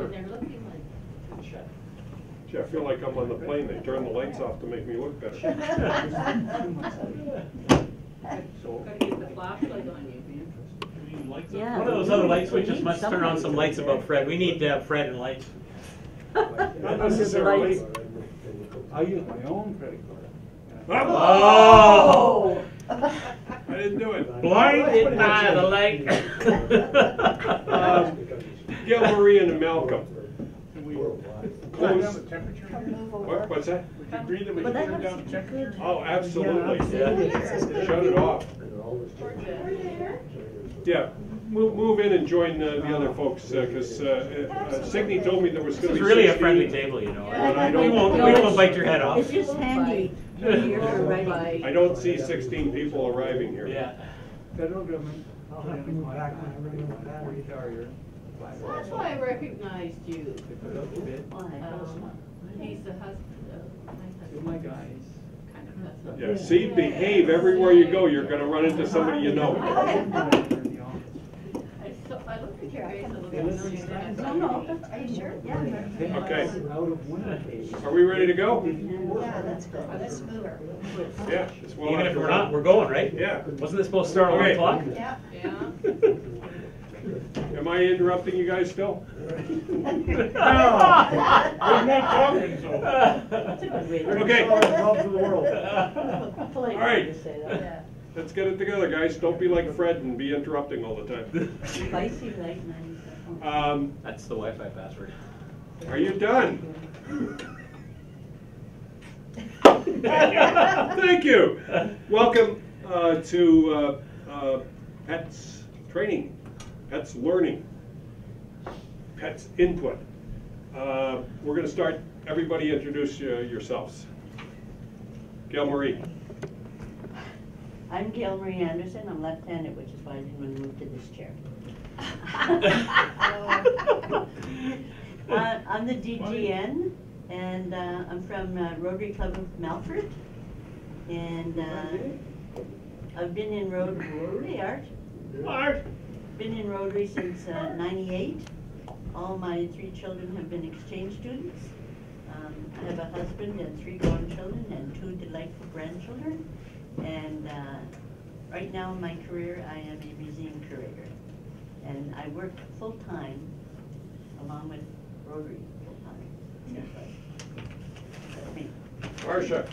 And they're looking like shut. Gee, I feel like I'm on the plane. They turn the lights off to make me look better. So gotta get the flashlight on you, man. Yeah. One of those other light switches must turn on some lights above Fred. We need Fred and lights. Not necessarily. I use my own credit card. Oh! I didn't do it. Blinded by the light. Gail Marie and Malcolm. Close. What, what's that? Would you agree that we But can that turn looks down the temperature? good. Oh, absolutely. Yeah. Shut it off. Yeah, move in and join the other folks, because Signe told me there was going This to is be really a 16. friendly table, you know. But I don't- We won't bite your head off. It's just handy here for writing. I don't see 16 people arriving here. Yeah. Federal government. I'll have to move back when I bring my battery carrier. That's why I recognized you. Why? He's the husband of My guys. kind of husband. Yeah, see, behave everywhere you go. You're going to run into somebody you know. I looked at your face a little bit. No, no, are you sure? Yeah. Okay. Are we ready to go? Yeah, let's go. Let's move her. Yeah. It's well Even if after we're one. not, we're going, right? Yeah. Wasn't this supposed to start at 1 Okay. o'clock? Yeah. Yeah. Am I interrupting you guys still? We're not talking, so. That's a good way to Okay. To the world. polite All right. way to say that. Yeah. Let's get it together, guys. Don't be like Fred and be interrupting all the time. Spicy like 97. That's the Wi-Fi password. Are you done? Thank you. Welcome to Pets Training, Pets Learning, Pets Input. We're going to start. Everybody introduce yourselves. Gail Marie. I'm Gail Marie Anderson. I'm left-handed, which is why I didn't want to move to this chair. I'm the DGN, and I'm from Rotary Club of Melfort. And I've been in Rotary, Art. Been in Rotary since '98. All my 3 children have been exchange students. I have a husband and 3 grown children and 2 delightful grandchildren. And right now in my career, I am a museum curator. And I work full-time along with Rotary full-time. That's me. Marcia.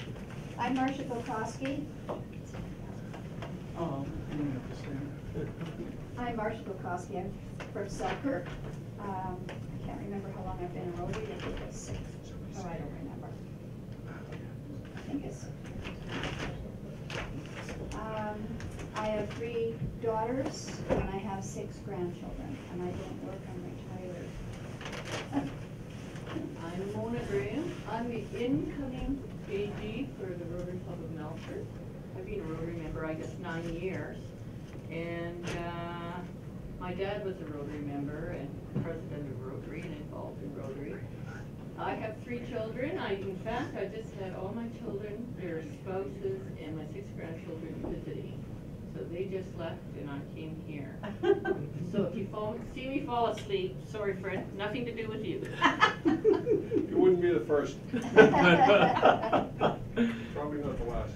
I'm Marcia Bukowski. Oh. I'm Marcia Bukowski. I'm from Selkirk. I can't remember how long I've been in Rotary. I think it's 6. Oh, I don't remember. I think it's 6. I have 3 daughters and I have 6 grandchildren. And I don't work. I'm retired. I'm Mona Graham. I'm the incoming AG for the Rotary Club of Melfort. I've been a Rotary member, I guess, 9 years. And my dad was a Rotary member and president of Rotary and involved in Rotary. I have 3 children. In fact, I just had all my children, their spouses, and my 6 grandchildren visiting. So they just left and I came here. So if you see me fall asleep, sorry Fred, nothing to do with you. You wouldn't be the first. Probably not the last.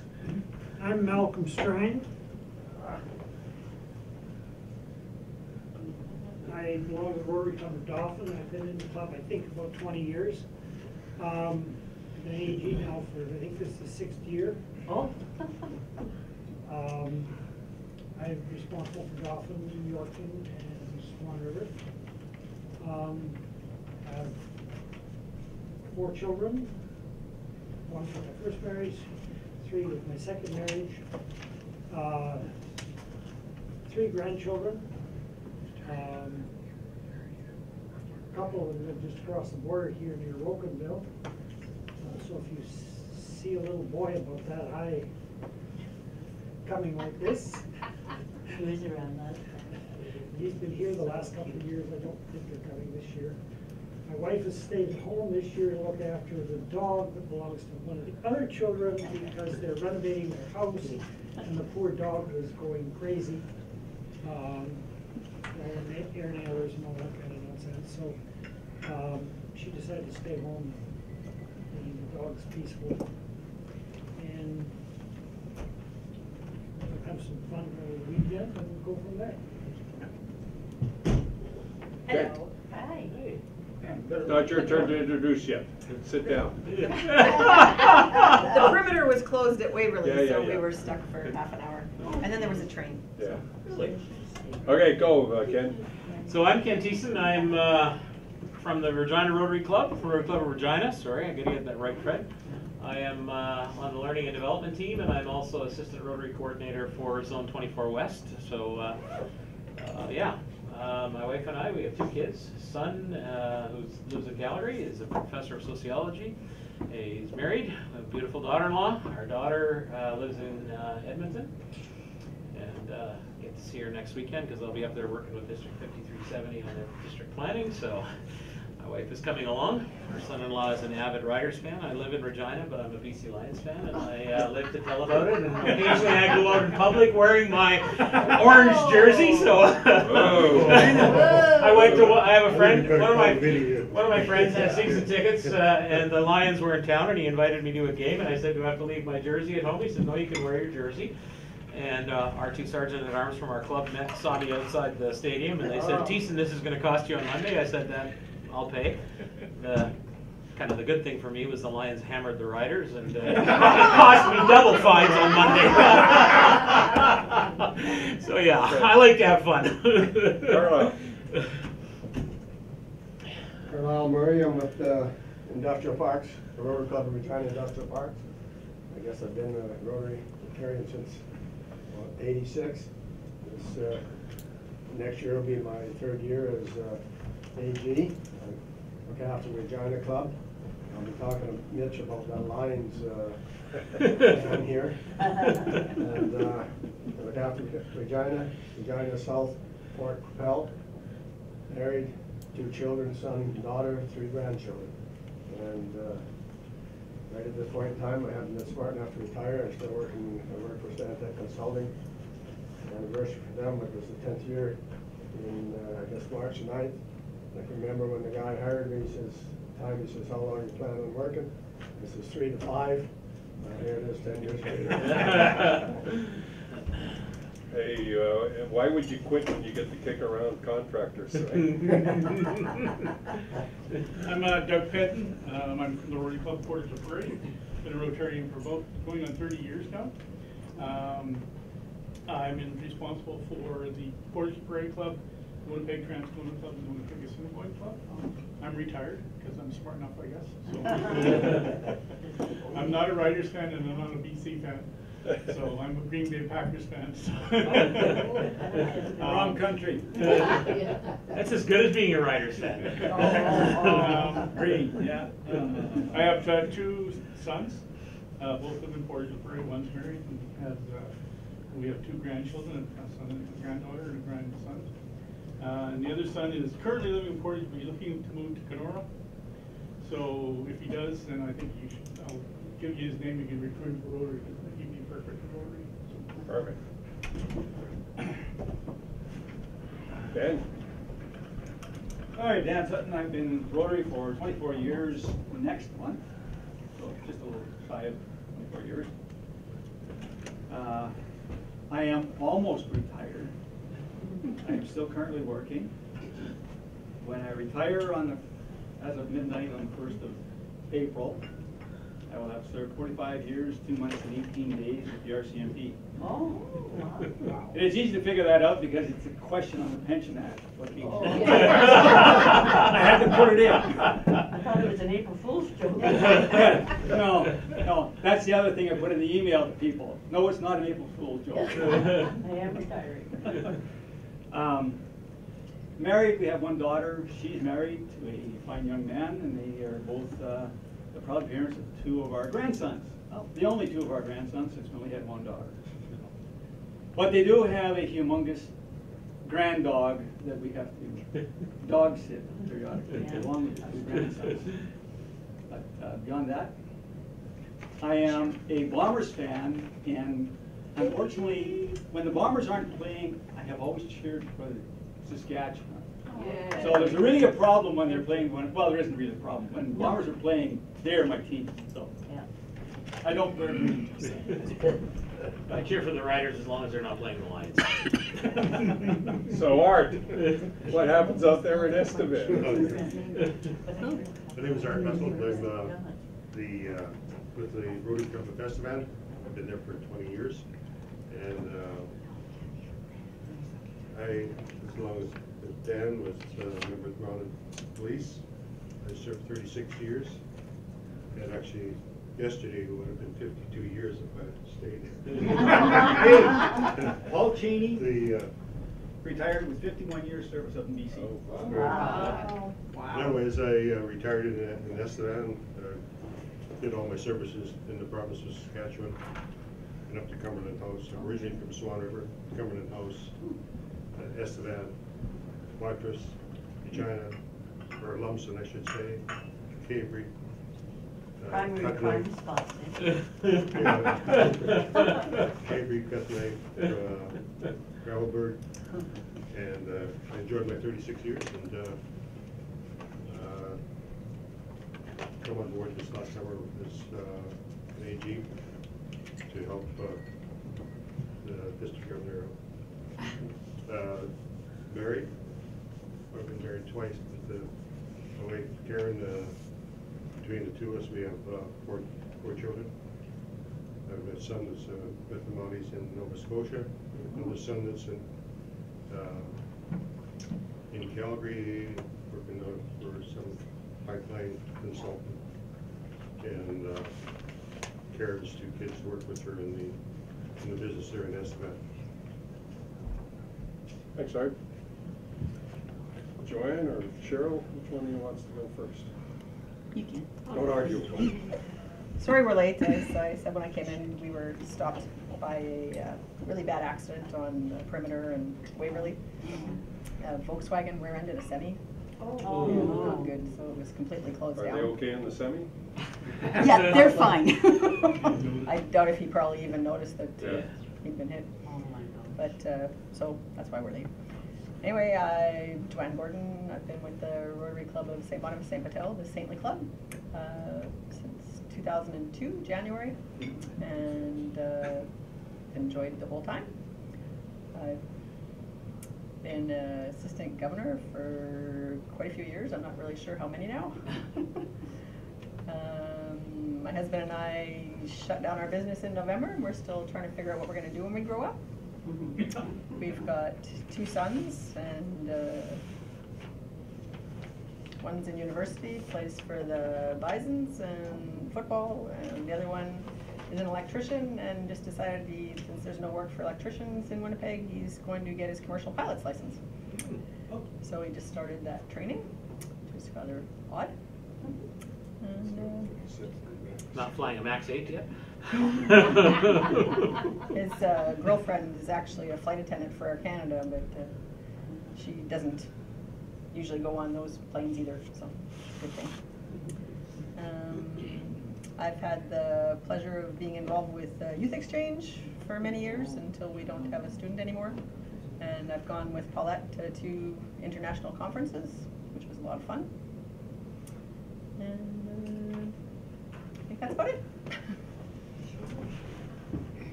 I'm Malcolm Strang. I belong to Rotary Club of Dauphin. I've been in the club, I think, about 20 years. I've been AG now for, I think this is the 6th year. Oh. I'm responsible for Dauphin, Yorkton, and Swan River. I have 4 children, 1 from my first marriage, 3 with my second marriage, 3 grandchildren. A couple of them live just across the border here near Rocanville. So if you see a little boy about that high coming like this, He was around last time. he's been here the last couple of years. I don't think they're coming this year. My wife has stayed home this year to look after the dog that belongs to one of the other children because they're renovating their house and the poor dog is going crazy. Air nailers and all that kind of nonsense. So she decided to stay home and the dog's peaceful. And we'll have some fun over the weekend and go from there. Okay. Hello. Hi. Not your turn to introduce yet. Sit down. The perimeter was closed at Waverly, Yeah, so yeah. we were stuck for half an hour. And then there was a train. Yeah. Okay, go, Ken. So I'm Ken Thiessen. I'm from the Regina Rotary Club, from Rotary Club of Regina. Sorry, I gotta get that right, Fred. I am on the Learning and Development team, and I'm also Assistant Rotary Coordinator for Zone 24 West. So, yeah. My wife and I, we have 2 kids. Son, who lives in Calgary, is a professor of sociology. He's married, a beautiful daughter-in-law. Our daughter lives in Edmonton, and get to see her next weekend because I'll be up there working with District 5370 on their district planning. So my wife is coming along. Her son-in-law is an avid Riders fan. I live in Regina, but I'm a BC Lions fan, and I live to tell about it. And occasionally I go out in public wearing my orange jersey. So I went to. I have a friend. One of my friends has season tickets, and the Lions were in town, and he invited me to a game. And I said, "Do I have to leave my jersey at home?" He said, "No, you can wear your jersey." And our 2 sergeant-at-arms from our club saw me outside the stadium, and they said, "Thiessen, this is going to cost you on Monday." I said, "That I'll pay." Kind of the good thing for me was the Lions hammered the Riders, and it cost me double fines on Monday. So yeah, I like to have fun. Carlisle Murray, I'm with Industrial Parks, the Rotary Club of Regina Industrial Parks. I guess I've been a Rotarian since '86. This next year will be my 3rd year as AG. I look after Regina Club. I'll be talking to Mitch about that Lions down here. And I look after Regina South, Port Propel. Married, 2 children, son and daughter, 3 grandchildren. And right at this point in time, I haven't been smart enough to retire. I work for Stantec Consulting. Anniversary for them, it was the 10th year in, I guess, March 9th. I can remember when the guy hired me, he says, how long are you planning on working? This is 3 to 5. Here it is 10 years later. Hey, why would you quit when you get to kick around contractors? I'm Doug Petton. I'm from the Rotary Club Portage of Prairie. Been a Rotarian for going on 30 years now. I'm responsible for the Portage of Prairie Club, the Winnipeg Transcona Club, and the Winnipeg Assiniboine Club. I'm retired because I'm smart enough, I guess. So I'm not a Riders fan and I'm not a BC fan. So I'm a Green Bay Packers fan. So. Wrong country. That's as good as being a Riders fan. Green, yeah. I have 2 sons, both of them in Portage of Prairie. One's married and has. We have 2 grandchildren, a son and a granddaughter and a grandson. And the other son is currently living in Portage, but he's looking to move to Kenora. So if he does, then I think I'll give you his name. You can recruit him for Rotary. He'd be perfect for Rotary. Perfect. Ben? Hi, Dan Sutton. I've been in Rotary for 24 years next month. So just a little shy of 24 years. I am almost retired. I am still currently working. When I retire as of midnight on the 1st of April, I will have served 45 years, 2 months, and 18 days with the RCMP. Oh, wow. It is easy to figure that out because it's a question on the Pension Act. What the Oh, I had to put it in. I thought it was an April Fool's joke. No, that's the other thing I put in the email to people. No, it's not an April Fool's joke. I am retiring. Married, we have 1 daughter. She's married to a fine young man, and they are both the proud parents of 2 of our grandsons. Well, the only 2 of our grandsons, since we only had 1 daughter. But they do have a humongous grand dog that we have to dog sit periodically, along with the 2 grandsons. But beyond that, I am a Bombers fan, and unfortunately, when the Bombers aren't playing, I have always cheered for Saskatchewan. Yeah. So there's really a problem when they're playing, well, there isn't really a problem. When Bombers are playing, they're my team, so. Yeah. I don't wear I cheer for the Riders as long as they're not playing the Lions. So Art, what happens out there in Estevan? My name is Art Bessel. I'm with the Rotary Club of Estevan. I've been there for 20 years. And as long as Dan was a member of the Mounted Police, I served 36 years. And actually, yesterday it would have been 52 years if I had stayed. Paul Cheney The retired with 51 years service up in BC. Wow. Anyways, I retired in Estevan, did all my services in the province of Saskatchewan and up to Cumberland House. I'm originally from Swan River, Cumberland House, Estevan, Watrous, Regina, or Lumsden I should say, Cambry. Primary crime spots. Cambry, Cuthonay, Gravelburg, and I enjoyed my 36 years and come on board this last summer as an AG to help the district governor. Married. I've been married twice with my wife Karen. Between the two of us, we have four children. I have a son that's with the Mounties in Nova Scotia. Another son that's in Calgary, working for some pipeline consultant. And Karen's two kids work with her in the business there in Estevan. Thanks, Art. Joanne or Cheryl, which one of you wants to go first? You can. Don't argue. Sorry we're late. As I said when I came in, we were stopped by a really bad accident on the perimeter in Waverly. Volkswagen rear-ended a semi. Oh. Not good, so it was completely closed Are down. they okay in the semi? Yeah, they're fine. I doubt if he probably even noticed that Yeah. he'd been hit. Oh my God. But, so that's why we're late. Anyway, Joanne Gordon, I've been with the Rotary Club of St. Boniface St. Patel, the saintly club, since 2002, January, and enjoyed it the whole time. I've been assistant governor for quite a few years. I'm not really sure how many now. My husband and I shut down our business in November, and we're still trying to figure out what we're going to do when we grow up. We've got 2 sons, and one's in university, plays for the Bisons and football, and the other one is an electrician and just decided since there's no work for electricians in Winnipeg, he's going to get his commercial pilot's license. So he just started that training, which is rather odd. And, Not flying a Max 8 yet? his girlfriend is actually a flight attendant for Air Canada, but she doesn't usually go on those planes either, so good thing. I've had the pleasure of being involved with Youth Exchange for many years until we don't have a student anymore. And I've gone with Paulette to 2 international conferences, which was a lot of fun. And I think that's about it.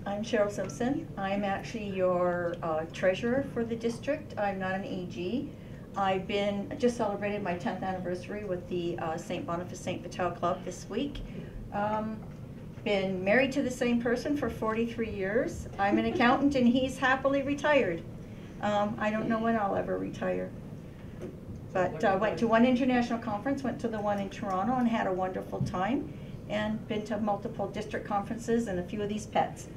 I'm Cheryl Simpson. I'm actually your treasurer for the district. I'm not an AG. I've just celebrated my 10th anniversary with the St. Boniface St. Patel Club this week. Been married to the same person for 43 years. I'm an accountant and he's happily retired. I don't know when I'll ever retire. But went to one international conference, went to the one in Toronto and had a wonderful time, and been to multiple district conferences and a few of these pets.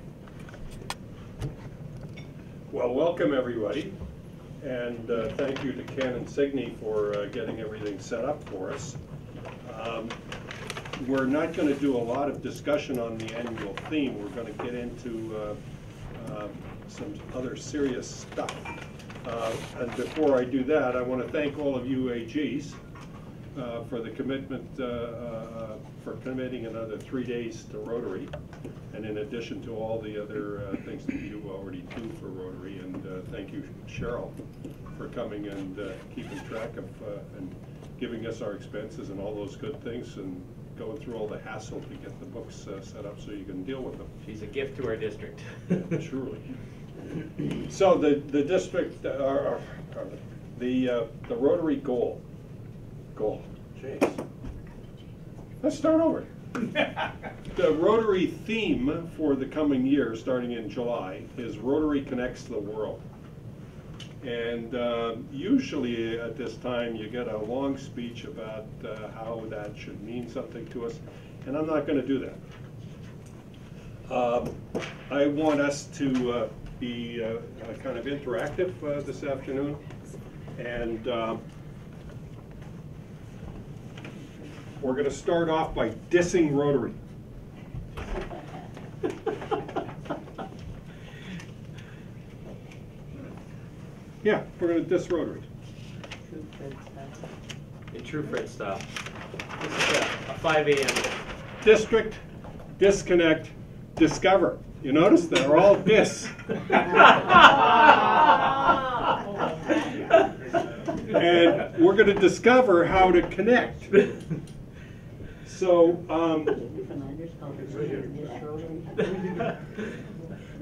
Well, welcome everybody, and thank you to Ken and Signe for getting everything set up for us. We're not going to do a lot of discussion on the annual theme. We're going to get into some other serious stuff. And before I do that, I want to thank all of you AGs for the commitment, for committing another 3 days to Rotary, and in addition to all the other things that you already do for Rotary. And thank you, Cheryl, for coming and keeping track of and giving us our expenses and all those good things, and going through all the hassle to get the books set up so you can deal with them. She's a gift to our district. Truly. So the district, the Rotary goal. Jeez. Let's start over. The Rotary theme for the coming year, starting in July, is Rotary Connects the World. And usually at this time you get a long speech about how that should mean something to us, and I'm not going to do that. I want us to be kind of interactive this afternoon, and we're going to start off by dissing Rotary. Yeah, we're going to diss Rotary. In true Fred style. This is a 5 a.m. District, disconnect, discover. You notice they're all dis. And we're going to discover how to connect. So,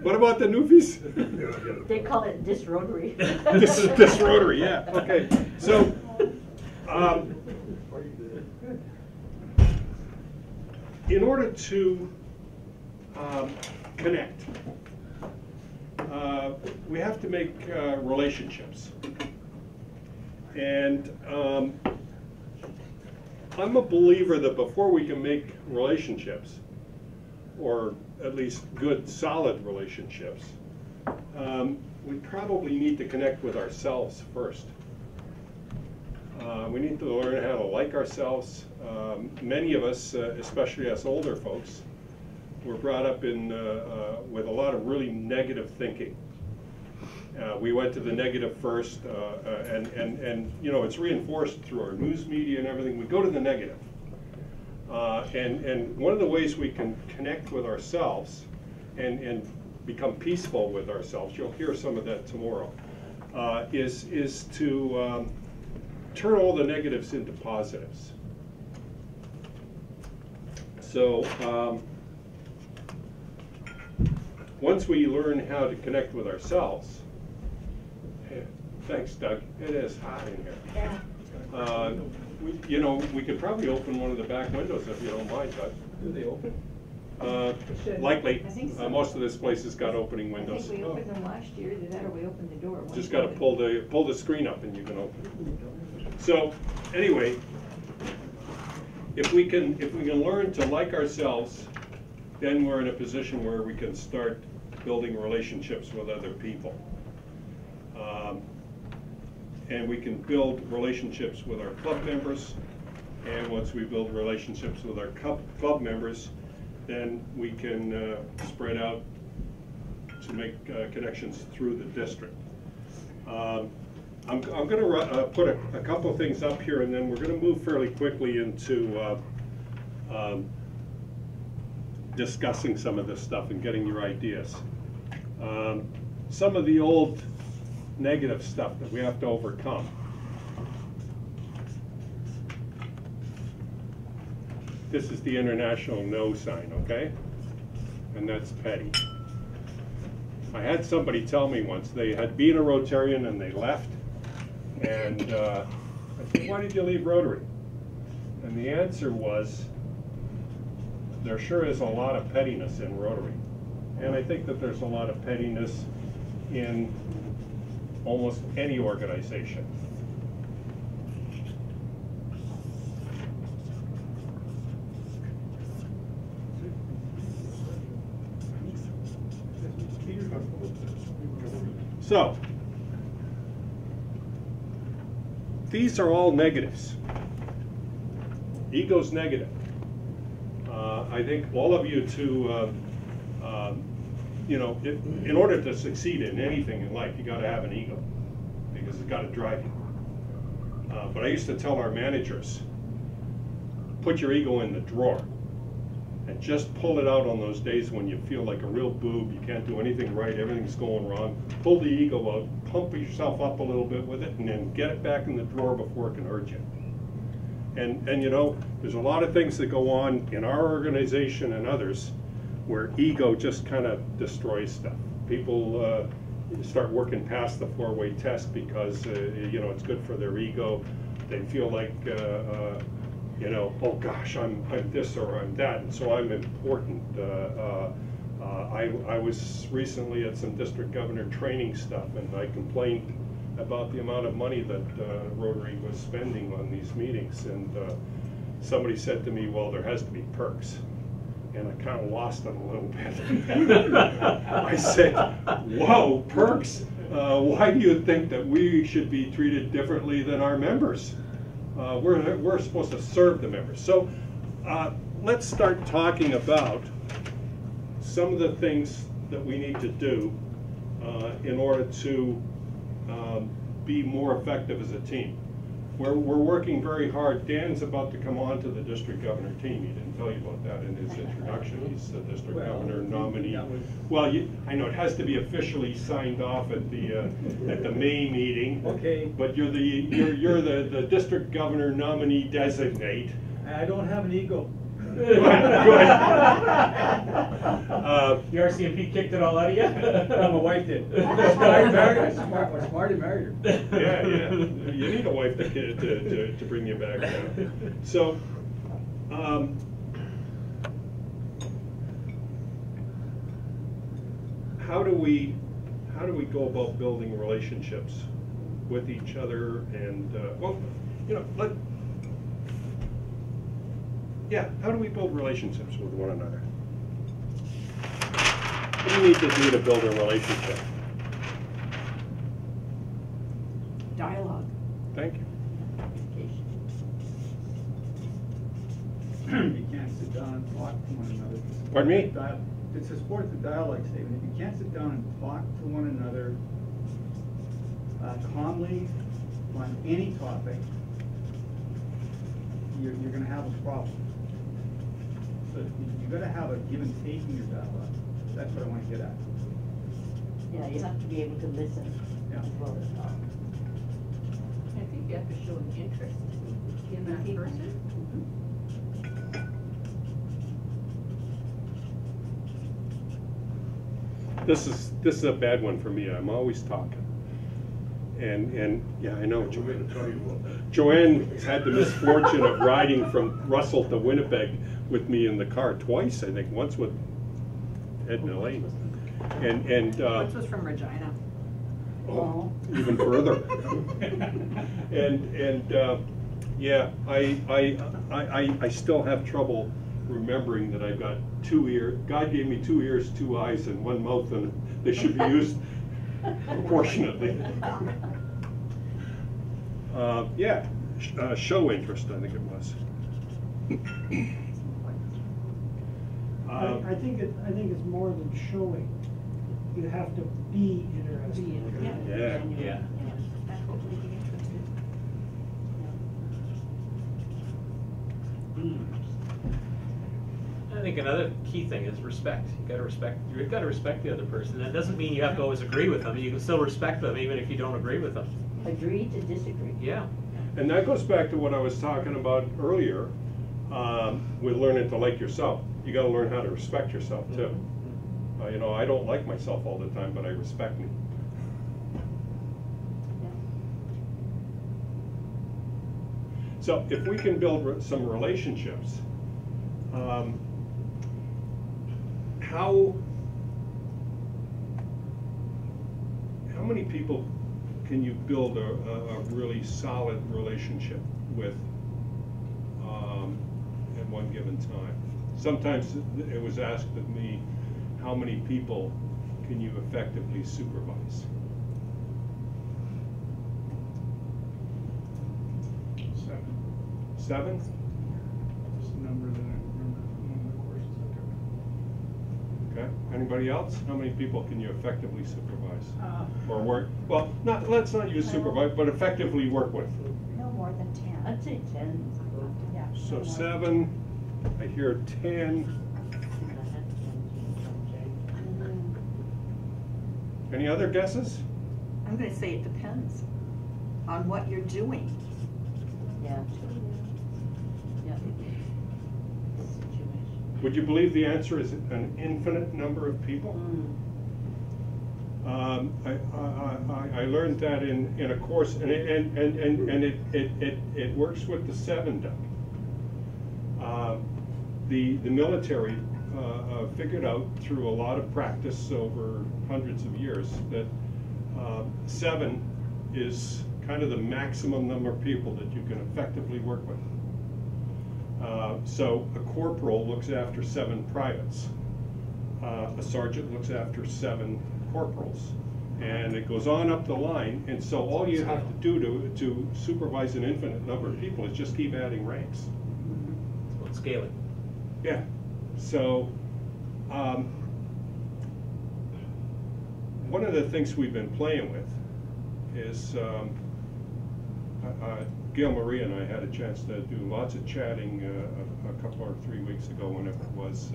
what about the Newfies? They call it dis-rotary. Dis-rotary, yeah, okay. So, in order to connect, we have to make relationships. And I'm a believer that before we can make relationships, or at least good, solid relationships, we probably need to connect with ourselves first. We need to learn how to like ourselves. Many of us, especially us older folks, were brought up in with a lot of really negative thinking. We went to the negative first, and you know, it's reinforced through our news media and everything. We go to the negative. And one of the ways we can connect with ourselves and become peaceful with ourselves, you'll hear some of that tomorrow, is to turn all the negatives into positives. So once we learn how to connect with ourselves, thanks, Doug. It is hot in here. Yeah. You know, we could probably open one of the back windows if you don't mind, Doug. Do they open? Likely. I think so. Most of this place has got opening I windows. think we opened them last year, either that or we opened the door. Just got to pull the screen up and you can open. So anyway, if we can learn to like ourselves, then we're in a position where we can start building relationships with other people. And we can build relationships with our club members. And once we build relationships with our club members, then we can spread out to make connections through the district. I'm going to put a couple of things up here, and then we're going to move fairly quickly into discussing some of this stuff and getting your ideas. Some of the old negative stuff that we have to overcome. This is the international no sign, okay? And that's petty. I had somebody tell me once they had been a Rotarian and they left, and I said, why did you leave Rotary? And the answer was, there sure is a lot of pettiness in Rotary. And I think that there's a lot of pettiness in almost any organization. So, these are all negatives. Ego's negative. I think all of you to, you know, in order to succeed in anything in life, you got to have an ego, because it's got to drive you. But I used to tell our managers, put your ego in the drawer and just pull it out on those days when you feel like a real boob, you can't do anything right, everything's going wrong. Pull the ego out, pump yourself up a little bit with it, and then get it back in the drawer before it can hurt you. And you know, there's a lot of things that go on in our organization and others where ego just kind of destroys stuff. People start working past the 4-way test because you know, it's good for their ego. They feel like you know, oh gosh, I'm this or I'm that, and so I'm important. I was recently at some district governor training stuff, and I complained about the amount of money that Rotary was spending on these meetings, and somebody said to me, well, there has to be perks. And I kind of lost it a little bit. I said, whoa, perks? Why do you think that we should be treated differently than our members? We're supposed to serve the members. So let's start talking about some of the things that we need to do in order to be more effective as a team. We're working very hard. Dan's about to come on to the district governor team. He didn't tell you about that in his introduction. He's the district governor nominee. Well, I know it has to be officially signed off at the May meeting. Okay. But you're the district governor nominee designate. I don't have an ego. Good. The RCMP kicked it all out of you? My wife did. I smartly married her. Yeah, yeah. You need a wife to bring you back down. So, how do we go about building relationships with each other? And well, you know, how do we build relationships with one another? What do you need to do to build a relationship? Dialogue. Thank you. You can't sit down and talk to one another. Pardon me? It's a sport, the dialogue statement. If you can't sit down and talk to one another calmly on any topic, you're going to have a problem. So you've got to have a give and take in your dialogue. That's what I want to get at. Yeah, you have to be able to listen Yeah. as well as talk. I think you have to show an interest in that person. This is a bad one for me. I'm always talking. And yeah, I know. Joanne's had the misfortune of riding from Russell to Winnipeg with me in the car twice, I think. Once with Ed and Elaine. And Which was from Regina. oh, even further. and yeah, I still have trouble remembering that I've got 2 ears. God gave me 2 ears, 2 eyes, and 1 mouth, and they should be used proportionately. Yeah, show interest, I think it was. I think it's more than showing. You have to be interested. Yeah. Yeah. That's what we get interested. I think another key thing is respect. You've got to respect the other person. That doesn't mean you have to always agree with them. You can still respect them even if you don't agree with them. Agree to disagree. Yeah. And that goes back to what I was talking about earlier with learning to like yourself. You got to learn how to respect yourself too. You know, I don't like myself all the time, but I respect me. So if we can build some relationships, how many people can you build a really solid relationship with at one given time? Sometimes it was asked of me, how many people can you effectively supervise? 7. 7? Just a number that I remember from one of the courses I took. Okay. Anybody else? How many people can you effectively supervise? Or work, well, let's not use supervise, but effectively work with. No, more than 10. I'd say 10. Yeah. So no more. 7, I hear 10. Any other guesses? I'm gonna say it depends on what you're doing. Yeah. Yeah. Would you believe the answer is an infinite number of people? I learned that in a course, and it works with the 7 duck. The military figured out through a lot of practice over hundreds of years that 7 is kind of the maximum number of people that you can effectively work with. So a corporal looks after 7 privates. A sergeant looks after 7 corporals. And it goes on up the line, and so all you have to do to supervise an infinite number of people is just keep adding ranks. It's called scaling. Yeah. So one of the things we've been playing with is Gail Marie and I had a chance to do lots of chatting a couple or 3 weeks ago, whenever it was.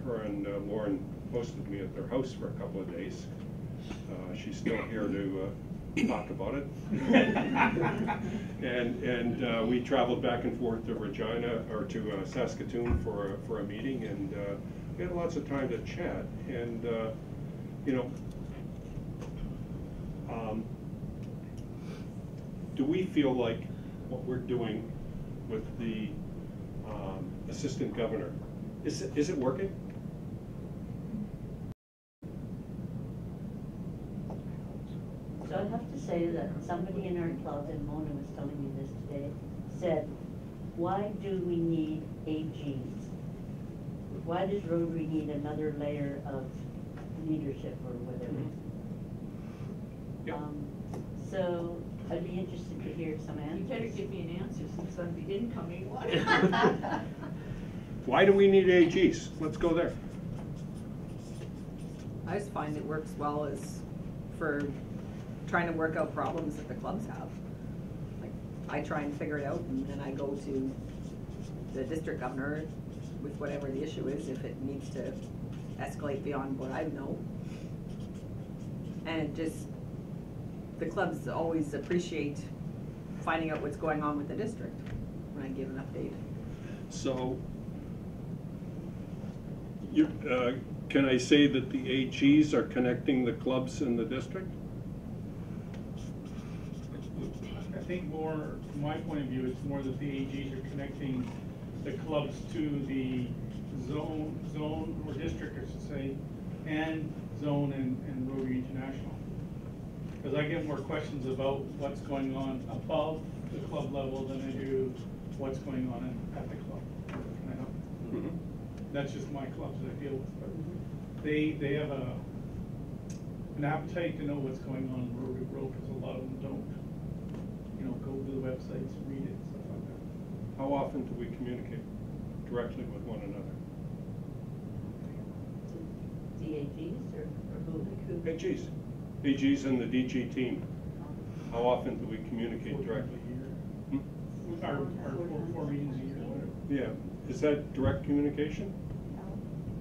Her and Lauren hosted me at their house for a couple of days. She's still here to talk about it. and we traveled back and forth to Regina or to Saskatoon for a meeting, and we had lots of time to chat. And you know, do we feel like what we're doing with the assistant governor, is it working? So I have to say that somebody in our club, and Mona was telling me this today, said, why do we need AGs? Why does Rotary need another layer of leadership or whatever? So I'd be interested to hear some You answers. better give me an answer since I'm the incoming one. Why do we need AGs? Let's go there. I just find it works well as for trying to work out problems that the clubs have. Like, I try and figure it out, and then I go to the district governor with whatever the issue is, if it needs to escalate beyond what I know. And it just, the clubs always appreciate finding out what's going on with the district when I give an update. So, can I say that the AGs are connecting the clubs in the district? I think more, from my point of view, it's more that the AGs are connecting the clubs to the zone or district, I should say, and zone and Rotary International. Because I get more questions about what's going on above the club level than I do what's going on at the club. Can I help? Mm-hmm. That's just my clubs that I deal with, but they have an appetite to know what's going on in Rotary Road, because a lot of them don't, go to the websites, read it, stuff like that. How often do we communicate directly with one another? The AGs or who? AGs. AGs and the DG team. How often do we communicate directly? Our 4 meetings a year, whatever. Yeah. Is that direct communication?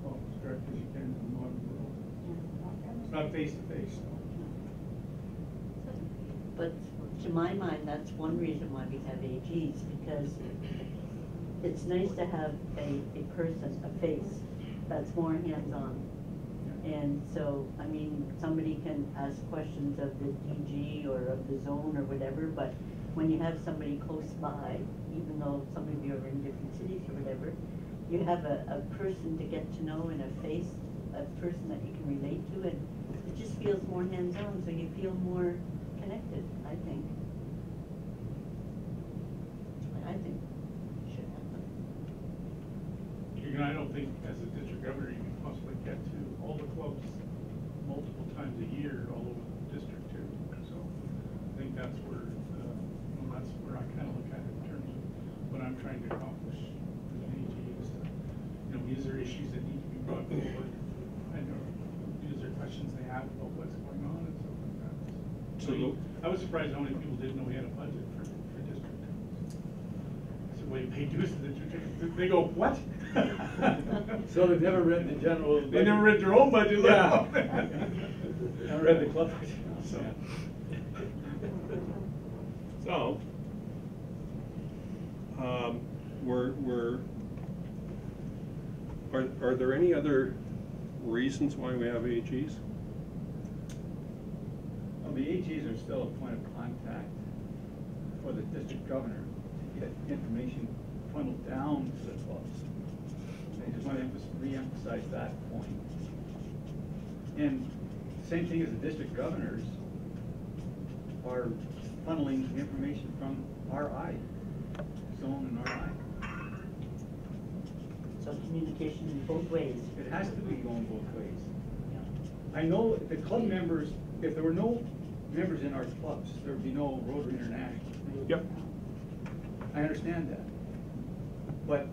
Well, as direct as you can in the modern world. It's not face to face, though. But to my mind, that's one reason why we have AGs, because it's nice to have a person, a face, that's more hands-on. And so, I mean, somebody can ask questions of the DG or of the zone or whatever, but when you have somebody close by, even though some of you are in different cities or whatever, you have a person to get to know and a face, a person that you can relate to, and it just feels more hands-on, so you feel more connected, I think. I think it should happen. I don't think as a district governor you can possibly get to all the clubs multiple times a year all over the district too. So I think that's where I kind of look at it in terms of what I'm trying to accomplish as an AG is that, is there issues that need to be brought forward? I know, is there questions they have about what's going on and stuff like that. So I was surprised how many people didn't know we had a budget for district. So when you pay dues to the district, they go, what? So they've never read the general. They never read their own budget. Yeah. I read the club budget. So. So, are there any other reasons why we have AGs? Well, the AGs are still a point of contact for the district governor to get information funneled down to the clubs. I just want to re-emphasize that point. And same thing as the district governors are funneling the information from RI, zone and RI. So communication in both ways. It has to be going both ways. I know the club members, if there were no members in our clubs, there would be no Rotary International. Yep. I understand that. But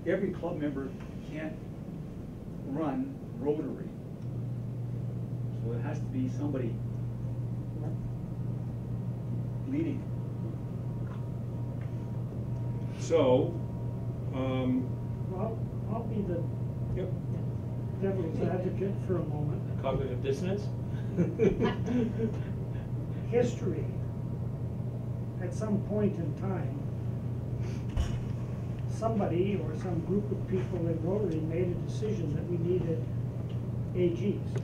every club member can't run Rotary. So it has to be somebody leading. So, Well, I'll be the devil's advocate for a moment. Cognitive dissonance? History, at some point in time, somebody or some group of people in Rotary made a decision that we needed AGs.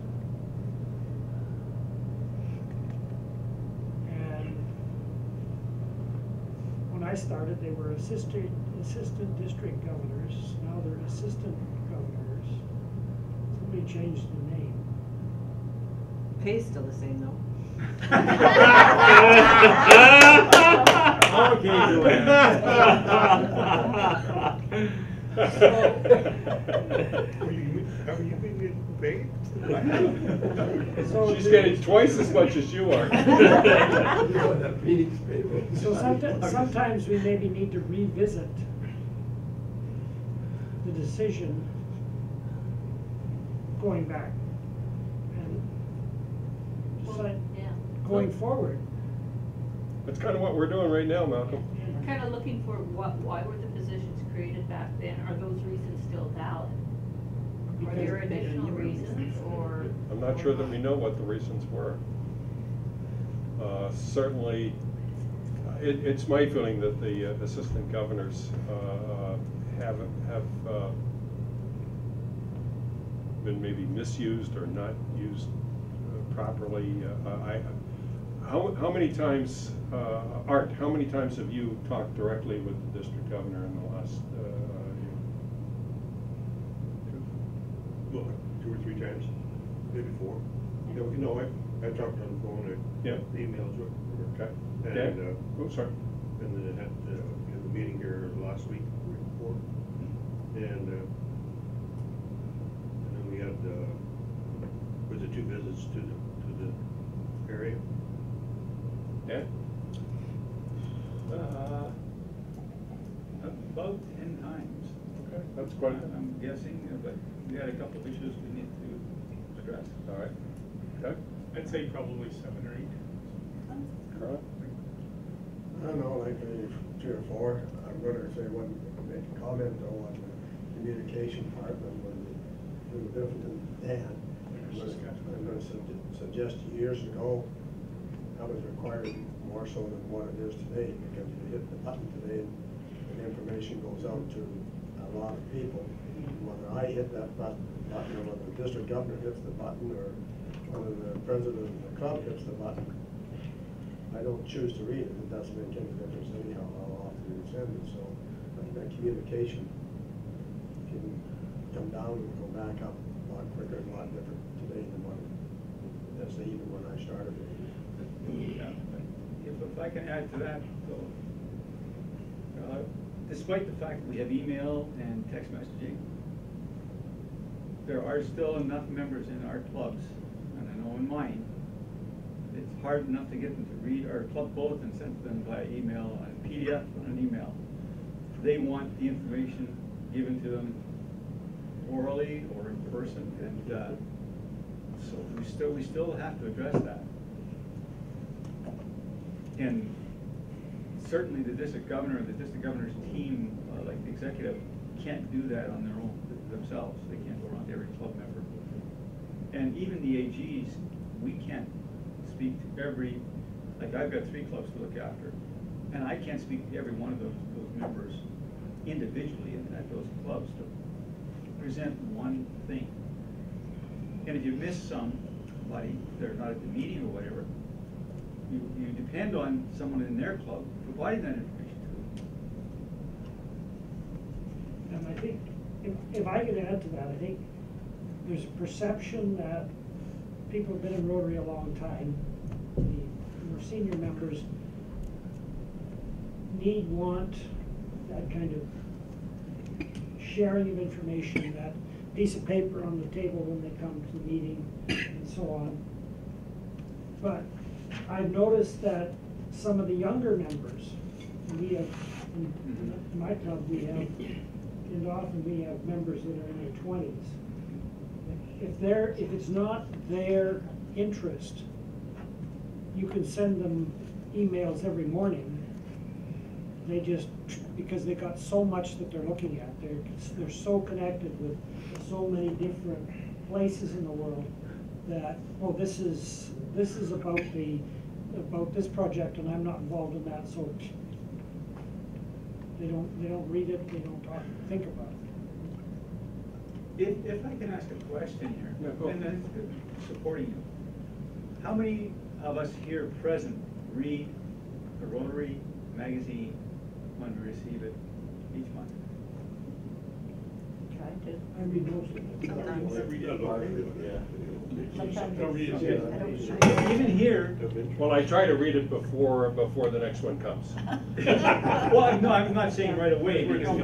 And when I started, they were assistant district governors. Now they're assistant governors. Somebody changed the name. Pay's still the same though. Okay, Joanne. Are you being paid? So she's getting twice as much as you are. So sometimes we maybe need to revisit the decision going back and decide going forward. That's kind of what we're doing right now, Malcolm. Kind of looking for why were the positions created back then? Are those reasons still valid? Are there additional reasons or? I'm not sure that we know what the reasons were. Certainly, it's my feeling that the assistant governors have been maybe misused or not used properly. How many times, Art, how many times have you talked directly with the district governor in the last year? Well, 2 or 3 times, maybe 4. You know, I talked on the phone, emails, Okay. and Oh, sorry. and then we had the meeting here last week, the week before, and then we had was it 2 visits to the area. Yeah. About 10 times. Okay, that's quite. I'm guessing, but we had a couple of issues we need to address. All right. Okay. I'd say probably 7 or 8. Carl? I don't know, like 3 or 4. I'm gonna say one, make a comment though on the communication part, and when we do the different than Dan. I'm gonna suggest years ago, that was required more so than what it is today, because you hit the button today and the information goes out to a lot of people. Whether I hit that button, or whether the district governor hits the button, or whether the president of the club hits the button, I don't choose to read it. It doesn't make any difference anyhow how often you send it. So I think that communication can come down and go back up a lot quicker and a lot different today than what it is even when I started. Yeah. If I can add to that, though, despite the fact that we have email and text messaging, there are still enough members in our clubs, and I know in mine, it's hard enough to get them to read our club bulletin sent to them by email, a PDF and an email. They want the information given to them orally or in person, and so we still have to address that. can, certainly the district governor and the district governor's team, like the executive, can't do that on their own themselves. They can't go around to every club member. And even the AGs, we can't speak to every, like I've got 3 clubs to look after, and I can't speak to every one of those members individually at those clubs to present one thing. And if you miss somebody, they're not at the meeting or whatever, you depend on someone in their club providing that information to them. And I think, if I could add to that, I think there's a perception that people have been in Rotary a long time, the more senior members want that kind of sharing of information, that piece of paper on the table when they come to the meeting and so on. But I've noticed that some of the younger members, we have, in my club, we have, and often we have members that are in their 20s. If it's not their interest, you can send them emails every morning. They just, because they got so much that they're looking at, they're so connected with so many different places in the world that, oh, this is about this project and I'm not involved in that, so they don't read it, they don't think about it. If I can ask a question here, Yeah, go. and then supporting you, how many of us here present read a Rotary magazine when we receive it each month? Try to. I read most of it. Sometimes. Even here, Well, I try to read it before the next one comes. well, no, I'm not saying right away, because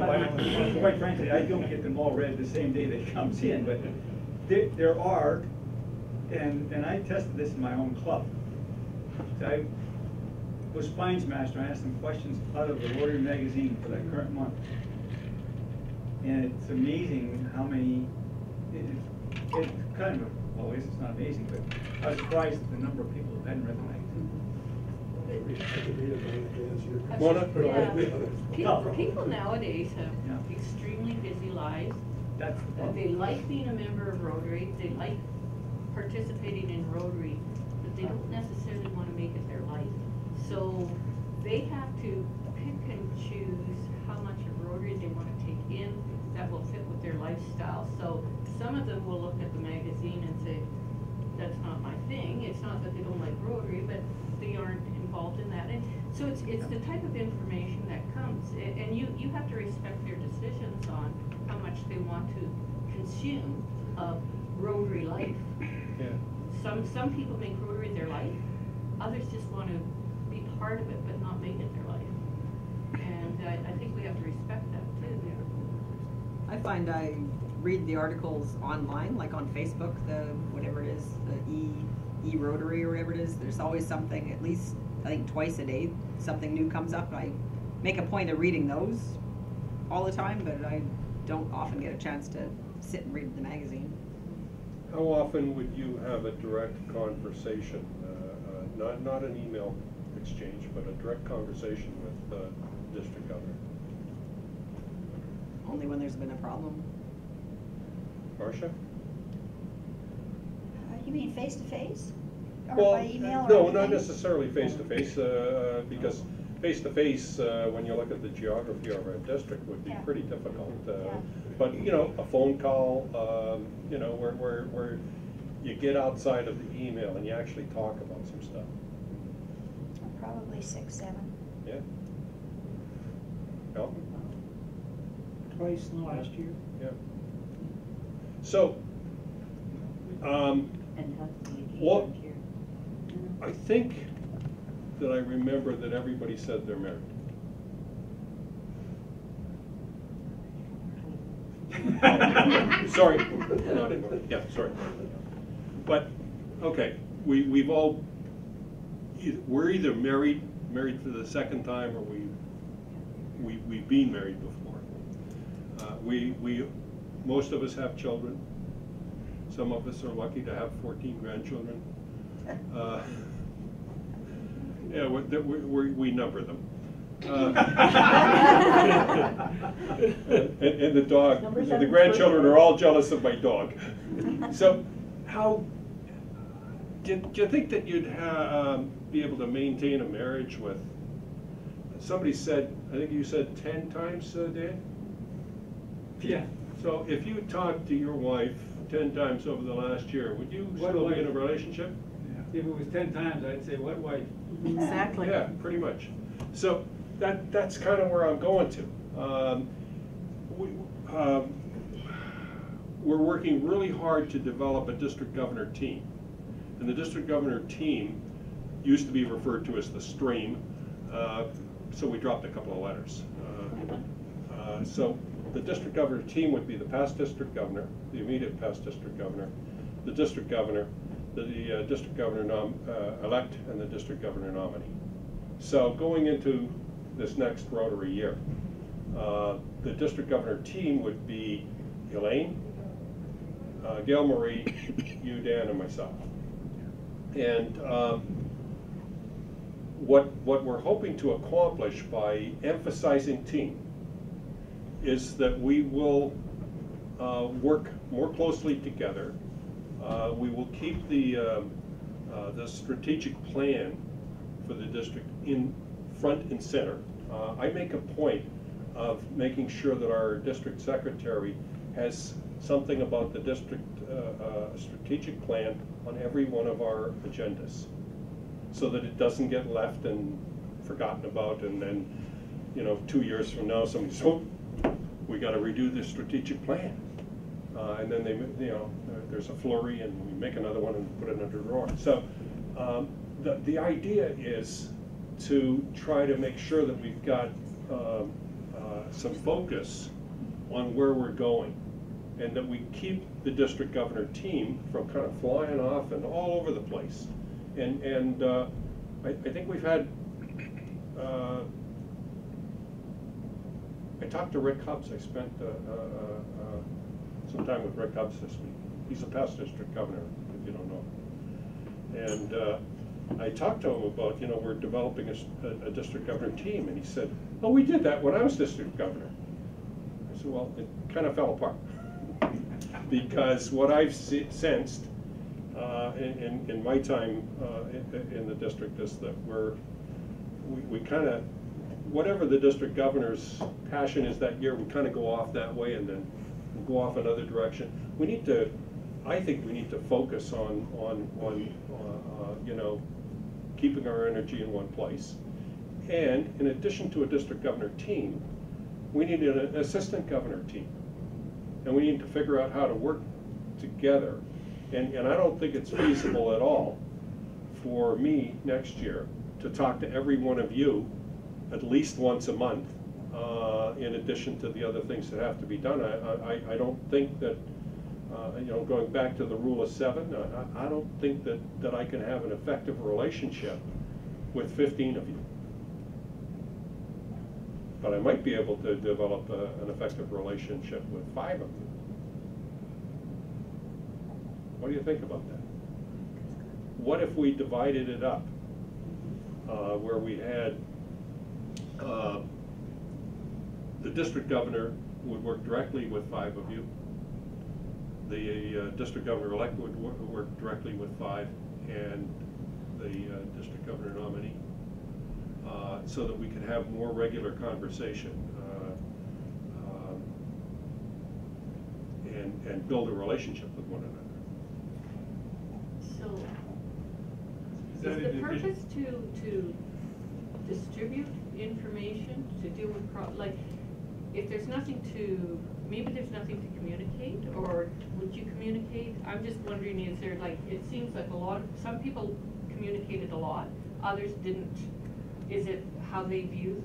quite frankly, I don't get them all read the same day that comes in, but there are, and I tested this in my own club. I was Fines Master, I asked them questions out of the Rotary magazine for that current month. And it's amazing how many, it's kind of, well, I guess it's not amazing, but I was surprised at the number of people who hadn't read the magazine. Mona? Yeah. People nowadays have Yeah. extremely busy lives. That's the That they problem. like being a member of Rotary, they like participating in Rotary, but they don't necessarily want to make it their life. So they have to pick and choose how much of Rotary they want to take in that will fit with their lifestyle. So some of them will look at the magazine and say, that's not my thing. It's not that they don't like Rotary, but they aren't involved in that. And so it's the type of information that comes, and you have to respect their decisions on how much they want to consume of Rotary life. Yeah. Some people make Rotary their life, others just want to be part of it but not make it their life. And I think we have to respect that too. I find I read the articles online, like on Facebook, the whatever it is, the e-Rotary or whatever it is. There's always something, at least I think twice a day, something new comes up. I make a point of reading those all the time, but I don't often get a chance to sit and read the magazine. How often would you have a direct conversation, not an email exchange, but a direct conversation with the district governor? Only when there's been a problem. Marcia? You mean face-to-face? Or Well, by email or no, anything? not necessarily face-to-face, because face-to-face, when you look at the geography of our district, would be Yeah. pretty difficult. Yeah. But, you know, a phone call, you know, where you get outside of the email and you actually talk about some stuff. Probably 6, 7. Yeah? Malcolm? Twice in the last year. Yeah. So, And have communication What- here. I think that I remember that everybody said they're married. Sorry, not anymore. Yeah, sorry. But, okay, we've all, we're either married for the second time, or we've been married before. Most of us have children. Some of us are lucky to have 14 grandchildren. Yeah, we number them. And the dog, the grandchildren are all jealous of my dog. So how, do you think that you'd be able to maintain a marriage with, somebody said, I think you said 10 times, Dan? Yeah. So if you talked to your wife 10 times over the last year, would you still be in a relationship? Yeah. If it was 10 times, I'd say, what wife? Exactly. Yeah, pretty much. So that's kind of where I'm going to. We're working really hard to develop a district governor team. And the district governor team used to be referred to as the stream, so we dropped a couple of letters. So the district governor team would be the past district governor, the immediate past district governor, the district governor, the district governor elect, and the district governor nominee. So going into this next Rotary year, the district governor team would be Elaine, Gail Marie, you, Dan, and myself. And what we're hoping to accomplish by emphasizing team is that we will work more closely together. We will keep the strategic plan for the district in front and center. I make a point of making sure that our district secretary has something about the district strategic plan on every one of our agendas, so that it doesn't get left and forgotten about, and then, 2 years from now, somebody says, oh, we got to redo the strategic plan, and then there's a flurry, and we make another one and put it under a drawer. So the idea is to try to make sure that we've got some focus on where we're going, and that we keep the district governor team from kind of flying off and all over the place. And I think we've had, I talked to Rick Hubbs. I spent some time with Rick Hubbs this week. He's a past district governor, if you don't know. And I talked to him about, we're developing a district governor team, and he said, oh, we did that when I was district governor. I said, well, it kind of fell apart. Because what I've sensed in my time in the district is that we kind of, whatever the district governor's passion is that year, we kind of go off that way and then go off another direction. We need to, I think we need to focus on keeping our energy in one place. And in addition to a district governor team, we need an assistant governor team. And we need to figure out how to work together. And I don't think it's feasible at all for me next year to talk to every one of you at least once a month, in addition to the other things that have to be done. I don't think that, going back to the rule of 7, I don't think that I can have an effective relationship with 15 of you. But I might be able to develop an effective relationship with 5 of you. What do you think about that? What if we divided it up, where we had the district governor would work directly with 5 of you, the district governor-elect would work directly with 5, and the district governor nominee, so that we could have more regular conversation and build a relationship with one another. So, is the purpose to distribute information, to deal with if there's nothing to, maybe there's nothing to communicate, or would you communicate? I'm just wondering, is there it seems like some people communicated a lot, others didn't. Is it how they view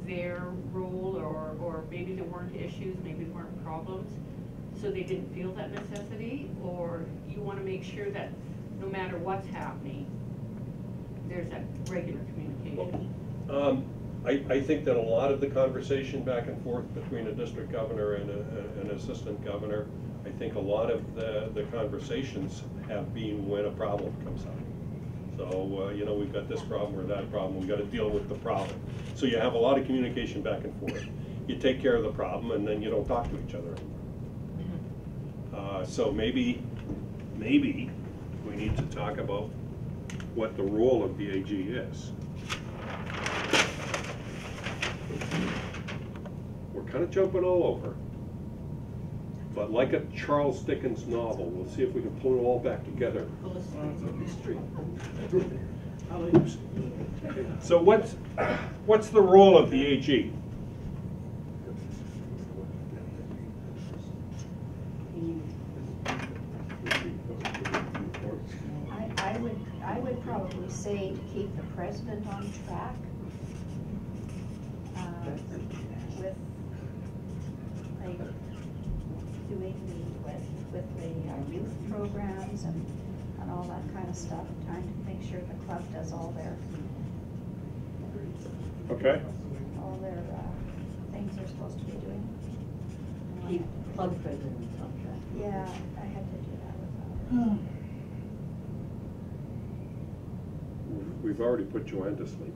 their role, or maybe there weren't issues, maybe there weren't problems, so they didn't feel that necessity? Or you want to make sure that no matter what's happening, there's that regular communication? I think that a lot of the conversation back and forth between a district governor and an assistant governor, I think a lot of the conversations have been when a problem comes up. So, you know, we've got this problem or that problem, we've got to deal with the problem. So you have a lot of communication back and forth. You take care of the problem and then you don't talk to each other anymore. So maybe we need to talk about what the role of the AG is. We're kind of jumping all over. But like a Charles Dickens novel, we'll see if we can pull it all back together. So what's the role of the AG? I would probably say to keep the president on track with like doing with the youth programs and all that kind of stuff, trying to make sure the club does all their things they're supposed to be doing. Keep club presidents on track. Yeah, I had to do that with We've already put Joanne to sleep.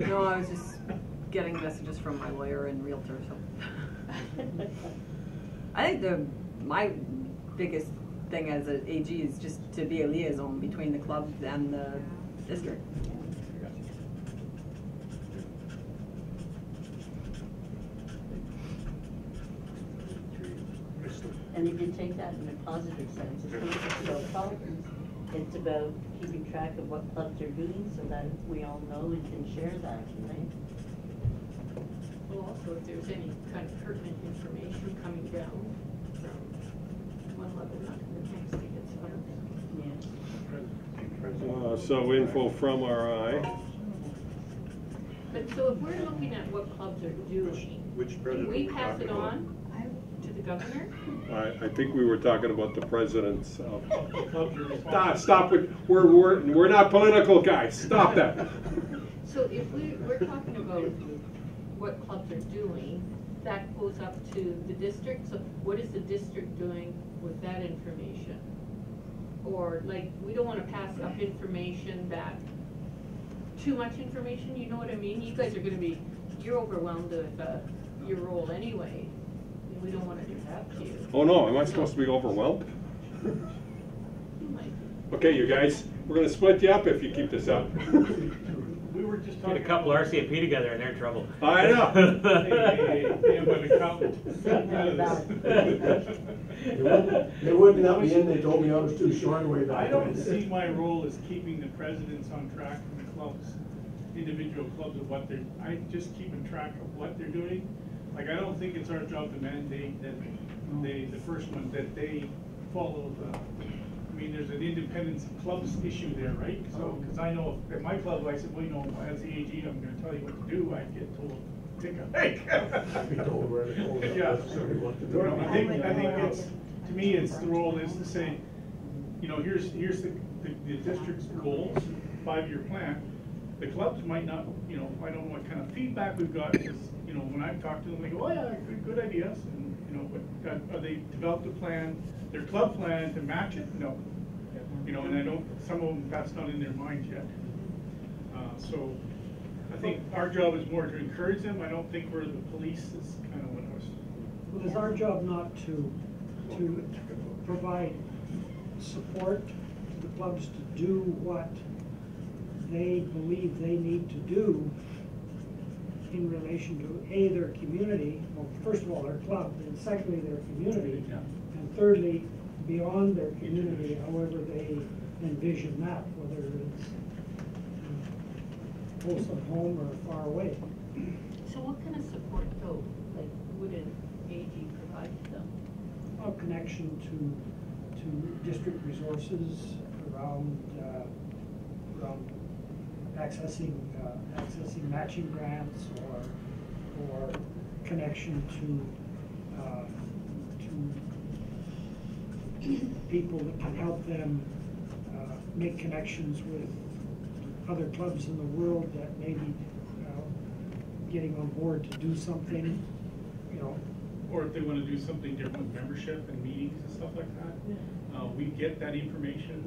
No, I was just getting messages from my lawyer and realtor, so. I think my biggest thing as an AG is just to be a liaison between the club and the district. And if you take that in a positive sense, it's not just about politics. It's about keeping track of what clubs are doing so that we all know and can share that, right? Well, also if there's any kind of pertinent information coming down from one level up to the next, it gets better. Yeah. So info from RI. But so if we're looking at what clubs are doing, Which can president we are we pass talking it about? on to the governor? I think we were talking about the presidents of. Clubs are responsible. Stop it! We're not political guys. Stop that. So if we're talking about what clubs are doing, that goes up to the district. So what is the district doing with that information? Or like, we don't want to pass up information that, too much information, you know what I mean? You guys are going to be, you're overwhelmed with your role anyway. And we don't want to do that to you. Oh no, am I supposed to be overwhelmed? You might. Okay, you guys, we're going to split you up if you keep this up. We were just Get talking. a couple RCMP together and they're in trouble. I know. Hey, I'm an accountant. They wouldn't let me in, they told me I was too short away back I don't then. see my role as keeping the presidents on track and the clubs, individual clubs of what they're, I just keeping track of what they're doing. Like, I don't think it's our job to mandate that the first one, that they follow the, I mean, there's an independence of clubs issue there, right? So, because I know if at my club, I said, well, you know, as the AG, I'm gonna tell you what to do, I get told, take a hike. Be told where to go. Yeah. What to do. I think it's, to me, it's the role is to say, you know, here's the district's goals, 5-year plan. The clubs might not, you know, I don't know what kind of feedback we've got, because, you know, when I've talked to them, they go, oh yeah, good ideas, and, you know, but are they developed a plan, their club plan to match it? No. You know, and I don't, some of them, that's not in their minds yet. So I think our job is more to encourage them. I don't think we're the police, is kind of what I was. Well, it's our job not to provide support to the clubs to do what they believe they need to do in relation to A, their community, well, first of all, their club, and secondly, their community, and thirdly, beyond their community, however they envision that, whether it's close at home or far away. So what kind of support though, like, would an AG provide to them? A connection to district resources around accessing matching grants, or connection to people that can help them make connections with other clubs in the world that may be getting on board to do something, you know. Or if they want to do something different with membership and meetings and stuff like that. We get that information,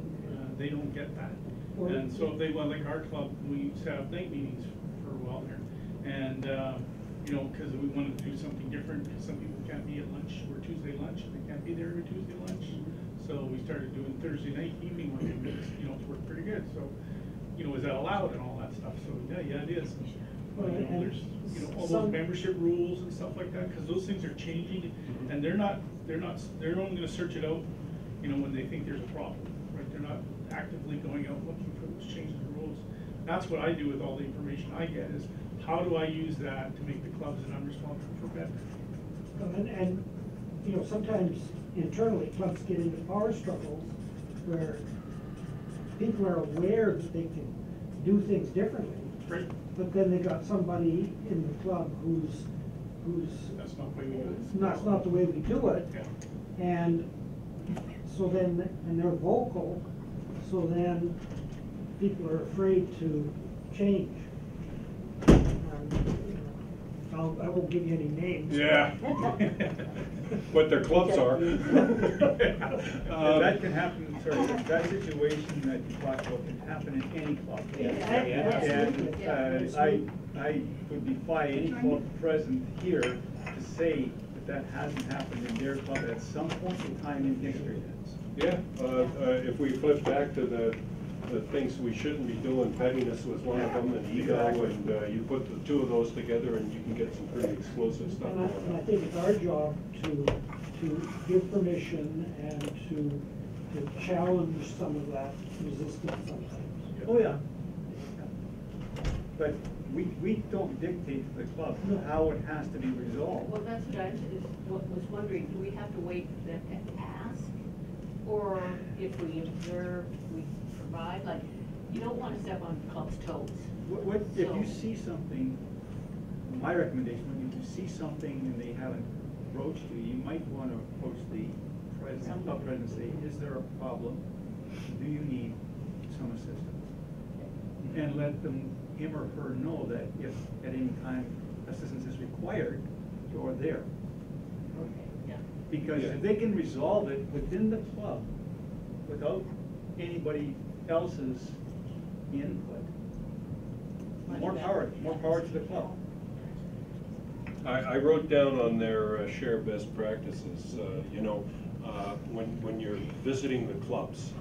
they don't get that. And so if they went, like our club, we set up night meetings for a while there. And, you know, because we wanted to do something different, because some people can't be at lunch or Tuesday lunch, and they can't be there every Tuesday lunch. So we started doing Thursday night evening one, and it's, you know, it's worked pretty good. So, you know, is that allowed and all that stuff? So, yeah, it is. Well, you know, there's, you know, all those membership rules and stuff like that, because those things are changing, and they're only gonna search it out, you know, when they think there's a problem, right? They're not actively going out looking for those changes in rules. That's what I do with all the information I get, is how do I use that to make the clubs that I'm responsible for better? And you know, sometimes internally clubs get into power struggles where people are aware that they can do things differently. Right. But then they got somebody in the club who's That's not the way we do it. that's not the way we do it. Yeah. And so then, and they're vocal, so then people are afraid to change. I won't give you any names. Yeah. What their clubs are. That can happen, sorry, that situation that you talked about can happen in any club. And I would defy any club present here to say that hasn't happened in their club at some point in time in history. Yeah, if we flip back to the things we shouldn't be doing, pettiness was one of them, and ego, and you put the two of those together and you can get some pretty explosive stuff And going I on. think it's our job to give permission and to challenge some of that resistance sometimes. Oh, yeah. But we don't dictate to the club how it has to be resolved. Well, that's what I was wondering, do we have to wait for them to ask? Or if we observe, we provide, like, you don't want to step on the club's toes. If you see something, my recommendation, when you see something and they haven't broached you might want to approach the president, and say, is there a problem? Do you need some assistance? And let him or her know that if at any time assistance is required, you're there. Because if they can resolve it within the club without anybody else's input, more power to the club. I wrote down on their share best practices, you know, when you're visiting the clubs,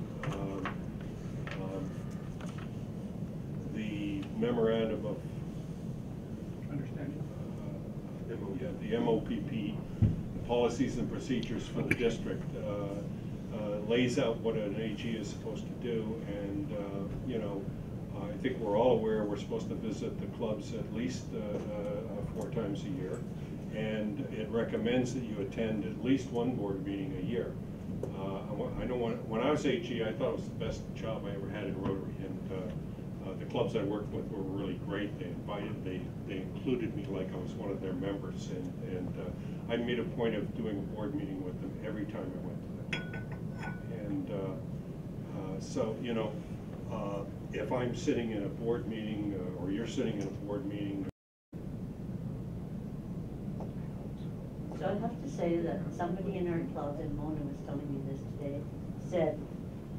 the memorandum of Understanding. The MOPP, the policies and procedures for the district, lays out what an AG is supposed to do, and you know, I think we're all aware we're supposed to visit the clubs at least 4 times a year, and it recommends that you attend at least one board meeting a year. I know when I was AG, I thought it was the best job I ever had in Rotary, and the clubs I worked with were really great. They included me like I was one of their members, and I made a point of doing a board meeting with them every time I went to them. And so, you know, if I'm sitting in a board meeting or you're sitting in a board meeting. So I have to say that somebody in our club, and Mona was telling me this today, said,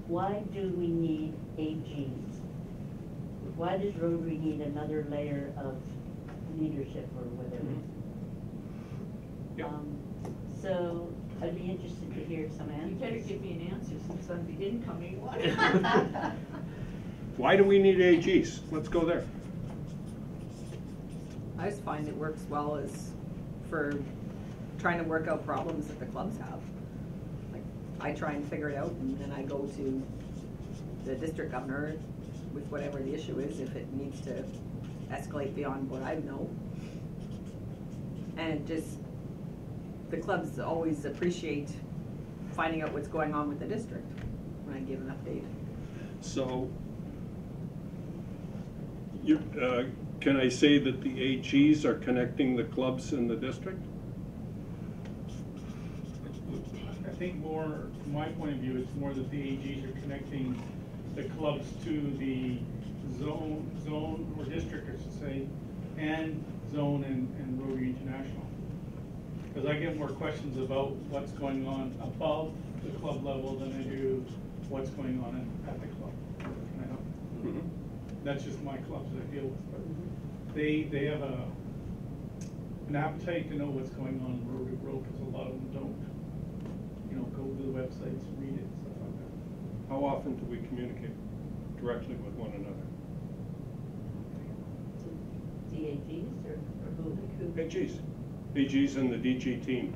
why do we need AGs? Why does Rotary need another layer of leadership or whatever? Yep. So I'd be interested to hear some answers. You better give me an answer since I'm the incoming one. Why do we need AGs? Let's go there. I just find it works well as for trying to work out problems that the clubs have. Like, I try and figure it out, and then I go to the district governor with whatever the issue is, if it needs to escalate beyond what I know. And just, the clubs always appreciate finding out what's going on with the district when I give an update. So, can I say that the AGs are connecting the clubs in the district? I think more, from my point of view, it's more that the AGs are connecting the clubs to the zone or district, I should say, and zone and Rotary International. Because I get more questions about what's going on above the club level than I do what's going on at the club. Can I help? that's just my clubs that I deal with, but they have an appetite to know what's going on in Rotary Grove, because a lot of them don't, you know, go to the websites, read it, stuff like that. How often do we communicate directly with one another? DAGs or who? AGs. AGs and the DG team.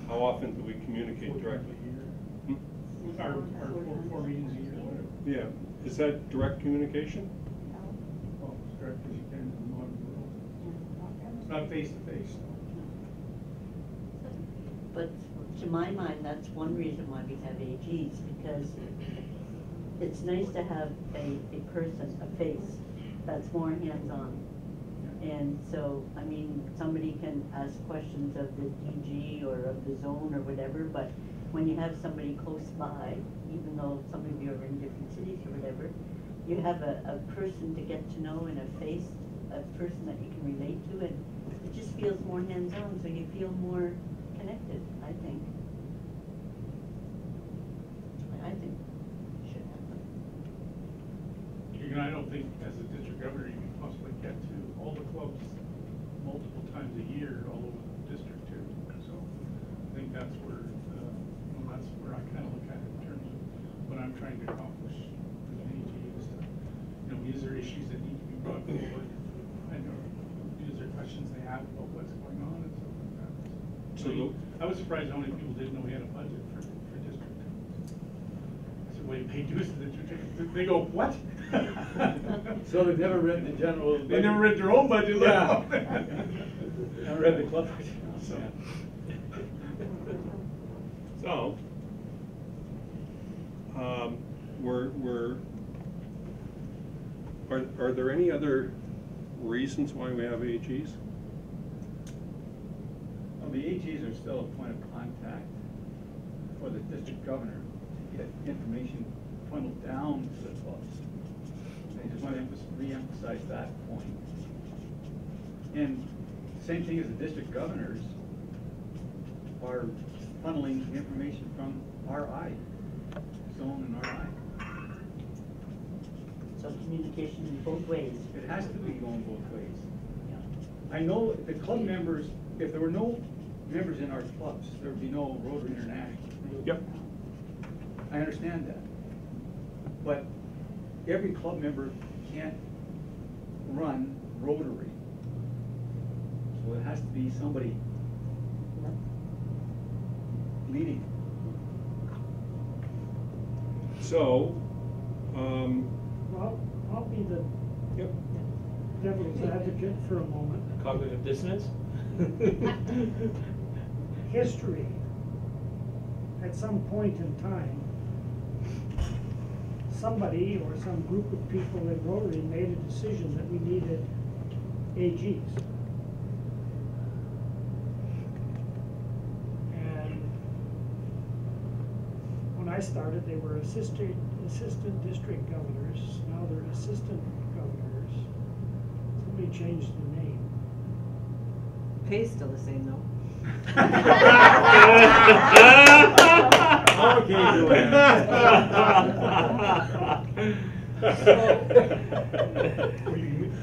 How often do we communicate directly? Hmm? Our four meetings a year, whatever. Yeah. Is that direct communication? Well, as direct as you can in the modern world. It's not face to face. But to my mind, that's one reason why we have AGs, because it's nice to have a person, a face, that's more hands-on. And so, I mean, somebody can ask questions of the DG or of the zone or whatever, but when you have somebody close by, even though some of you are in different cities or whatever, you have a person to get to know and a face, a person that you can relate to, and it just feels more hands-on, so you feel more connected, I think. I think it should happen. You know, I don't think as a district governor you can possibly get to all the clubs multiple times a year all over the district too. So I think that's where, that's where I kind of look at it in terms of what I'm trying to accomplish with an AG is to, you know, is there issues that need to be brought forward? And is there questions they have about what's going on and stuff like that? So I was surprised how many people didn't know we had a budget for district. I said, well, you pay dues to the district. They go, what? So they've never read the general. They never read their own budget. Yeah. Never read the club budget. So, are there any other reasons why we have AGs? Well, the AGs are still a point of contact for the district governor to get information funneled down to the clubs. I just want to re-emphasize that point. And same thing as the district governors are funneling information from RI, zone and RI. So communication in both ways. It has to be going both ways. I know the club members, if there were no members in our clubs, there would be no Rotary International. Yep. I understand that. But every club member can't run Rotary. So it has to be somebody leading. So, Well, I'll be the devil's advocate for a moment. Cognitive dissonance? History, at some point in time, somebody or some group of people in Rotary made a decision that we needed AGs. And when I started, they were assistant district governors. Now they're assistant governors. Somebody changed the name. Pay's still the same though.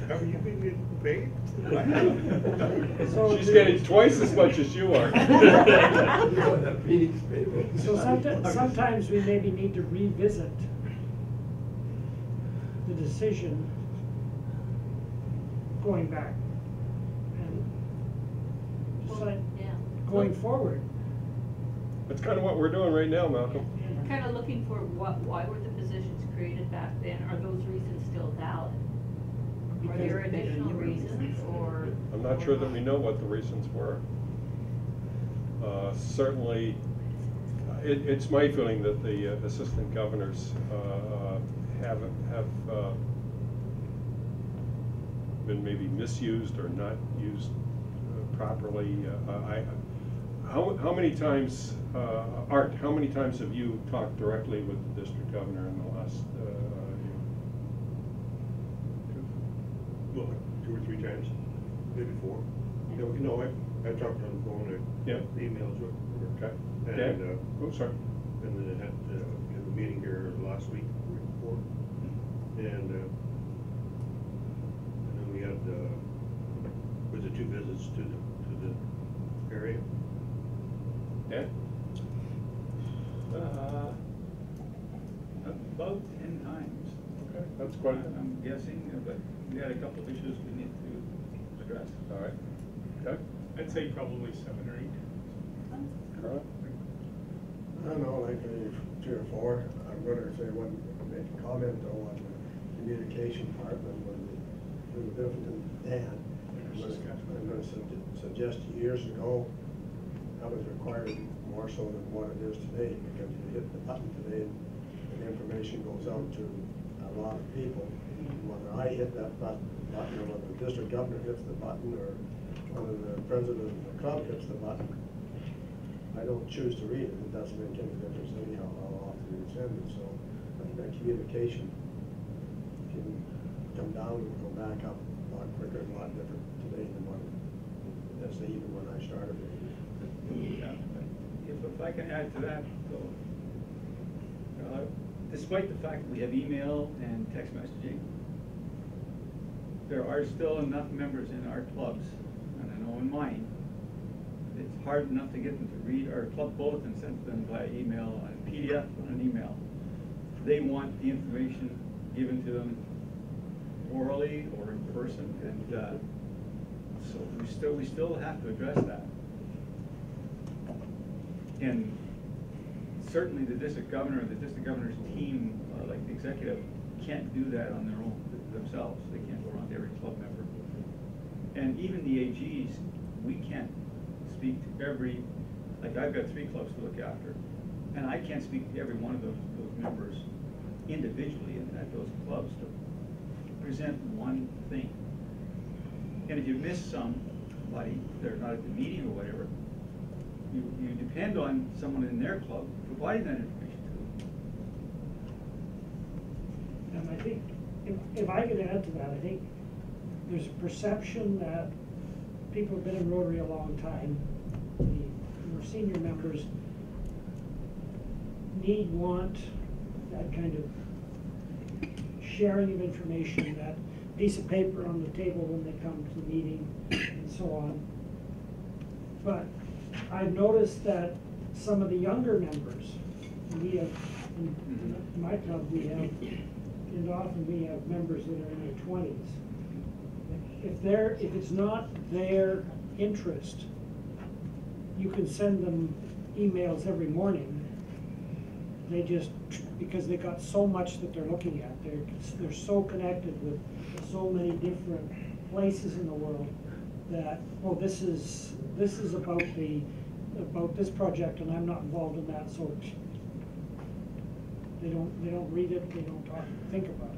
Are you being paid? So she's getting twice as much as you are. So sometimes we maybe need to revisit the decision going back and decide going forward. That's kind of what we're doing right now, Malcolm. Kind of looking for why were the positions created back then? Are those reasons still valid? Are there additional reasons or? I'm not sure that we know what the reasons were. Certainly, it's my feeling that the assistant governors have been maybe misused or not used properly. How many times, Art, how many times have you talked directly with the district governor in the last year? Well, 2 or 3 times, maybe 4. You know, I talked on the phone, emails with her. Okay. And, oh, sorry. And then I had a meeting here last week, week before. And had, was it 2 visits to the area? Yeah? About 10 times. Okay, that's quite, I'm guessing, but we had a couple of issues we need to address. all right. Okay. I'd say probably 7 or 8. Carl? I don't know, like 3 or 4. I'm gonna say one, make a comment though on the communication part, and when we were different than Dan. I'm gonna suggest years ago, that was required more so than what it is today, because you hit the button today and information goes out to a lot of people. Whether I hit that button, or whether the district governor hits the button, or whether the president of the club hits the button, I don't choose to read it. It doesn't make any difference anyhow how often you send it. So I think that communication can come down and go back up a lot quicker and a lot different today than what it is even when I started. Yeah, if I can add to that, though, despite the fact that we have email and text messaging, there are still enough members in our clubs, and I know in mine, it's hard enough to get them to read our club bulletin sent to them by email, a PDF on an email. They want the information given to them orally or in person, and so we still have to address that. And certainly the district governor and the district governor's team, like the executive, can't do that on their own themselves. They can't go around to every club member. And even the AGs, we can't speak to every, like I've got 3 clubs to look after, and I can't speak to every one of those members individually at those clubs to present one thing. And if you miss somebody, they're not at the meeting or whatever, you depend on someone in their club providing that information to them. And I think, if I could add to that, I think there's a perception that people have been in Rotary a long time, the senior members want that kind of sharing of information, that piece of paper on the table when they come to the meeting and so on. But I've noticed that some of the younger members, we have, in my club, we have, and often we have members that are in their 20s. If it's not their interest, you can send them emails every morning. They just, because they got so much that they're looking at, they're so connected with so many different places in the world that, oh, this is about this project and I'm not involved in that, so they don't read it, they don't think about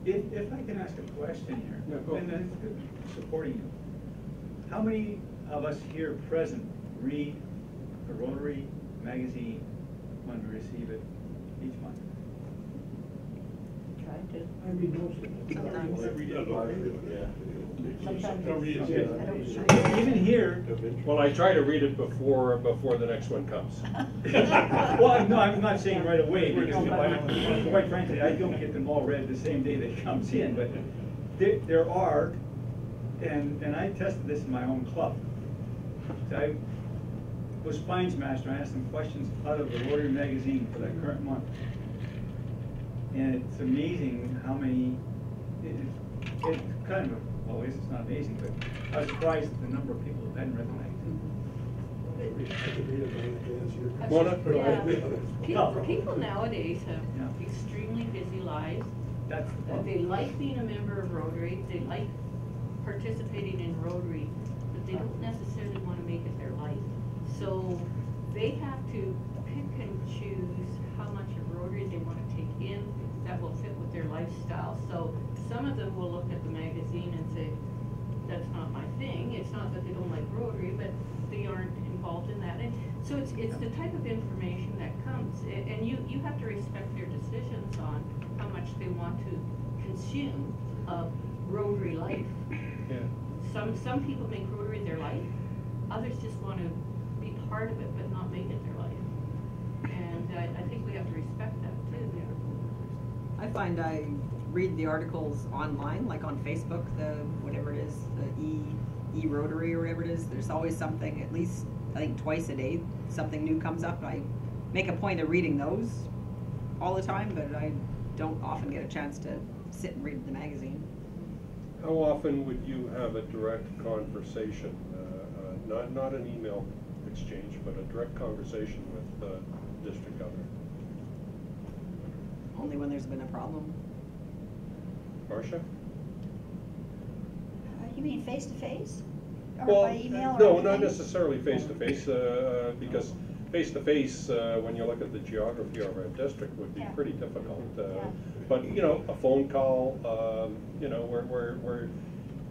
it. If I can ask a question here, Yeah, go. and then supporting you, how many of us here present read a Rotary magazine when we receive it each month? Try to. I read most of it. Sometimes. Even here. Well, I try to read it before the next one comes. Well, no, I'm not saying right away, because quite frankly, I don't get them all read the same day that comes in, but there are, and I tested this in my own club. I was Finds Master, I asked them questions out of the Rotary magazine for that current month. And it's amazing how many, it's kind of, well, I guess it's not amazing, but I was surprised at the number of people who hadn't read the magazine. People nowadays have extremely busy lives. That's the They problem. like being a member of Rotary, they like participating in Rotary, but they don't necessarily want to make it their life. So they have to pick and choose how much of Rotary they want to take in that will fit with their lifestyle. So some of them will look at the magazine and say, that's not my thing. It's not that they don't like Rotary, but they aren't involved in that. And so it's the type of information that comes, and you have to respect their decisions on how much they want to consume of Rotary life. Yeah. Some people make Rotary their life. Others just want to be part of it, but not make it their life. And I think we have to respect that too. I find I read the articles online, like on Facebook, the whatever it is, the e-Rotary or whatever it is. There's always something, at least I think twice a day, something new comes up. I make a point of reading those all the time, but I don't often get a chance to sit and read the magazine. How often would you have a direct conversation, not an email exchange, but a direct conversation with the district governor? Only when there's been a problem. Marcia? You mean face-to-face? Or Well, by email or no, anything? not necessarily face-to-face, because face-to-face, when you look at the geography of our district, would be Yeah. pretty difficult. Yeah. But, you know, a phone call, you know, where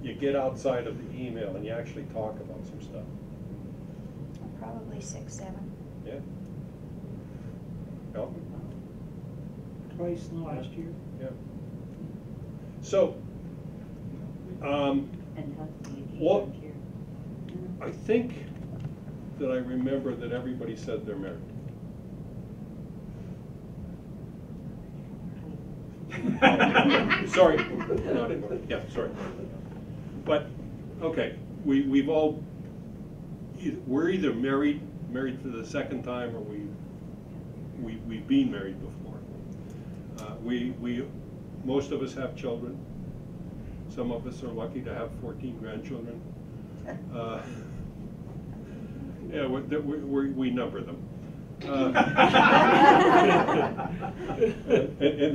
you get outside of the email and you actually talk about some stuff. Probably 6, 7. Yeah? Elton? Twice in the last year. Yeah. So, And how do you what, volunteer? I think that I remember that everybody said they're married. Sorry, not anymore. Yeah, sorry. But, okay, we've all, we're either married for the second time, or we've been married before. Most of us have children. Some of us are lucky to have 14 grandchildren. Yeah, we number them. And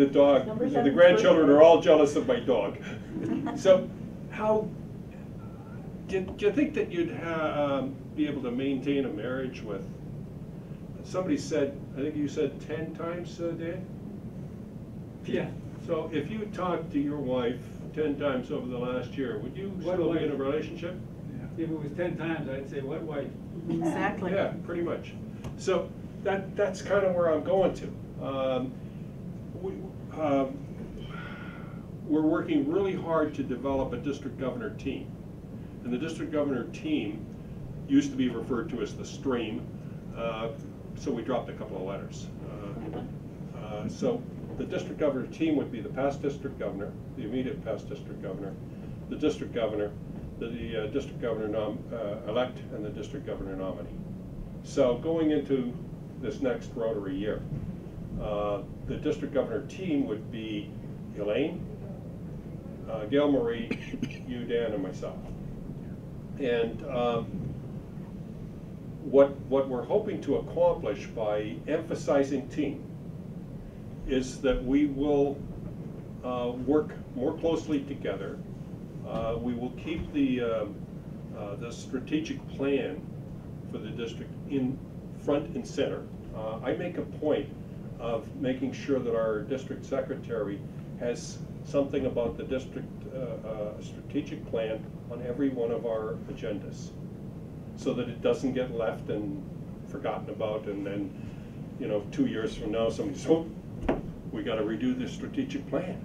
the dog, the grandchildren are all jealous of my dog. So, how do you think that you'd be able to maintain a marriage with? Somebody said, I think you said 10 times a day. Yeah. So, if you talked to your wife 10 times over the last year, would you What still be wife? in a relationship? If it was 10 times, I'd say, what wife? Exactly. Yeah, pretty much. So that's kind of where I'm going to. We're working really hard to develop a district governor team. And the district governor team used to be referred to as the stream, so we dropped a couple of letters. So the district governor team would be the past district governor, the immediate past district governor, the district governor, the district governor elect, and the district governor nominee. So going into this next Rotary year, the district governor team would be Elaine, Gail Marie, you, Dan, and myself. And what we're hoping to accomplish by emphasizing team is that we will work more closely together. We will keep the strategic plan for the district in front and center. I make a point of making sure that our district secretary has something about the district strategic plan on every one of our agendas, so that it doesn't get left and forgotten about, and then, you know, 2 years from now somebody says, oh, we got to redo the strategic plan,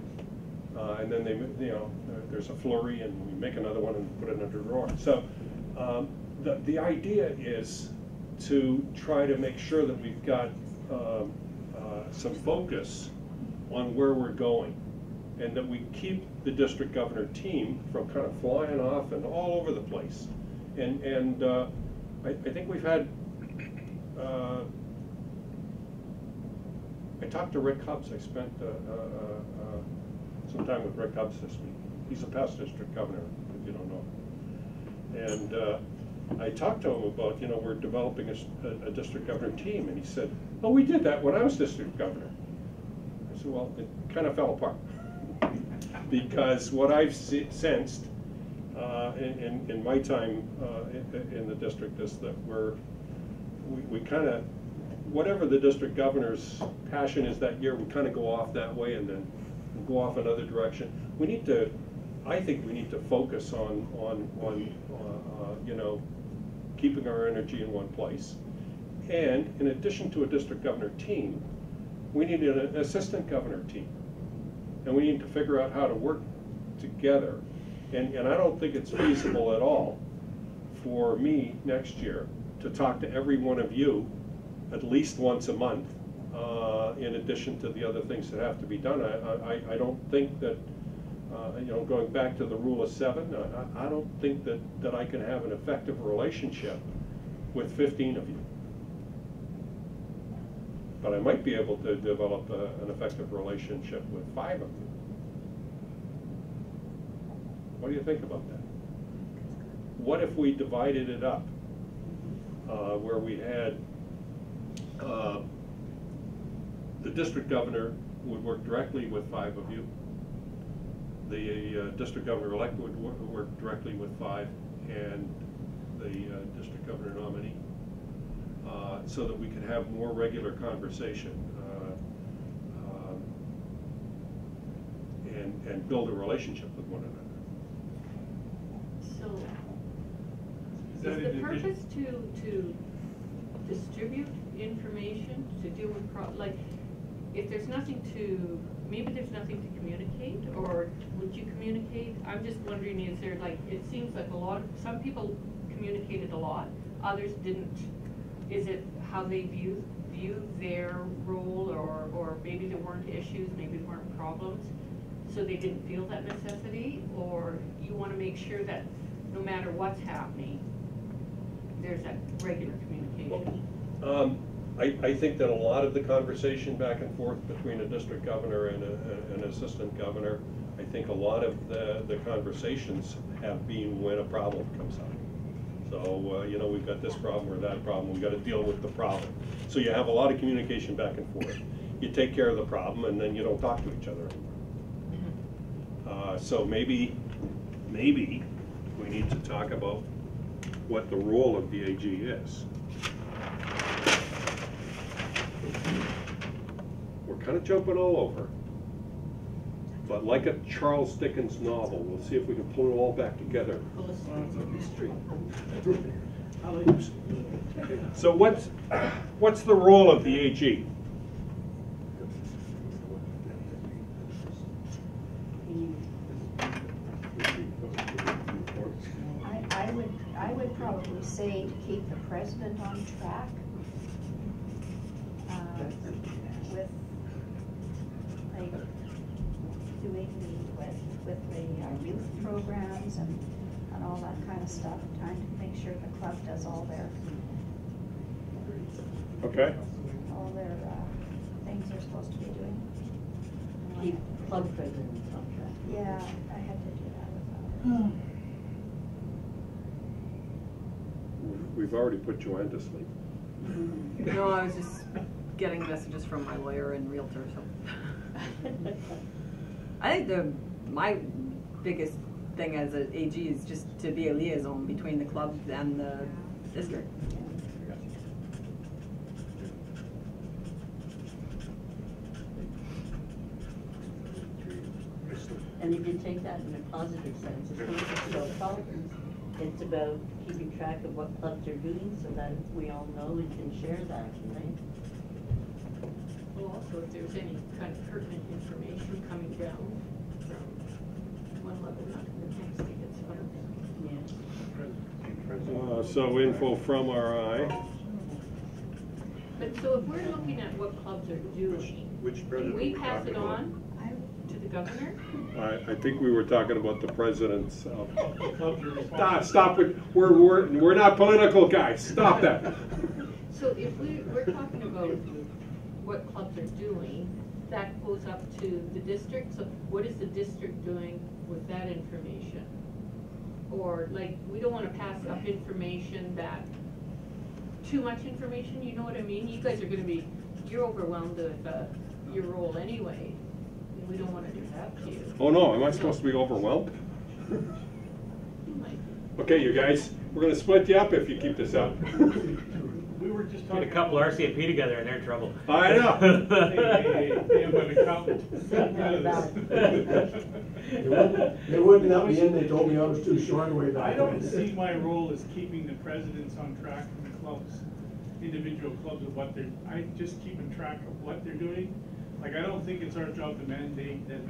and then they, you know, there's a flurry and we make another one and put it under a drawer. So the idea is to try to make sure that we've got some focus on where we're going, and that we keep the district governor team from kind of flying off and all over the place. And I think we've had, I talked to Rick Hubbs. I spent some time with Rick Hubbs this week. He's a past district governor, if you don't know. And I talked to him about, you know, we're developing a district governor team, and he said, oh, we did that when I was district governor. I said, well, it kind of fell apart. Because what I've sensed in my time in the district is that we kind of, whatever the district governor's passion is that year, we kind of go off that way and then go off another direction. We need to, I think we need to focus on you know, keeping our energy in one place. And in addition to a district governor team, we need an assistant governor team. And we need to figure out how to work together. And I don't think it's feasible at all for me next year to talk to every one of you at least once a month in addition to the other things that have to be done. I don't think that, you know, going back to the rule of 7, I don't think that I can have an effective relationship with 15 of you. But I might be able to develop an effective relationship with 5 of you. What do you think about that? What if we divided it up, where we had the district governor would work directly with 5 of you, the district governor-elect would work directly with 5, and the district governor nominee, so that we could have more regular conversation and build a relationship with one another. So, Is that is the in addition- purpose to distribute information, to deal with like, if there's nothing to, maybe there's nothing to communicate, or would you communicate? I'm just wondering, is there like, it seems like some people communicated a lot, others didn't. Is it how they view their role, or maybe there weren't issues, maybe there weren't problems, so they didn't feel that necessity? Or you want to make sure that no matter what's happening, there's that regular communication? I think that a lot of the conversation back and forth between a district governor and an assistant governor, I think a lot of the conversations have been when a problem comes up. So, you know, we've got this problem or that problem, we've got to deal with the problem. So you have a lot of communication back and forth. You take care of the problem, and then you don't talk to each other anymore. So maybe we need to talk about what the role of the AG is. We're kind of jumping all over. But like a Charles Dickens novel, we'll see if we can pull it all back together. So what's the role of the AG? I would probably say to keep the president on track with like doing with the youth programs and all that kind of stuff, trying to make sure the club does all their things they're supposed to be doing. Keep club presidents on track. Yeah, I had to do that without. We've already put Joanne to sleep. No, I was just getting messages from my lawyer and realtor, so. I think my biggest thing as an AG is just to be a liaison between the club and the district. And if you take that in a positive sense, it's not just about problems, it's about keeping track of what clubs are doing so that we all know and can share that, right? Well, also, if there's any kind of pertinent information coming down from one level not to the next, it gets fun. So info from RI. But so if we're looking at what clubs are doing, Which do president we are we pass it talking about? on to the governor? I think we were talking about the president's. Clubs are responsible. Stop it! We're not political guys. Stop that. So if we're talking about what clubs are doing, that goes up to the district. So what is the district doing with that information? Or like, we don't want to pass up information that, too much information, you know what I mean? You guys are going to be, you're overwhelmed with your role anyway. And we don't want to do that to you. Oh no, am I supposed to be overwhelmed? You might be. Okay, you guys, we're going to split you up if you keep this up. We were just Get talking. a couple RCMP together and they're in trouble. I know. Hey, I'm an accountant. They wouldn't let me in, they told me I was too short way back I don't then. see my role as keeping the presidents on track from the clubs, individual clubs of what they're, I just keeping track of what they're doing. Like, I don't think it's our job to mandate that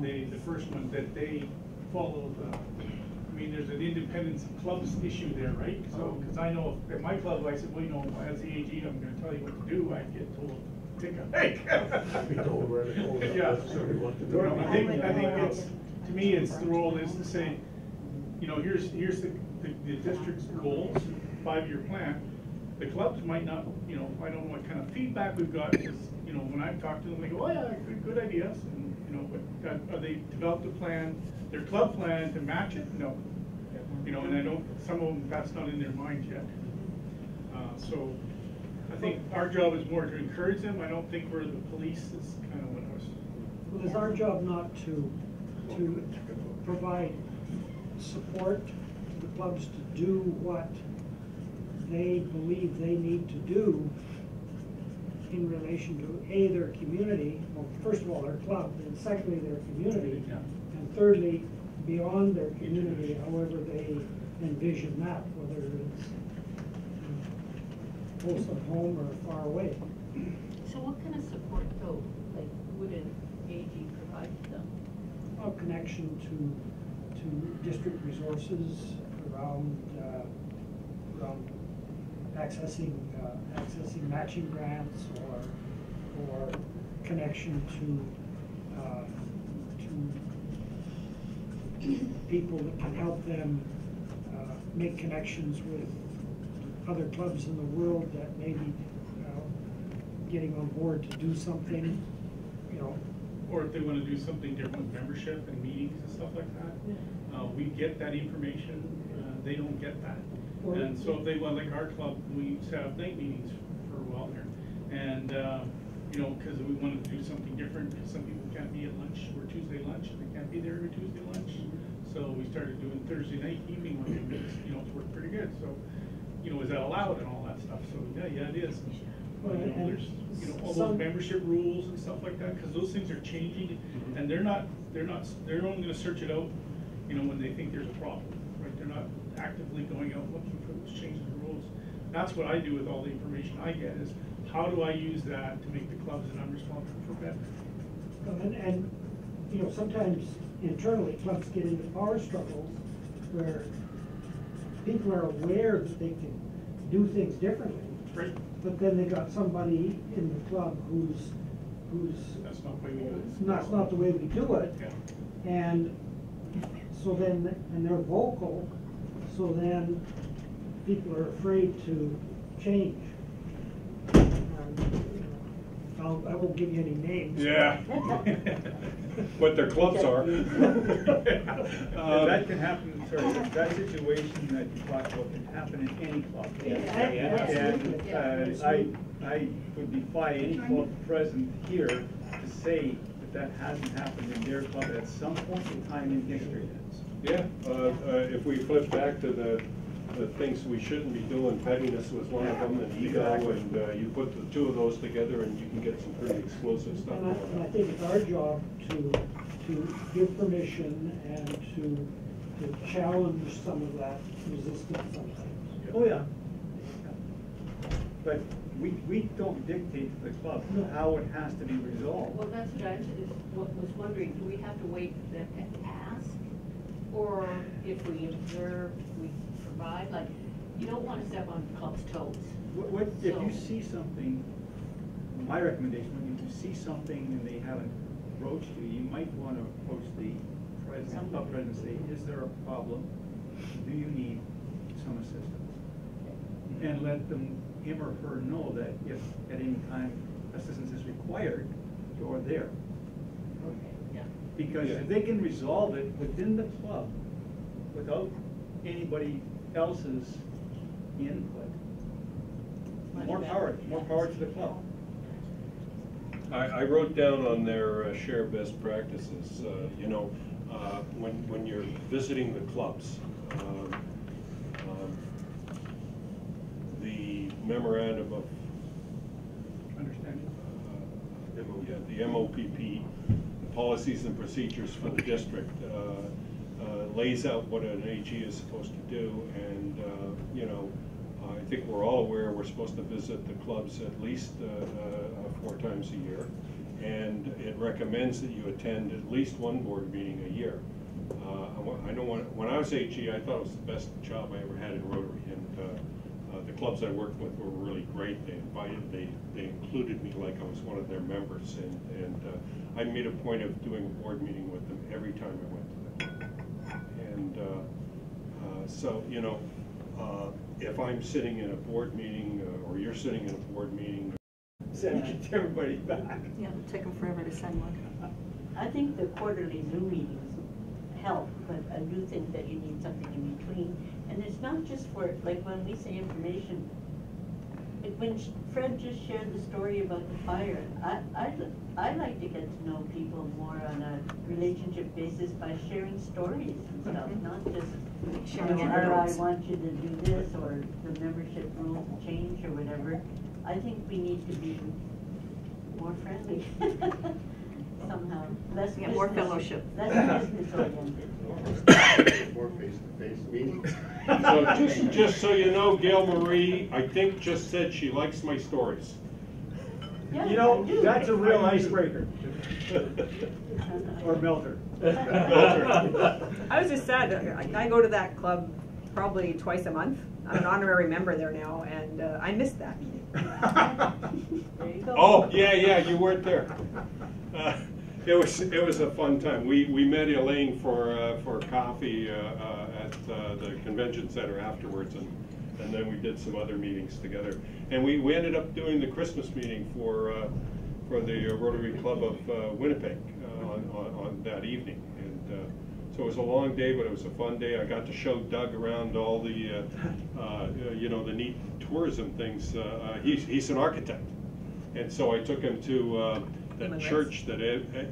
the first one, that they follow the, I mean, there's an independence of clubs issue there, right? So, because I know at my club, I said, well, you know, as the AG, I'm gonna tell you what to do, I get told, take a hike. We told where to go, not Yeah. necessarily what to do. Well, I think it's, to me, it's the role is to say, you know, here's the district's goals, 5-year plan. The clubs might not, you know, I don't know what kind of feedback we've got, because, you know, when I've talked to them, they go, oh yeah, good ideas, and, you know, but are they developed a plan, their club plan to match it? No. You know, and I don't, some of them, that's not in their minds yet. So I think our job is more to encourage them. I don't think we're the police. It's kind of what I was. Well, it's our job not to provide support to the clubs to do what they believe they need to do in relation to A, their community, well, first of all, their club, and secondly, their community, Yeah. and thirdly, beyond their community, however they envision that, whether it's close to home or far away. So what kind of support though, like, would an AG provide to them? A connection to district resources around accessing matching grants, or connection to people that can help them make connections with other clubs in the world that may be getting on board to do something, you know. Or if they want to do something different with membership and meetings and stuff like that, we get that information. They don't get that. And so if they want, like our club, we set up night meetings for a while there. And, you know, because we wanted to do something different, because some people can't be at lunch or Tuesday lunch, and they can't be there every Tuesday lunch. So we started doing Thursday night evening working meetings, you know, it's worked pretty good. So, you know, is that allowed and all that stuff? So, yeah, it is. Well, you know, there's, you know, all those membership rules and stuff like that, because those things are changing, and they're only gonna search it out, you know, when they think there's a problem, right? They're not actively going out looking for those changes in rules. That's what I do with all the information I get, is how do I use that to make the clubs that I'm responsible for better? And you know, sometimes internally, clubs get into power struggles where people are aware that they can do things differently. Right. But then they got somebody in the club who's That's not the way we do it. that's not the way we do it. Yeah. And so then, and they're vocal, so then people are afraid to change. I won't give you any names. Yeah. What their clubs are. That can happen, sorry, that situation that you talked about can happen in any club. And I would defy any club present here to say that hasn't happened in their club at some point in time in history. Yeah, if we flip back to the things we shouldn't be doing, pettiness was one of them, and ego, and you put the two of those together and you can get some pretty explosive stuff. And I think it's our job to give permission and to challenge some of that resistance sometimes. Oh, yeah. But we don't dictate to the club how it has to be resolved. Well, that's what I was wondering, do we have to wait for them to ask? Or if we observe, we provide, like, you don't want to step on the club's toes. If you see something, my recommendation, when you see something and they haven't approached you, you might want to approach the club president and say, is there a problem? Do you need some assistance? And let him or her know that if at any time assistance is required, you're there. Okay, yeah. Because if they can resolve it within the club without anybody else's input, more power to the club. I wrote down on their share best practices, you know, when you're visiting the clubs, the memorandum of Understanding. the MOPP, the policies and procedures for the district, lays out what an AG is supposed to do, and you know, I think we're all aware we're supposed to visit the clubs at least 4 times a year, and it recommends that you attend at least one board meeting a year. I know when I was AG, I thought it was the best job I ever had in Rotary, and The clubs I worked with were really great. They included me like I was one of their members, and I made a point of doing a board meeting with them every time I went to them. And so, you know, if I'm sitting in a board meeting, or you're sitting in a board meeting, Send everybody back. Yeah, it'll take them forever to send one. I think the quarterly Zoom meetings help, but I do think that you need something in between. And it's not just for, like, when we say information, like when Fred just shared the story about the fire, I like to get to know people more on a relationship basis by sharing stories and stuff, not just, Sharing or I anecdotes. want you to do this, or the membership rules change, or whatever. I think we need to be more friendly somehow, less Yeah, more business- fellowship. Less business oriented. More face-to-face meetings. so just so you know, Gail Marie, I think just said she likes my stories. Yeah, You know, I do. that's a real icebreaker. Or melter. I was just sad, I go to that club probably twice a month. I'm an honorary member there now, and I missed that meeting. There you go. Oh, yeah, you weren't there. It was a fun time. We met Elaine for coffee at the convention center afterwards, and then we did some other meetings together. And we ended up doing the Christmas meeting for the Rotary Club of Winnipeg on that evening. And so it was a long day, but it was a fun day. I got to show Doug around all the you know, the neat tourism things. He's an architect, and so I took him to that Human church that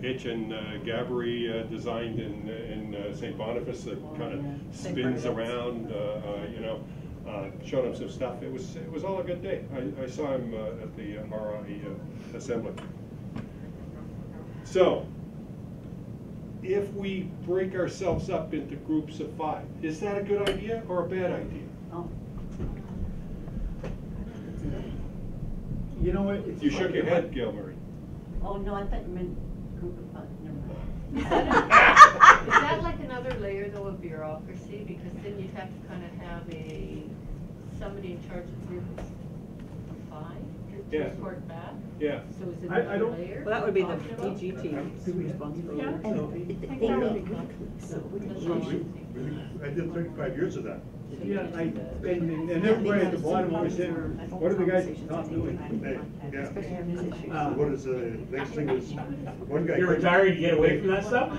Etienne Gabry designed in St. Boniface that kind of St. spins Bernard's. around. You know, showed him some stuff. It was all a good day. I saw him at the RI assembly. So, if we break ourselves up into groups of 5, is that a good idea or a bad idea? Oh. You know what? it's You shook funny, your head, Gail Marie. Oh, no, I thought you meant group of 5, never mind. Is that like another layer though of bureaucracy? Because then you'd have to kind of have somebody in charge of group of 5 to Yeah. report back? Yeah. So is it I another don't- layer? Well, that would be the talking about? DG team who's responsible. Yeah. I did 35 years of that. Yeah, and everybody at the bottom always said, what are the guys at the top doing? Hey, yeah. Uh, What is next thing is, one guy. You're couldn't- retiring to get away from that stuff?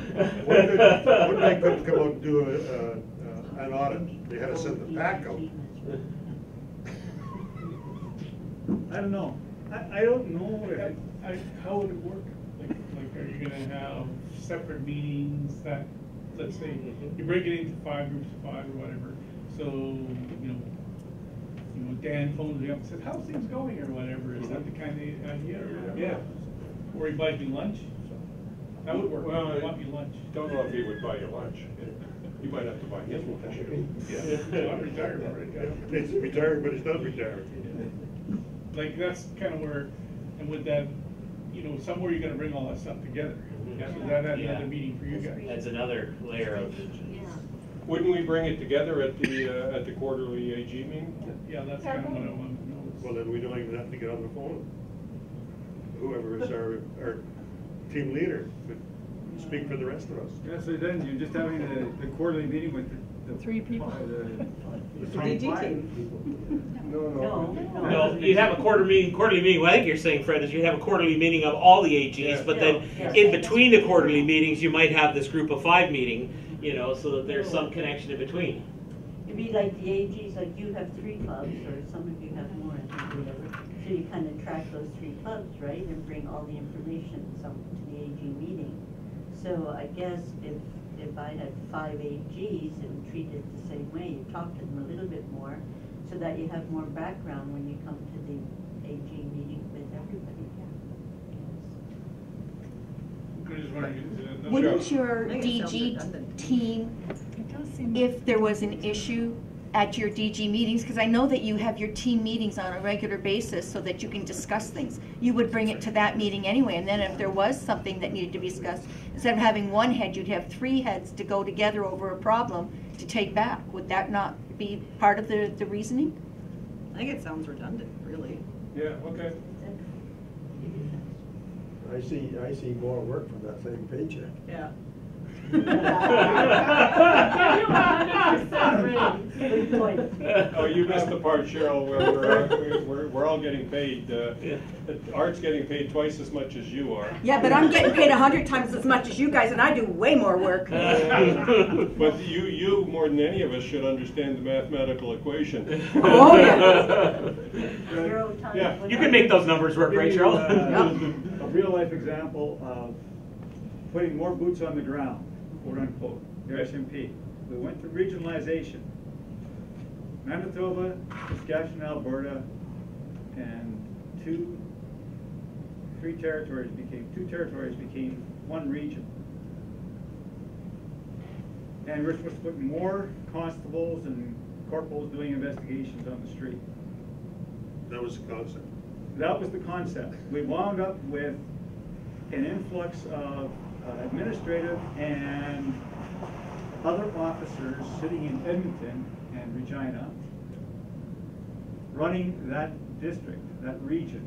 One guy couldn't come out and do an audit. They had to send the pack out. I don't know. I don't know. How would it work? Like, are you gonna have separate meetings that, let's say, you break it into 5 groups of 5 or whatever, so, you know, Dan phones me up and says, how's things going or whatever, is that the kind of idea or whatever? Yeah. Or he buys me lunch, so, that would work, Well, I want me lunch. Don't know if he would buy you lunch. You might have to buy his lunch. Yeah, so I'm retired already. He's retired, but he's not retired. Like, that's kind of where, and with that, you know, somewhere you're gonna bring all that stuff together. So that had Yeah. another meeting for you guys. That's another layer of. Yeah. Wouldn't we bring it together at the quarterly AG meeting? Yeah, that's kind of what I want to know. Well, then we don't even have to get on the phone. Whoever is our team leader could speak for the rest of us. Yeah, so then you're just having the quarterly meeting with the 3 people. The The DG team. No. No, you'd have a quarterly meeting. What I think you're saying, Fred, is you'd have a quarterly meeting of all the AGs, but then Yeah. in between the quarterly meetings, you might have this group of 5 meeting, you know, so that there's some connection in between. It'd be like the AGs, like you have 3 clubs, or some of you have more, I think, whatever. So you kind of track those 3 clubs, right, and bring all the information to the AG meeting. So I guess if I had 5 AGs and treated the same way, you talk to them a little bit more, so that you have more background when you come to the AG meeting with everybody. I just wondering, Wouldn't your I think it sounds DG redundant. team, if there was an issue at your DG meetings, because I know that you have your team meetings on a regular basis so that you can discuss things, you would bring it to that meeting anyway, and then if there was something that needed to be discussed, instead of having one head, you'd have 3 heads to go together over a problem to take back. Would that not be part of the reasoning? I think it sounds redundant, really. Yeah, okay. I see more work from that same paycheck. Yeah. Oh, you missed the part, Cheryl, where we're all getting paid. Art's getting paid twice as much as you are. Yeah, but I'm getting paid 100 times as much as you guys, and I do way more work. But you more than any of us should understand the mathematical equation. Oh, yeah. Yeah. You can make those numbers work, right, Cheryl? A real-life example of putting more boots on the ground, quote unquote, your SMP. We went to regionalization. Manitoba, Saskatchewan, Alberta, and two territories became one region. And we're supposed to put more constables and corporals doing investigations on the street. That was the concept. That was the concept. We wound up with an influx of administrative and other officers sitting in Edmonton and Regina running that district, that region.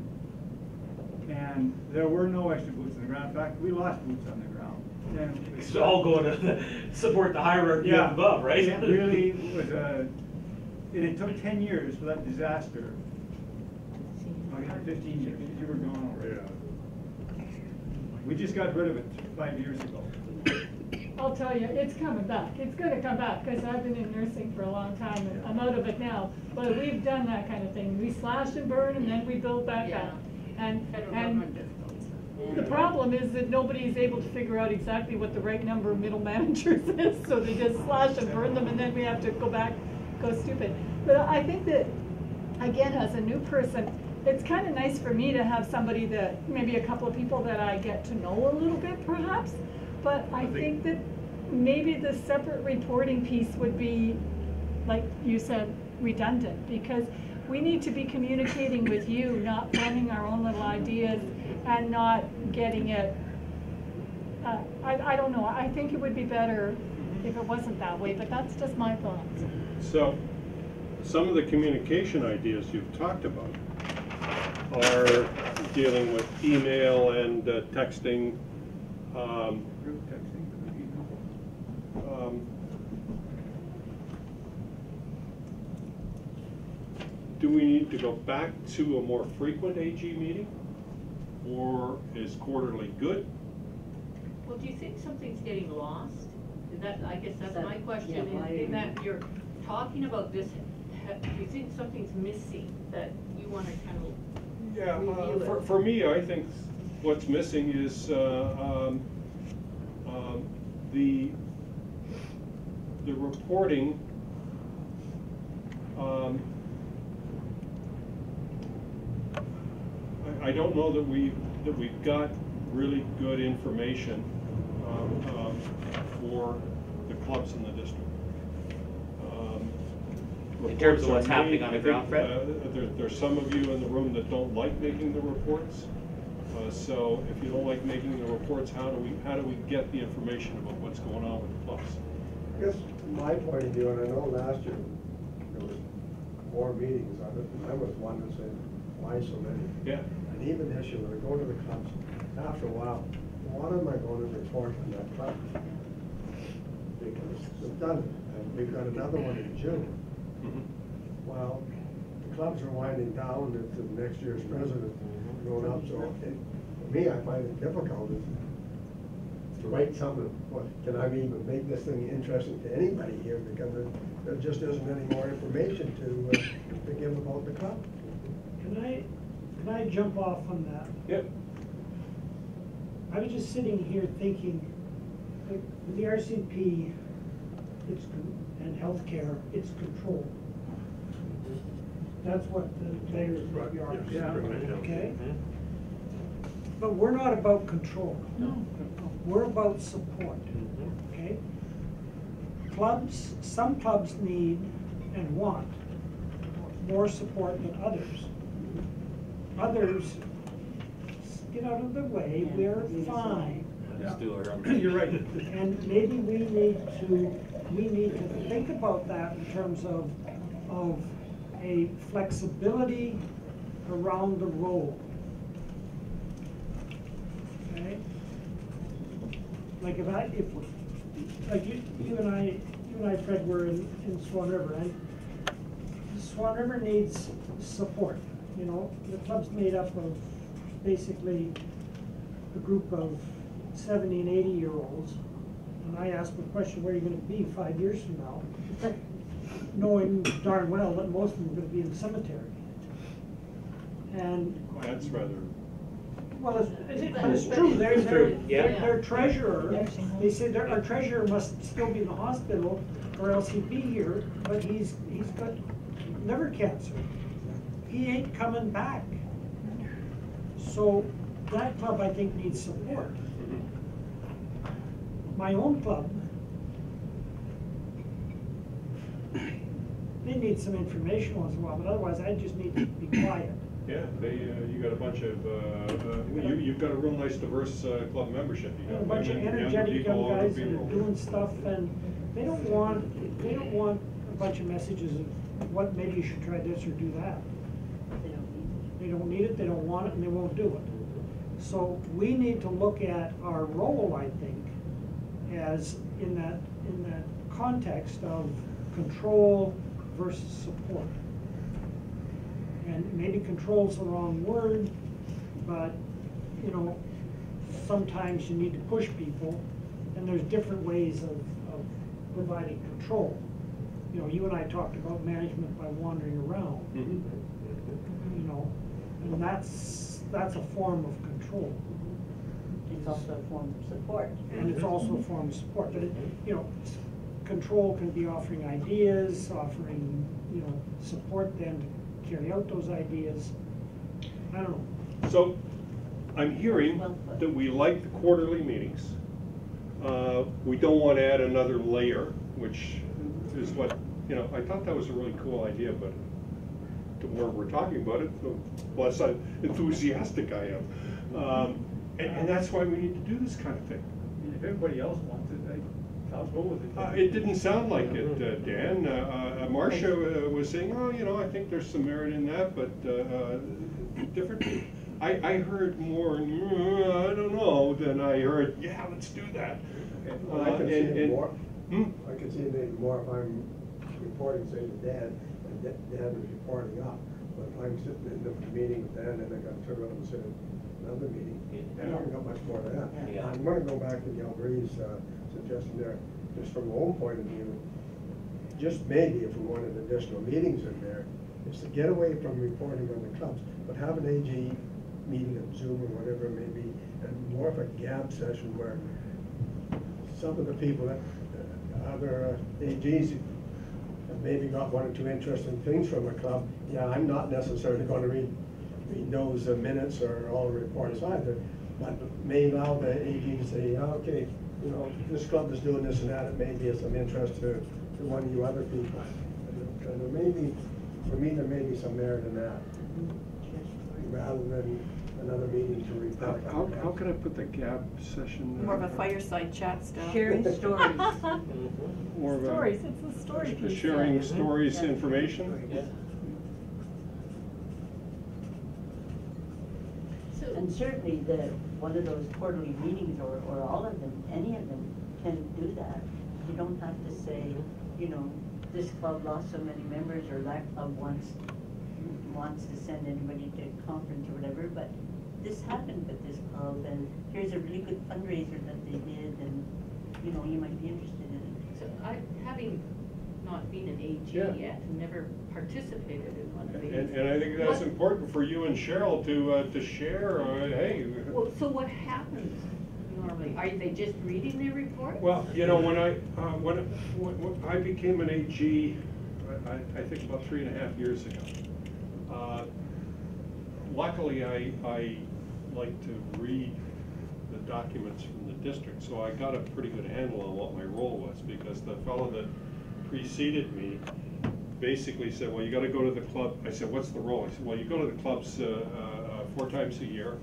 And there were no extra boots on the ground. In fact, we lost boots on the ground. And It's all going to support the hierarchy up above, right? It really was and it took 10 years for that disaster. 15 years. You were gone already. Yeah. We just got rid of it 5 years ago. I'll tell you, it's coming back. It's going to come back because I've been in nursing for a long time and I'm out of it now. But we've done that kind of thing. We slash and burn and then we build back up. And the problem is that nobody is able to figure out exactly what the right number of middle managers is. So they just slash and burn them and then we have to go back, go stupid. But I think that, again, as a new person, it's kind of nice for me to have somebody that, maybe a couple of people that I get to know a little bit perhaps. But I think that maybe the separate reporting piece would be, like you said, redundant, because we need to be communicating with you, not forming our own little ideas and not getting it, I don't know, I think it would be better if it wasn't that way, but that's just my thoughts. So, some of the communication ideas you've talked about are dealing with email and texting. Group texting. Do we need to go back to a more frequent AG meeting? Or is quarterly good? Well, do you think something's getting lost? Is that, I guess that's my question, in that you're talking about this, do you think something's missing that you want to kind of Yeah, review it? for me, I think what's missing is the reporting. I don't know that we've got really good information for the clubs in the district. In terms of Reports what's are happening made. on the I ground, think, Fred? there's some of you in the room that don't like making the reports. So if you don't like making the reports, how do we get the information about what's going on with the clubs? I guess my point of view, and I know last year there was more meetings, I was one that said, why so many? Yeah. And even this year, when I go to the clubs, after a while, why am I going to report on that club? Because we've done it, and we've got another one in June. Well, the clubs are winding down into next year's president going up, so for me, I find it difficult to write something. What, can I even make this thing interesting to anybody here, because there just isn't any more information to give about the club. Can I jump off on that? Yep. I was just sitting here thinking, like, with the RCMP, and healthcare, it's control. That's what the players of the are. Yeah. Okay? But we're not about control. No. We're about support. Okay? Some clubs need and want more support than others. Others, get out of the way, we're fine. You're right. And maybe we need to think about that in terms of a flexibility around the role. Okay? Like like you and I, Fred, were in Swan River, and Swan River needs support. You know, the club's made up of basically a group of 70 and 80-year-olds. And I asked the question, where are you going to be 5 years from now? Knowing darn well that most of them are going to be in the cemetery. And That's rather. well, it's true. Their treasurer, they say our treasurer must still be in the hospital, or else he'd be here. But he's got liver cancer. He ain't coming back. So that club, I think, needs support. My own club, they need some information once in a while, but otherwise I just need to be quiet. Yeah, you got a bunch of, you've got a real nice diverse club membership. You got A bunch of women, energetic younger people, young older guys that are people. doing stuff, and they don't want a bunch of messages of what, maybe you should try this or do that. They don't need it, they don't want it, and they won't do it. So we need to look at our role, I think, as in that context of control versus support. And maybe control's the wrong word, but you know, sometimes you need to push people, and there's different ways of providing control. You know, you and I talked about management by wandering around. Mm-hmm. You know, and that's a form of control. It's also a form of support. And it's also a form of support, but you know, control can be offering ideas, offering, you know, support then to carry out those ideas. I don't know. So, I'm hearing Well put. that we like the quarterly meetings. We don't want to add another layer, which is what, you know, I thought that was a really cool idea, but the more we're talking about it, the less enthusiastic I am. And that's why we need to do this kind of thing. If everybody else wants it, I'll go with it. It didn't sound like it, Dan. Marcia was saying, oh, you know, I think there's some merit in that, but different. I heard more, I don't know, than I heard, yeah, let's do that. Well, I can see it more. Hmm? I can see it more if I'm reporting, say, to Dan, and Dan is reporting up. But if I'm sitting in the meeting with Dan, and I got to turn around and sit in another meeting, I haven't got much more of that. Yeah. I'm gonna go back to Galbraith's suggestion there, just from my own point of view. Just maybe if we wanted additional meetings in there, is to get away from reporting on the clubs, but have an AG meeting on Zoom or whatever it may be, and more of a gab session where some of the people that, other AGs have maybe got one or two interesting things from a club. Yeah, I'm not necessarily gonna read those minutes or all the reports either, but may allow the AG to say, okay, you know, this club is doing this and that, it may be of some interest to one of you other people. And there may be, for me, there may be some merit in that, rather than another meeting to report. How can I put the gab session? More of a fireside chat style. Sharing stories. More of a- Stories, it's a story a piece. sharing Yeah. stories, Yeah. information? Yeah. And certainly one of those quarterly meetings or all of them, any of them can do that. You don't have to say, you know, this club lost so many members or that club wants to send anybody to a conference or whatever, but this happened with this club and here's a really good fundraiser that they did and, you know, you might be interested in it. So having not been an AG Yeah. yet, and never participated in one of these. And I think that's what- important for you and Cheryl to share, hey. Well, so what happens normally? Are they just reading their report? Well, you know, when I became an AG, I think about 3.5 years ago. Luckily, I like to read the documents from the district, so I got a pretty good handle on what my role was, because the fellow that preceded me basically said, well, you got to go to the club. I said, what's the role? He said, well, you go to the clubs 4 times a year,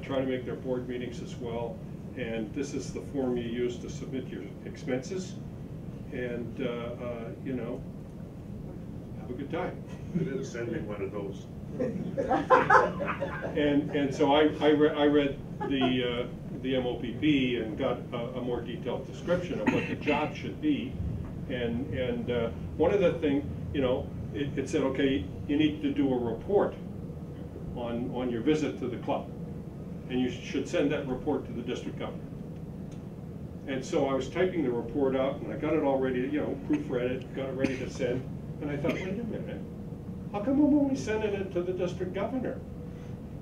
try to make their board meetings as well, and this is the form you use to submit your expenses, and you know, have a good good time. They didn't send me one of those. And so I read the MOPP and got a more detailed description of what the job should be. And one of the things, you know, it said, okay, you need to do a report on your visit to the club. And you should send that report to the district governor. And so I was typing the report out, and I got it all ready, you know, proofread it, got it ready to send. And I thought, wait a minute, how come I'm only sending it to the district governor?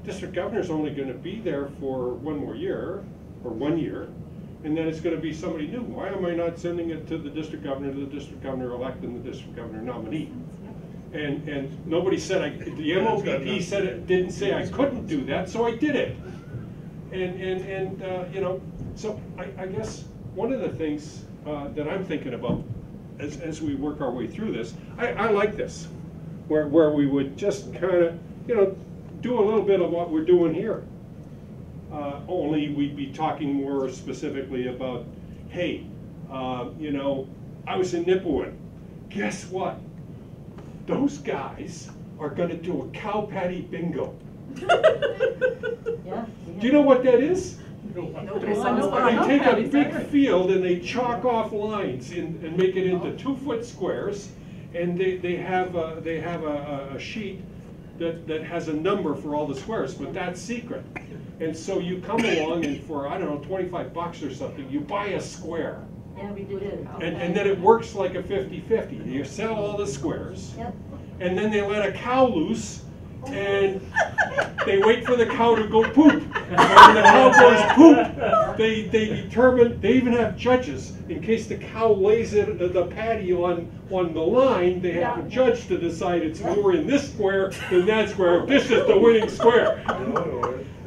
District governor's only going to be there for 1 more year, or 1 year, and then it's going to be somebody new. Why am I not sending it to the district governor-elect, and the district governor nominee? And nobody said, the MOPP said it didn't say I couldn't do that, so I did it. And you know, so I guess one of the things that I'm thinking about as we work our way through this, I like this, where we would just kind of, you know, do a little bit of what we're doing here. Only we'd be talking more specifically about, hey, you know, I was in Nipawin. Guess what? Those guys are going to do a cow patty bingo. Yeah. Do you know what that is? Nobody knows what a They take a patties big are. field and they chalk off lines and make it into 2-foot squares, and they have a sheet that has a number for all the squares, but that's secret. And so you come along and for, I don't know, $25 or something, you buy a square. Yeah, we did it. And then it works like a 50-50. You sell all the squares, Yep. and then they let a cow loose, and they wait for the cow to go poop. And when the cow goes poop, they determine, they even have judges. In case the cow lays the patty on the line, they have a judge to decide it's more in this square than that square. This is the winning square.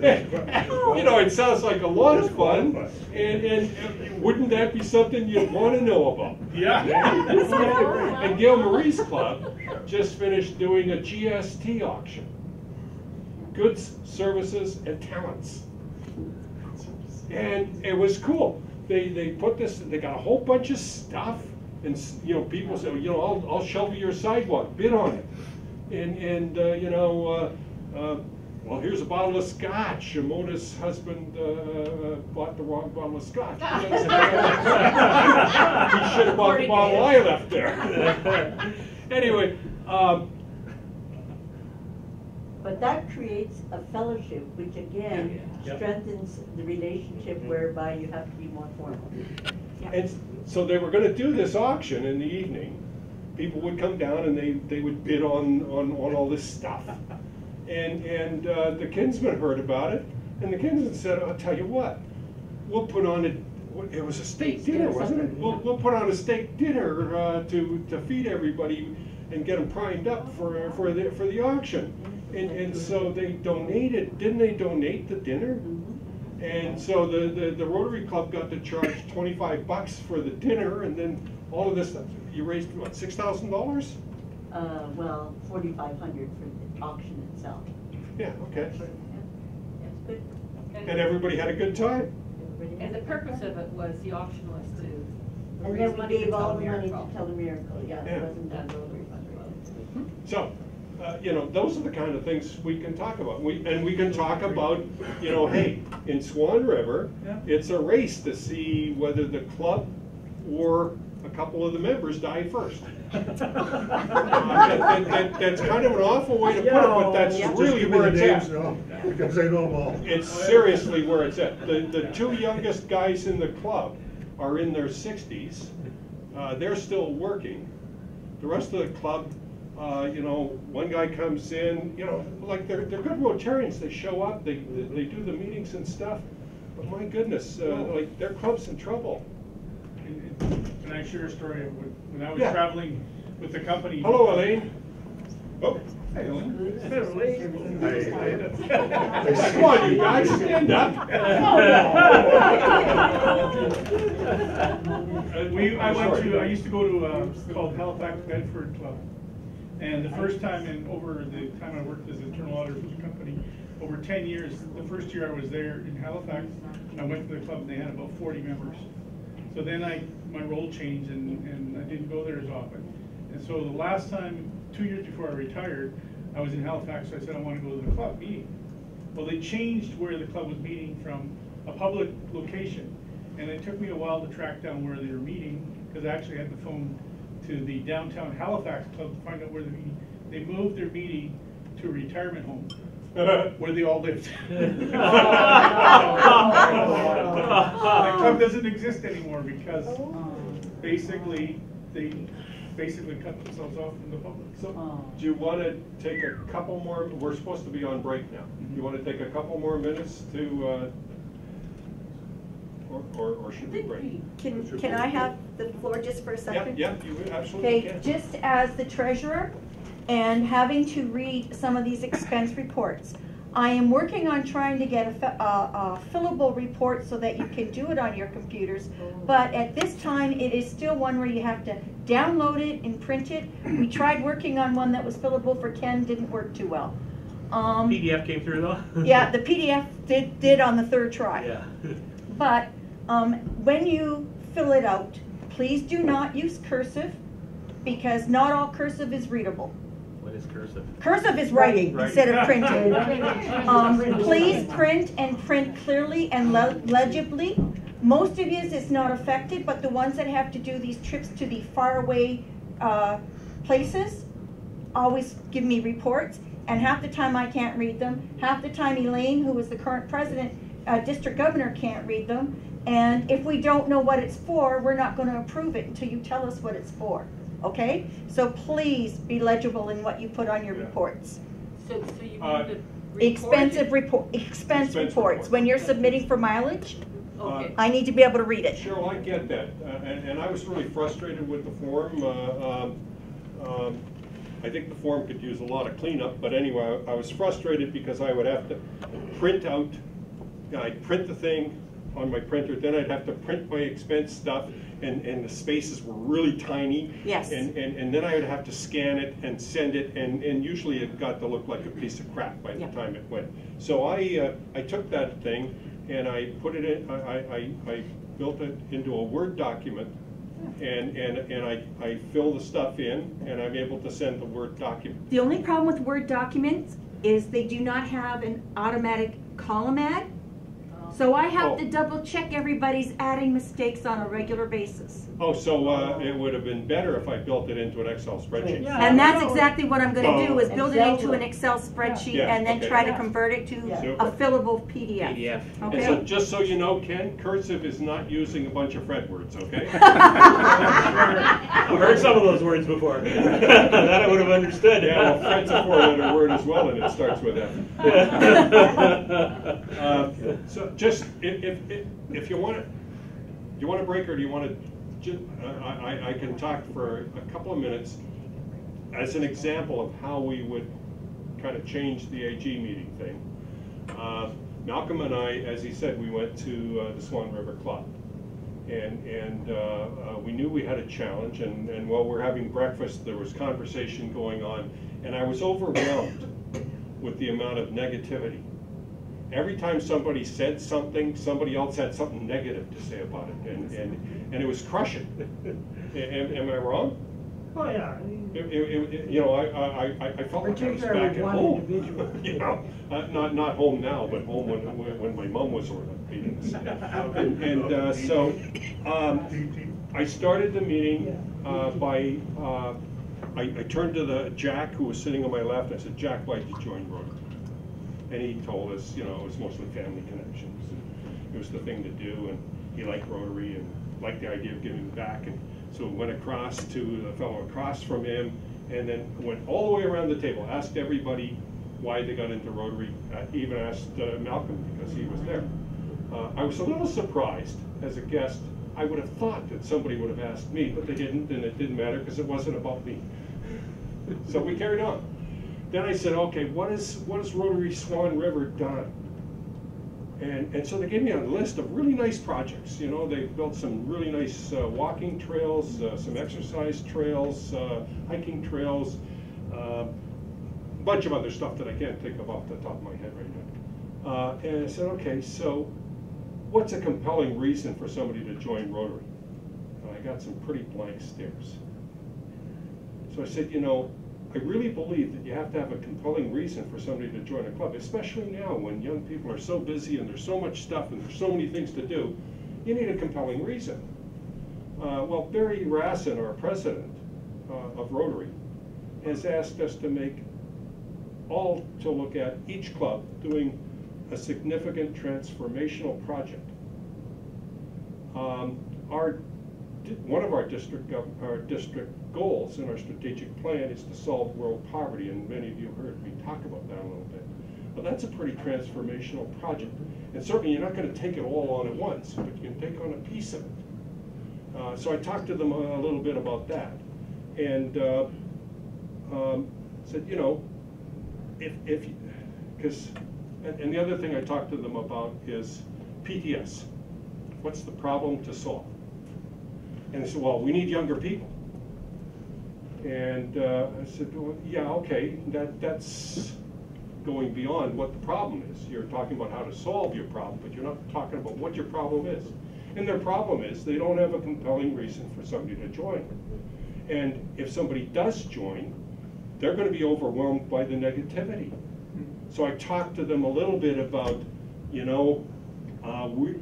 You know, it sounds like a lot of fun, and wouldn't that be something you'd want to know about? Yeah. And Gail Marie's club just finished doing a GST auction. Goods, services, and talents. And it was cool. They put this, they got a whole bunch of stuff, and you know, people say, you know, I'll shovel your sidewalk, bid on it. And you know, well, here's a bottle of scotch. Shimona's husband bought the wrong bottle of scotch. He should have bought the bottle I left there. Anyway, But that creates a fellowship, which again Yeah. strengthens the relationship whereby you have to be more formal. and so they were going to do this auction in the evening. People would come down and they would bid on all this stuff. And the Kinsmen heard about it, and the Kinsmen said, I'll tell you what, we'll put on it was a steak dinner, wasn't it? We'll put on a steak dinner to feed everybody and get them primed up for the auction. And so they donated, didn't they donate the dinner? And so the Rotary Club got to charge $25 for the dinner, and then all of this stuff. You raised, what, $6,000? Well, $4,500 for the auction itself. Yeah, okay. That's good. And everybody had a good time. And the purpose of it was, the auction was to And raise then we money to gave tell all a the money miracle. to tell the miracle, yeah, Yeah. it wasn't done. Rotary fundraiser. So, you know, those are the kind of things we can talk about. We can talk about, you know, hey, in Swan River, it's a race to see whether the club or a couple of the members die first. That's kind of an awful way to put it, but that's really where it's at. Because they know them all. It's seriously where it's at. The 2 youngest guys in the club are in their 60s. They're still working. The rest of the club, you know, one guy comes in, you know, like they're good Rotarians. They show up, they do the meetings and stuff. But my goodness, like their club's in trouble. Can I share a story of when I was Yeah. traveling with the company? Hello, Elaine. Oh, Hey, Elaine. come on, you guys, stand up. I used to go to called Halifax Bedford Club, and the first time over the time I worked as an internal auditor for the company, over 10 years, the first year I was there in Halifax, I went to the club and they had about 40 members. So then my role changed and I didn't go there as often. And so the last time 2 years before I retired, I was in Halifax, so I said I want to go to the club meeting. Well, they changed where the club was meeting from a public location, and it took me a while to track down where they were meeting, because I actually had to phone to the downtown Halifax club to find out where the meeting. They moved their meeting to a retirement home where they all lived. The club doesn't exist anymore because basically they cut themselves off from the public. So, do you want to take a couple more? We're supposed to be on break now. Do you want to take a couple more minutes to, or should we break? Can I have the floor just for a second? Yeah, you absolutely Okay, can. just as the treasurer and having to read some of these expense reports, I am working on trying to get a fillable report so that you can do it on your computers. But at this time, it is still one where you have to download it and print it. We tried working on one that was fillable for Ken, didn't work too well. PDF came through though? Yeah, the PDF did on the third try. Yeah. But when you fill it out, please do not use cursive, because not all cursive is readable. What is cursive? Cursive is writing instead of printing. Please print and print clearly and legibly. Most of you, it's not affected, but the ones that have to do these trips to the faraway places always give me reports, and half the time I can't read them. Half the time Elaine, who is the current president, district governor, can't read them. And if we don't know what it's for, we're not going to approve it until you tell us what it's for. Okay? So please be legible in what you put on your reports. So you want the Expense reports. When you're submitting for mileage, Okay. I need to be able to read it. Cheryl, I get that, and I was really frustrated with the form. I think the form could use a lot of cleanup, but anyway, I was frustrated because I would have to print out, I'd print the thing on my printer, then I'd have to print my expense stuff, and the spaces were really tiny. Yes. And then I would have to scan it and send it, and usually it got to look like a piece of crap by the time it went. So I took that thing and I put it in, I built it into a Word document, and I fill the stuff in, and I'm able to send the Word document. The only problem with Word documents is they do not have an automatic column add. So I have to double check everybody's adding mistakes on a regular basis. Oh, so it would have been better if I built it into an Excel spreadsheet. And that's exactly what I'm going to do, is build it into an Excel spreadsheet and then try to convert it to a fillable PDF. And Okay? so, just so you know, Ken, cursive is not using a bunch of Fred words, okay? I've heard some of those words before. That I would have understood. Yeah, well, Fred's a four-letter word as well, and it starts with F. So just, if you want to, do you want a break, or do you want to, I can talk for a couple of minutes as an example of how we would kind of change the AG meeting thing. Malcolm and I, as he said, we went to the Swan River Club. And we knew we had a challenge, and while we're having breakfast, there was conversation going on, and I was overwhelmed with the amount of negativity. Every time somebody said something, somebody else had something negative to say about it, and it was crushing. Am I wrong? Oh, yeah. You know, I felt like I was back at home. You know, not home now, but home when my mom was orthopedics. And so I started the meeting by I turned to the Jack, who was sitting on my left. I said, "Jack, why'd you join Rotary?" And he told us, you know, it was mostly family connections, and it was the thing to do, and he liked Rotary and liked the idea of giving back. And so went across to the fellow across from him, and then went all the way around the table, asked everybody why they got into Rotary, even asked Malcolm because he was there. I was a little surprised as a guest. I would have thought that somebody would have asked me, but they didn't, and it didn't matter because it wasn't about me. So we carried on. Then I said, okay, what has Rotary Swan River done? And so they gave me a list of really nice projects. You know, they built some really nice walking trails, some exercise trails, hiking trails, a bunch of other stuff that I can't think of off the top of my head right now. And I said, okay, so what's a compelling reason for somebody to join Rotary? And I got some pretty blank stares. So I said, you know, I really believe that you have to have a compelling reason for somebody to join a club, especially now when young people are so busy and there's so much stuff and there's so many things to do. You need a compelling reason. Well, Barry Rassin, our president of Rotary, has asked us to look at each club doing a significant transformational project. One of our district goals in our strategic plan is to solve world poverty, and many of you heard me talk about that a little bit. But that's a pretty transformational project. And certainly you're not going to take it all on at once, but you can take on a piece of it. So I talked to them a little bit about that. And said, you know, and the other thing I talked to them about is PTS. What's the problem to solve? And they said, well, we need younger people. And I said, well, yeah, okay, that's going beyond what the problem is. You're talking about how to solve your problem, but you're not talking about what your problem is. And their problem is they don't have a compelling reason for somebody to join. And if somebody does join, they're going to be overwhelmed by the negativity. So I talked to them a little bit about, you know, we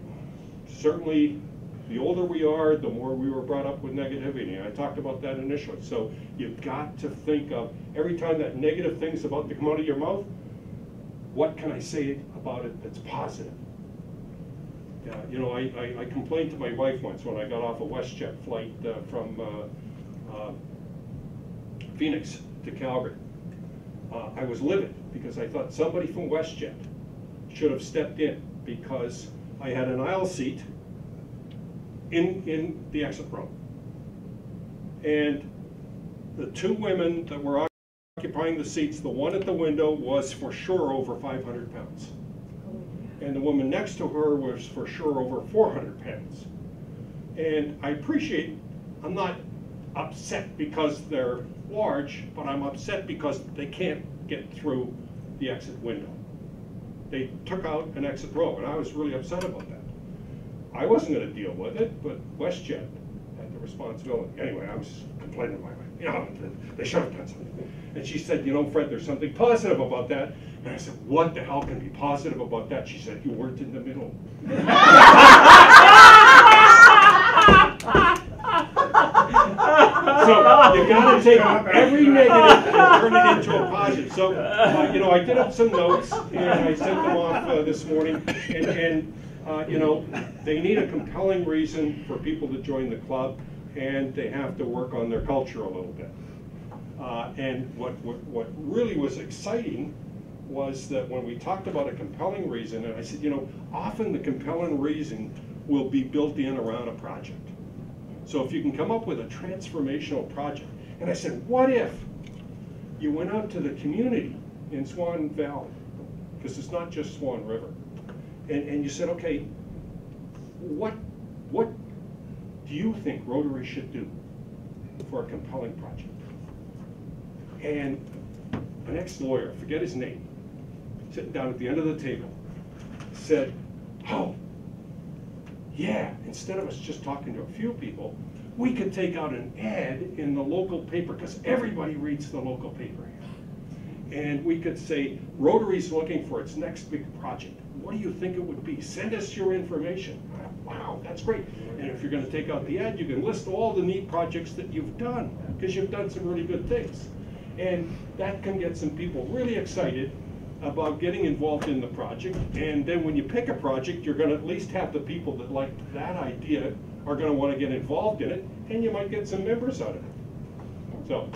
certainly, the older we are, the more we were brought up with negativity. And I talked about that initially. So you've got to think of, every time that negative thing's about to come out of your mouth, what can I say about it that's positive? You know, I complained to my wife once when I got off a WestJet flight from Phoenix to Calgary. I was livid because I thought somebody from WestJet should have stepped in, because I had an aisle seat in the exit row. And the two women that were occupying the seats, the one at the window was for sure over 500 pounds. And the woman next to her was for sure over 400 pounds. And I appreciate, I'm not upset because they're large, but I'm upset because they can't get through the exit window. They took out an exit row, and I was really upset about that. I wasn't going to deal with it, but WestJet had the responsibility. Anyway, I was complaining to my wife, you know, they should have done something. And she said, you know, Fred, there's something positive about that. And I said, what the hell can be positive about that? She said, you worked in the middle. So you got to take every negative and turn it into a positive. So, you know, I did up some notes and I sent them off this morning. And you know, they need a compelling reason for people to join the club, and they have to work on their culture a little bit. And what really was exciting was that when we talked about a compelling reason, and I said, you know, often the compelling reason will be built in around a project. So if you can come up with a transformational project, and I said, what if you went out to the community in Swan Valley, because it's not just Swan River, and you said, okay, what do you think Rotary should do for a compelling project? And an ex-lawyer, forget his name, sitting down at the end of the table, said, oh, yeah, instead of us just talking to a few people, we could take out an ad in the local paper, because everybody reads the local paper here. And we could say, Rotary's looking for its next big project. What do you think it would be? Send us your information. Wow, that's great. And if you're going to take out the ad, you can list all the neat projects that you've done, because you've done some really good things. And that can get some people really excited about getting involved in the project. And then when you pick a project, you're going to at least have the people that like that idea are going to want to get involved in it, and you might get some members out of it. So,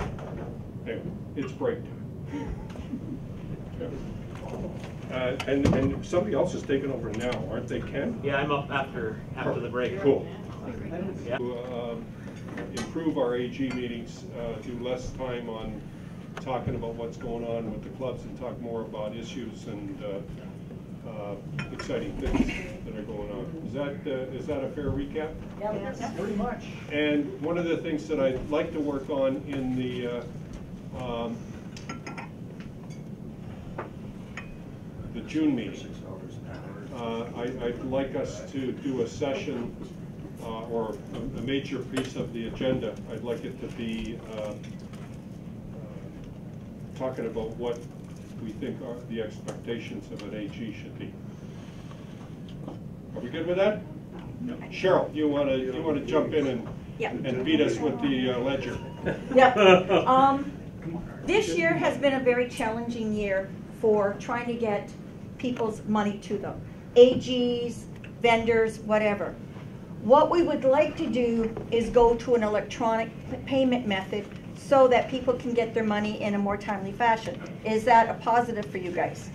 anyway, it's break time. And somebody else is taking over now, aren't they, Ken? Yeah, I'm up after the break. Cool. Yeah. To improve our AG meetings, do less time on talking about what's going on with the clubs and talk more about issues and exciting things that are going on. Is that a fair recap? Yeah, pretty much. And one of the things that I'd like to work on in the June meeting, I'd like us to do a session or a major piece of the agenda. I'd like it to be talking about what we think are the expectations of an AG should be. Are we good with that? No. Cheryl, you wanna jump in Yeah. and beat us with the ledger? Yeah. This year has been a very challenging year for trying to get people's money to them. AGs, vendors, whatever. What we would like to do is go to an electronic payment method so that people can get their money in a more timely fashion. Is that a positive for you guys?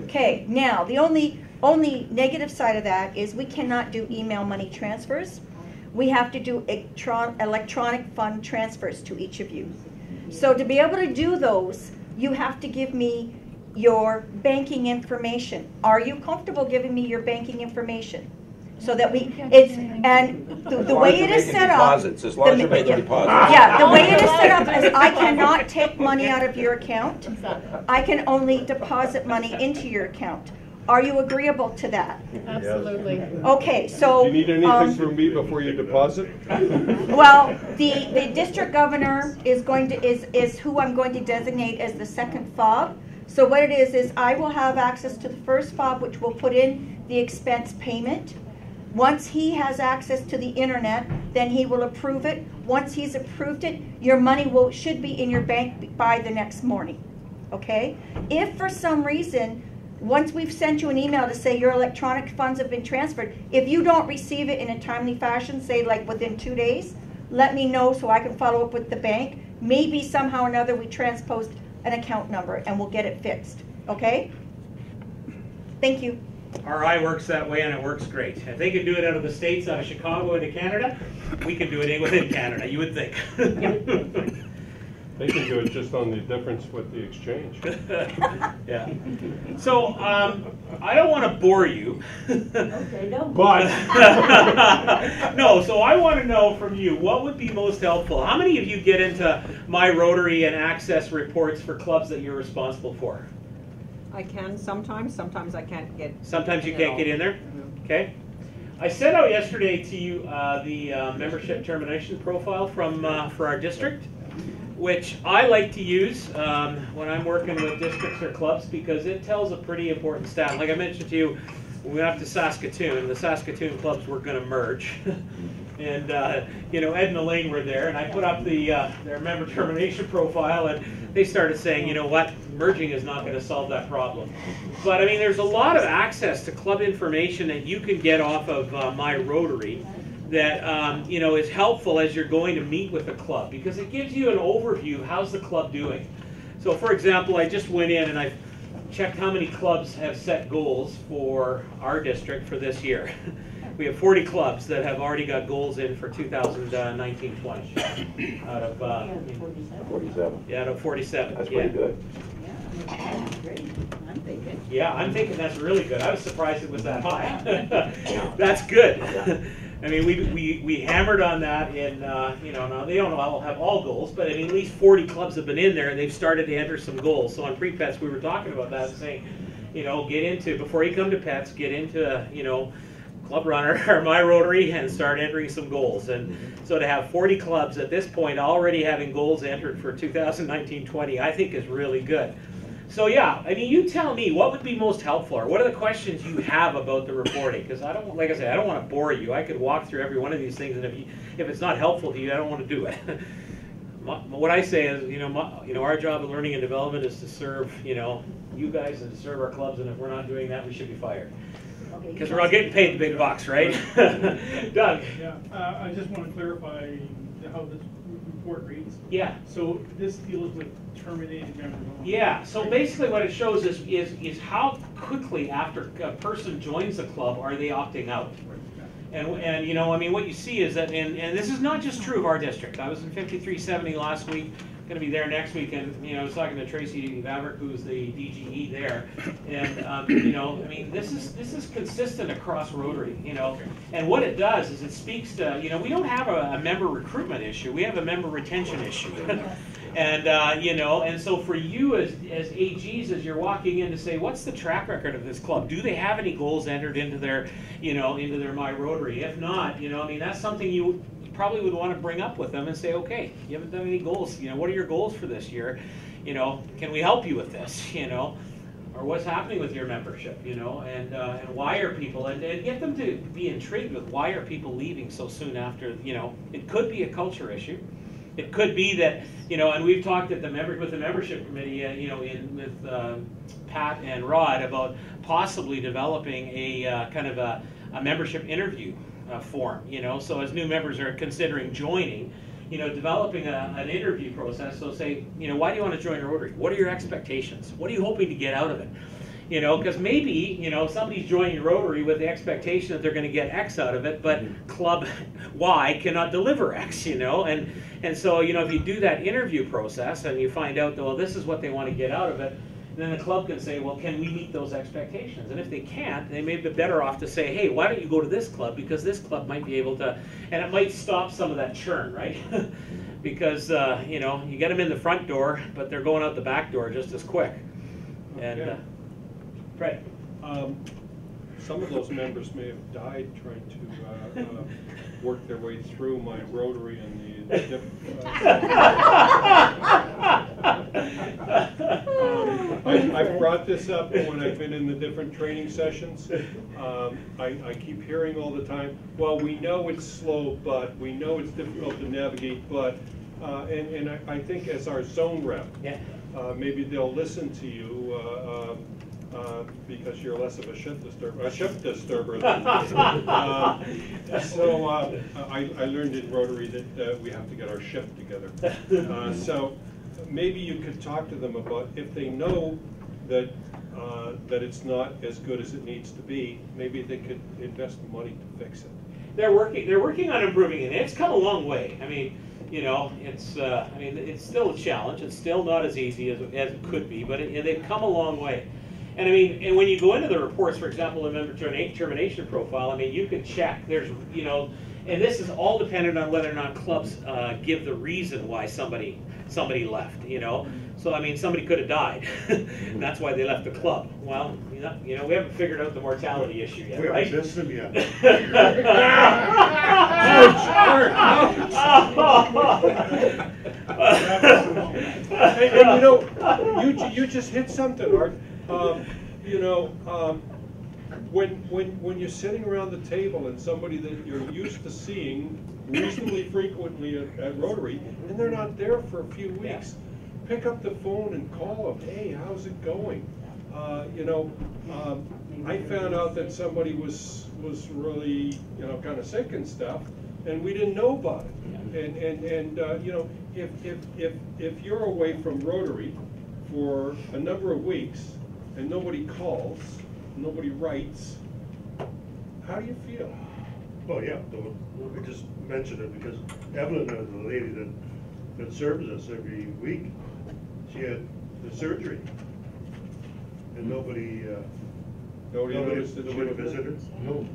Okay, now the only negative side of that is we cannot do email money transfers. We have to do electronic fund transfers to each of you. So to be able to do those, you have to give me your banking information. Are you comfortable giving me your banking information? So that the way it is set up. Deposits, as long as you're making deposits. Yeah, the way it is set up is I cannot take money out of your account. I can only deposit money into your account. Are you agreeable to that? Absolutely. Okay, so. Do you need anything from me before you deposit? Well, the district governor is who I'm going to designate as the second fob. So what it is I will have access to the first fob, which will put in the expense payment. Once he has access to the internet, then he will approve it. Once he's approved it, your money should be in your bank by the next morning. Okay? If for some reason, once we've sent you an email to say your electronic funds have been transferred, if you don't receive it in a timely fashion, say like within 2 days, let me know so I can follow up with the bank. Maybe somehow or another we transposed an account number and we'll get it fixed. Okay? Thank you. RI works that way, and it works great. If they can do it out of the States, out of Chicago into Canada, we can do it within Canada, you would think. They can do it just on the difference with the exchange. Yeah. So, I don't want to bore you. Okay, don't. But no, so I want to know from you, what would be most helpful? How many of you get into My Rotary and access reports for clubs that you're responsible for? I can sometimes I can't get. Sometimes you can't get in there? Okay. I sent out yesterday to you the membership termination profile for our district, which I like to use when I'm working with districts or clubs because it tells a pretty important stat. Like I mentioned to you, when we went up to Saskatoon, the Saskatoon clubs were going to merge. And, you know, Ed and Elaine were there, and I put up their member termination profile, and they started saying, you know what, merging is not going to solve that problem. But, I mean, there's a lot of access to club information that you can get off of My Rotary that, you know, is helpful as you're going to meet with a club, because it gives you an overview, how's the club doing? So, for example, I just went in and I've checked how many clubs have set goals for our district for this year. We have 40 clubs that have already got goals in for 2019-20 out of 47. Yeah, out of 47. That's pretty good. Yeah, that's great. I'm thinking. Yeah, I'm thinking that's really good. I was surprised it was that high. That's good. I mean, we hammered on that in, you know, now they don't all have all goals, but I mean, at least 40 clubs have been in there and they've started to enter some goals. So on pre-pets, we were talking about that, saying, you know, get into, before you come to pets, get into, you know, Club Runner or My Rotary and start entering some goals. And so to have 40 clubs at this point already having goals entered for 2019-20, I think is really good. So yeah, I mean, you tell me what would be most helpful, or what are the questions you have about the reporting? Because I don't, like I said, I don't want to bore you. I could walk through every one of these things, and if it's not helpful to you, I don't want to do it. What I say is, you know, our job in learning and development is to serve, you know, you guys and to serve our clubs, and if we're not doing that, we should be fired. Because we're all getting paid the big bucks, right? Doug? Yeah, I just want to clarify how this report reads. Yeah. So this deals with terminated members. Yeah, so basically what it shows is how quickly after a person joins the club are they opting out. And you know, I mean, what you see is that, and this is not just true of our district. I was in 5370 last week, going to be there next week, and you know, I was talking to Tracy Vavrick, who's the DGE there, and you know, I mean, this is consistent across Rotary, you know, and what it does is it speaks to, you know, we don't have a member recruitment issue, we have a member retention issue. And you know, and so for you as AGs, as you're walking in to say, what's the track record of this club? Do they have any goals entered into their, you know, into their My Rotary? If not, you know, I mean, that's something you probably would want to bring up with them and say, okay, you haven't done any goals. You know, what are your goals for this year? you know, can we help you with this, you know? Or what's happening with your membership, you know, and why are people, and get them to be intrigued with why are people leaving so soon after, you know, it could be a culture issue. It could be that, you know, and we've talked at with the membership committee, you know, with Pat and Rod about possibly developing a kind of a membership interview form, you know, so as new members are considering joining, you know, developing an interview process. So say, you know, why do you want to join Rotary? What are your expectations? What are you hoping to get out of it? You know, because maybe, you know, somebody's joining Rotary with the expectation that they're going to get X out of it, but Club Y cannot deliver X, you know, and so, you know, if you do that interview process and you find out that, well, this is what they want to get out of it, then the club can say, well, can we meet those expectations? And if they can't, they may be better off to say, hey, why don't you go to this club? Because this club might be able to, and it might stop some of that churn, right? Because, you know, you get them in the front door, but they're going out the back door just as quick. And, Fred? Some of those members may have died trying to work their way through my Rotary and the I've brought this up when I've been in the different training sessions. I keep hearing all the time, well, we know it's slow, but we know it's difficult to navigate, but, and I think as our zone rep, maybe they'll listen to you because you're less of a shift disturber than so I learned in Rotary that we have to get our shift together. So maybe you could talk to them about if they know that that it's not as good as it needs to be, maybe they could invest the money to fix it. They're working on improving it. It's come a long way. I mean, you know, it's I mean, it's still a challenge. It's still not as easy as it could be, but they've come a long way. And I mean, and when you go into the reports, for example, a member termination profile, I mean, you can check. There's, you know, and this is all dependent on whether or not clubs give the reason why somebody left. You know, so I mean, somebody could have died, and that's why they left the club. Well, you know, we haven't figured out the mortality issue yet, right? We haven't missed them yet. And you know, you just hit something, Art. You know, when you're sitting around the table and somebody that you're used to seeing reasonably frequently at Rotary, and they're not there for a few weeks, pick up the phone and call them. Hey, how's it going? You know, I found out that somebody was really, you know, kind of sick and stuff, and we didn't know about it. And you know, if you're away from Rotary for a number of weeks and nobody calls, nobody writes, how do you feel? Oh yeah, we just mentioned it because Evelyn, the lady that serves us every week, she had the surgery, and nobody visited. No,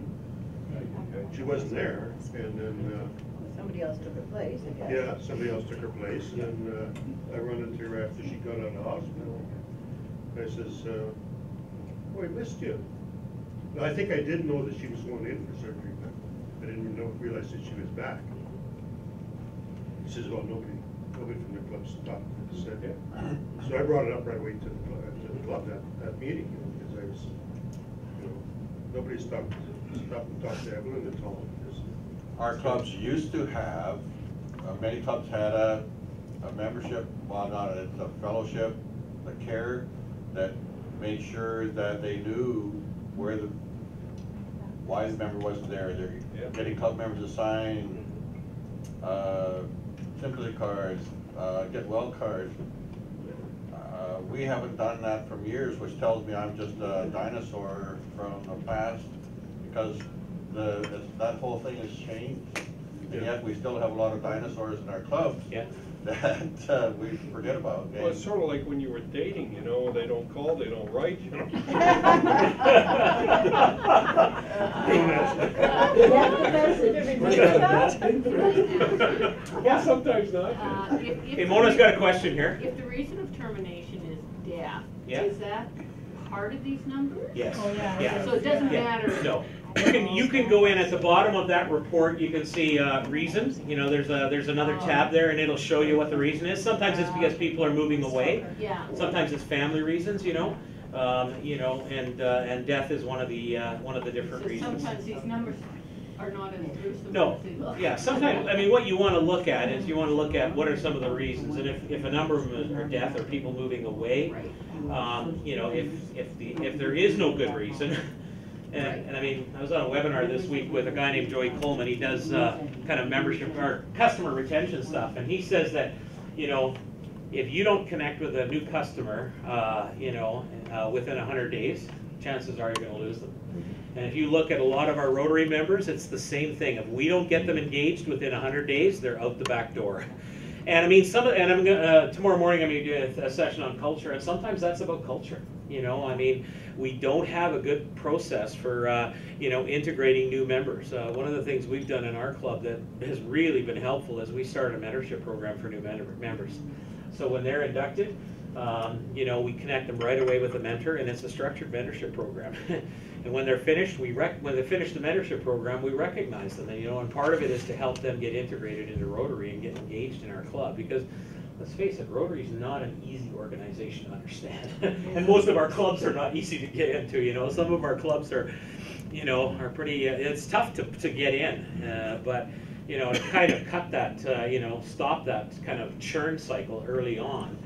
she wasn't there, and then somebody else took her place, I guess. Yeah, somebody else took her place, and I run into her after she got out of the hospital. I says, "Oh, I missed you." Now, I think I did know that she was going in for surgery, but I didn't realize that she was back. He says, "Well, nobody from the club stopped." So I brought it up right away to the club that meeting, because I was, you know, nobody stopped and talked to Evelyn and told them. Our clubs used to have, many clubs had a membership, well, not it's a fellowship, a care that made sure that they knew why the member wasn't there. They're getting club members to sign sympathy cards, get well cards. We haven't done that for years, which tells me I'm just a dinosaur from the past, because that whole thing has changed, and yet we still have a lot of dinosaurs in our clubs that we forget about. Well, it's sort of like when you were dating, you know, they don't call, they don't write, you know. Well, sometimes not. Hey, Mona's got a question here. If the reason of termination is death, Yeah. is that part of these numbers? Yes. Oh, yeah. Yeah. So it doesn't Yeah. matter. No. You can go in at the bottom of that report. You can see reasons. You know, there's another tab there, and it'll show you what the reason is. Sometimes it's because people are moving away. Yeah. Sometimes it's family reasons. You know, and death is one of the different So reasons. sometimes these numbers are not as gruesome No, as they look. yeah, sometimes, I mean, what you want to look at is you want to look at what are some of the reasons, and if a number of them are death or people moving away, you know, if there is no good reason, and I mean, I was on a webinar this week with a guy named Joey Coleman. He does kind of membership or customer retention stuff, and he says that, you know, if you don't connect with a new customer, you know, within 100 days, chances are you're going to lose them. And if you look at a lot of our Rotary members, it's the same thing. If we don't get them engaged within 100 days, they're out the back door. And I mean, tomorrow morning I'm going to do a session on culture, and sometimes that's about culture. You know, I mean, we don't have a good process for, you know, integrating new members. One of the things we've done in our club that has really been helpful is we started a mentorship program for new members. So when they're inducted, you know, we connect them right away with a mentor, and it's a structured mentorship program. And when they're finished, when they finish the mentorship program, we recognize them. And, you know, and part of it is to help them get integrated into Rotary and get engaged in our club. Because let's face it, Rotary is not an easy organization to understand. And most of our clubs are not easy to get into. You know, some of our clubs are, you know, are pretty. It's tough to get in, but. You know, to kind of cut that, you know, stop that kind of churn cycle early on,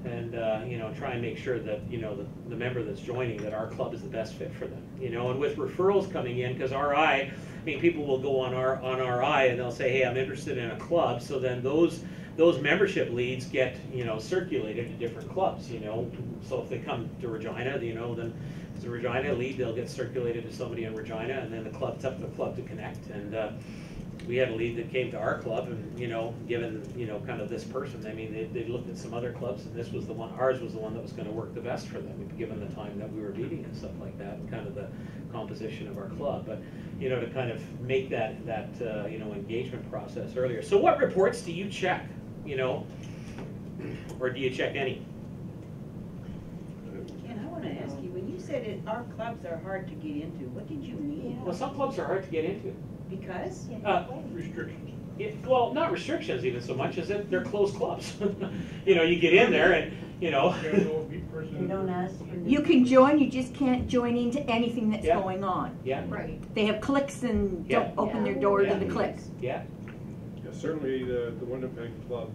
and you know, try and make sure that, you know, the member that's joining, that our club is the best fit for them. You know, and with referrals coming in, because RI, I mean, people will go on RI and they'll say, hey, I'm interested in a club. So then those membership leads get, you know, circulated to different clubs. You know, so if they come to Regina, you know, then it's a Regina lead, they'll get circulated to somebody in Regina, and then it's up to the club to connect. And we had a lead that came to our club, and, you know, given, you know, kind of this person, I mean, they looked at some other clubs, and this was the one, ours was the one that was going to work the best for them, given the time that we were meeting and stuff like that, and kind of the composition of our club. But, you know, to kind of make that you know, engagement process earlier. So what reports do you check, you know, or do you check any? Ken, I want to ask you, when you said our clubs are hard to get into, what did you mean? Well, some clubs are hard to get into. Because? Restrictions. Well, not restrictions even so much as that they're closed clubs. You know, you get in there and, you know. You don't ask. You can join, you just can't join into anything that's Yeah. going on. Yeah. Right. They have cliques and Yeah. don't open their door Yeah. to the cliques. Yeah. Yeah, certainly the Winnipeg Club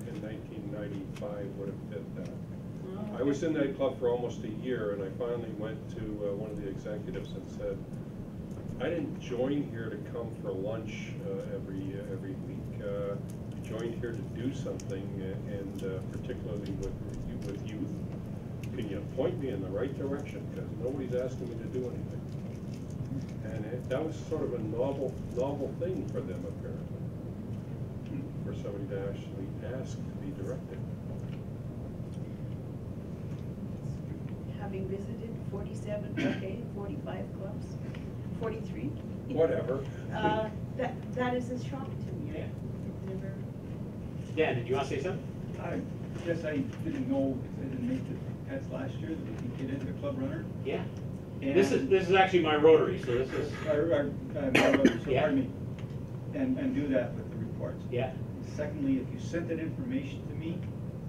in 1995 would have did that. I was in that club for almost a year, and I finally went to one of the executives and said, I didn't join here to come for lunch every week. I joined here to do something, and particularly with youth. Can you point me in the right direction? Because nobody's asking me to do anything. And that was sort of a novel thing for them, apparently, for somebody to actually ask to be directed. Having visited 47, 45 clubs, 43. Whatever. That is a shock to me. Yeah. I've never. Dan, did you want to say something? I guess I didn't know, because I didn't make the test last year, that we could get into the club runner. Yeah. And This is actually my Rotary, so this is. So Yeah. pardon me, and do that with the reports. Yeah. Secondly, if you sent that information to me,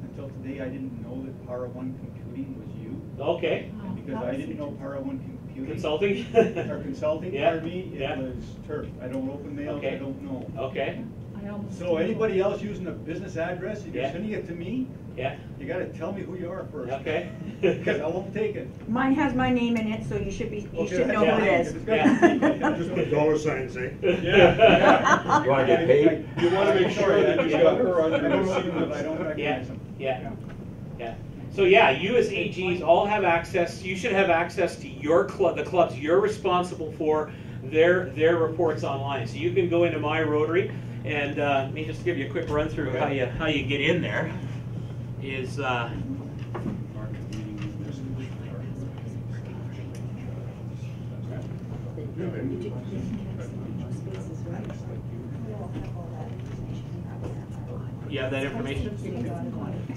until today I didn't know that Para One Computing was you. Okay. And because I didn't know Para One Computing. Consulting? Or consulting, Yeah. pardon me, Yeah. it was turf. I don't open mails, Okay. I don't know. Okay. So anybody else using a business address, if you're Yeah. sending it to me, Yeah. you gotta tell me who you are first. Okay. Because I won't take it. Mine has my name in it, so you should Okay, know that's who it fine. is. If it's got- Just put dollar signs, eh? Yeah. You wanna get paid? You want to make sure that you've got her on I don't your see them, I don't Yeah. recognize them. Yeah. Yeah. So yeah, you as AGs all have access. You should have access to your club, the clubs you're responsible for, their reports online. So you can go into My Rotary, and let me just give you a quick run through how you get in there. Is you have that information?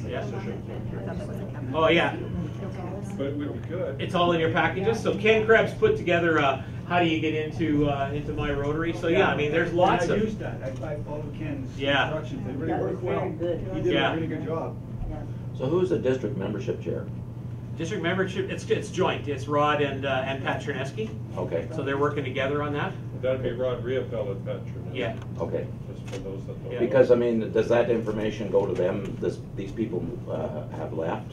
Yeah. Oh yeah. But it would be good. It's all in your packages. So Ken Krebs put together how do you get into my Rotary? So yeah, I mean, there's lots I of. used that. I followed Ken's Yeah. instructions. They really That was worked well. very good. He did Yeah. a really good job. So who's the district membership chair? District membership, it's joint. It's Rod and Pat Cherneski. Okay. So they're working together on that. That'd be Rod Riopel at Petcher. Yeah. Okay. Just for those that don't know. Because, I mean, does that information go to them, these people have left?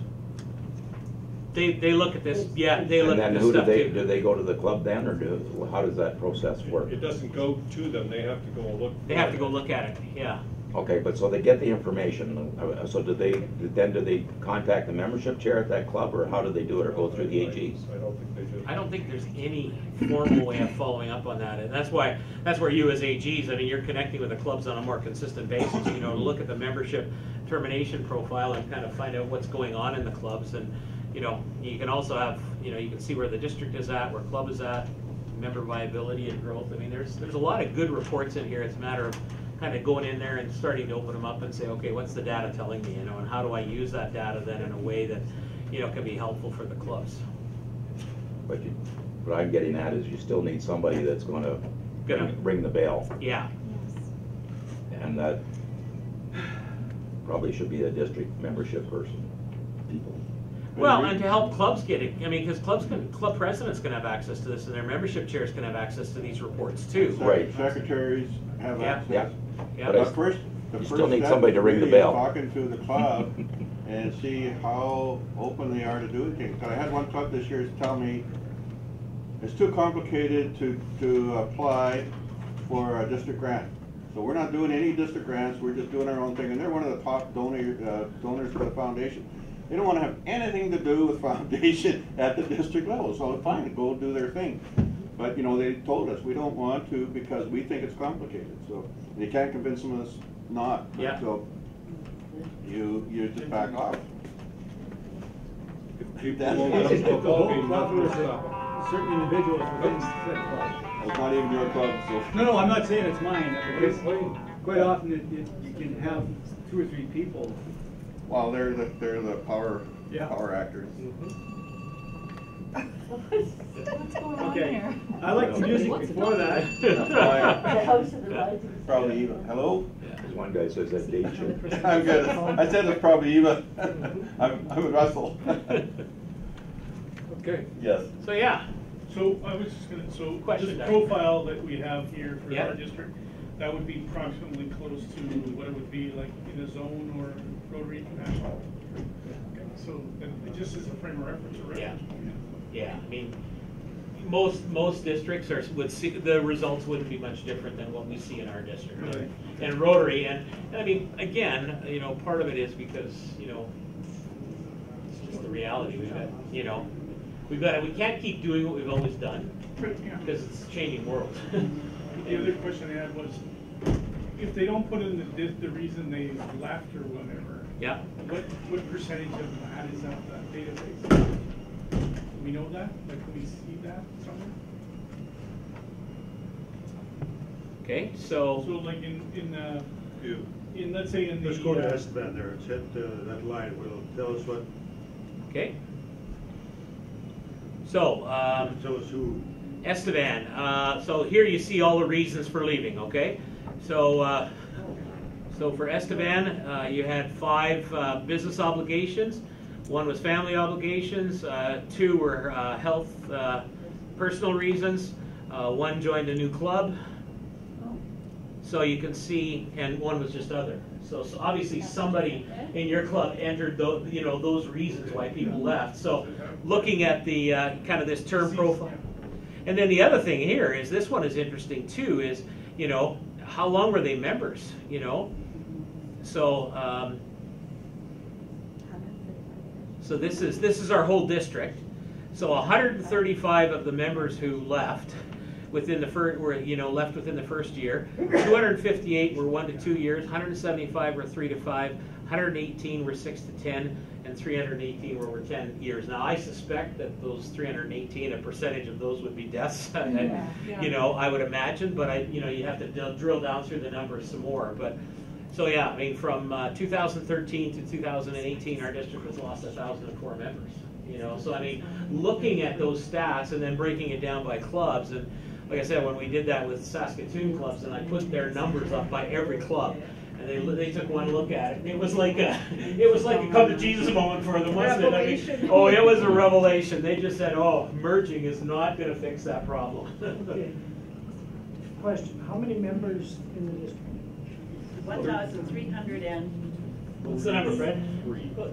They look at this, yeah, they look at And this then stuff who too. do they go to the club then, or how does that process work? It doesn't go to them, they have to go look. They have to go look at it, yeah. Okay, but so they get the information, so do they contact the membership chair at that club, or how do they do it, or go through the AGs? I don't think they do. I don't think there's any formal way of following up on that, and that's where you as AGs, I mean, you're connecting with the clubs on a more consistent basis, you know, to look at the membership termination profile and kind of find out what's going on in the clubs, and, you know, you can also have, you know, you can see where the district is at, where club is at, member viability and growth. I mean, there's a lot of good reports in here. It's a matter of kind of going in there and starting to open them up and say, okay, what's the data telling me, you know, and how do I use that data then in a way that, you know, can be helpful for the clubs. But what I'm getting at is you still need somebody that's gonna ring the bell. Yeah. And that probably should be a district membership person, people. Well, and to help clubs get it, I mean, because club presidents can have access to this, and their membership chairs can have access to these reports too. Right. Secretaries have Yeah. access. Yeah. Yeah. But first, You still need somebody to ring the really bell. Talking to the club and see how open they are to doing things. 'Cause I had one club this year tell me it's too complicated to apply for a district grant. So we're not doing any district grants, we're just doing our own thing. And they're one of the top donors for the foundation. They don't want to have anything to do with foundation at the district level, so fine, go do their thing. But, you know, they told us we don't want to because we think it's complicated, so you can't convince them of us not. Yeah. So you just back off. If people That's won't what come it's to a the ball whole game, club nothing will was stop certain individuals within that club. It's not even your club, so. No, I'm not saying it's mine, because quite often you can have 2 or 3 people. Well, they're the power Yeah. actors. What's going on Okay. here? I liked the music before that. The house of the rising. Probably Eva. Hello? There's one guy says that date show. I'm good. I said it's probably Eva. I'm with Russell. Okay. Yes. So yeah. So I was just gonna, so Question, this Doug. profile that we have here for Yeah. our district, that would be approximately close to what it would be like in a zone or Rotary International. Okay, so it just is a frame of reference, right? Yeah. Yeah, I mean, most districts would see, the results wouldn't be much different than what we see in our district. Right. And Rotary, and I mean, again, you know, part of it is because, you know, it's just the reality. We can't keep doing what we've always done Right, yeah. because it's a changing world. The other question I had was, if they don't put in the reason they left or whatever, Yeah. what percentage of that is out of that database? Do we know that? Like, can we see that somewhere? Okay, so. So like in You. let's say in the. Let's go to Esteban there. It's hit that line. Will tell us what. Okay. So. Tell us who. Esteban. So here you see all the reasons for leaving. Okay. So. So for Esteban, you had 5 business obligations. 1 was family obligations. 2 were health, personal reasons. 1 joined a new club. So you can see, and 1 was just other. So obviously somebody in your club entered those reasons why people left. So looking at the kind of this term profile. And then the other thing here is, this one is interesting too, is, you know, how long were they members, you know? So so this is our whole district. So 135 of the members who left within the first left within the first year. 258 were 1 to 2 years. 175 were 3 to 5. 118 were 6 to 10, and 318 were over 10 years. Now I suspect that those 318, a percentage of those would be deaths. You know, I would imagine, but you have to drill down through the numbers some more. But so yeah, I mean, from 2013 to 2018, our district has lost 1,004 members. you know. So I mean, looking at those stats and then breaking it down by clubs, and like I said, when we did that with Saskatoon clubs, and I put their numbers up by every club, and they took one look at it, and it was like a come to Jesus moment for them, wasn't it? I mean, oh, it was a revelation. They just said, oh, merging is not going to fix that problem. Okay. Question, how many members in the district? 1,300 and. What's the number, Fred?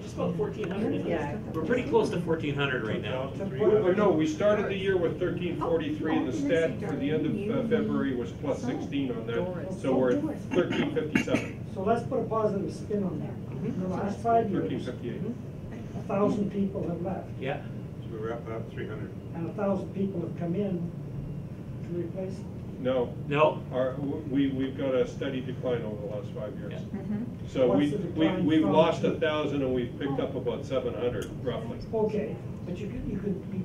Just about 1,400. Yeah. We're pretty close to 1,400 right now. Oh, no, we started the year with 1,343, and the stat for the end of February was plus 16 on that, so we're at 1,357. So let's put a positive spin on that. In the last 5 years, 1,358. 1,000 people have left, Yeah. So we're up about 300. and 1,000 people have come in to replace them. No. No. We've got a steady decline over the last 5 years. Mhm. So What's we've the decline from? lost 1,000 and we've picked up about 700 roughly. Okay, but you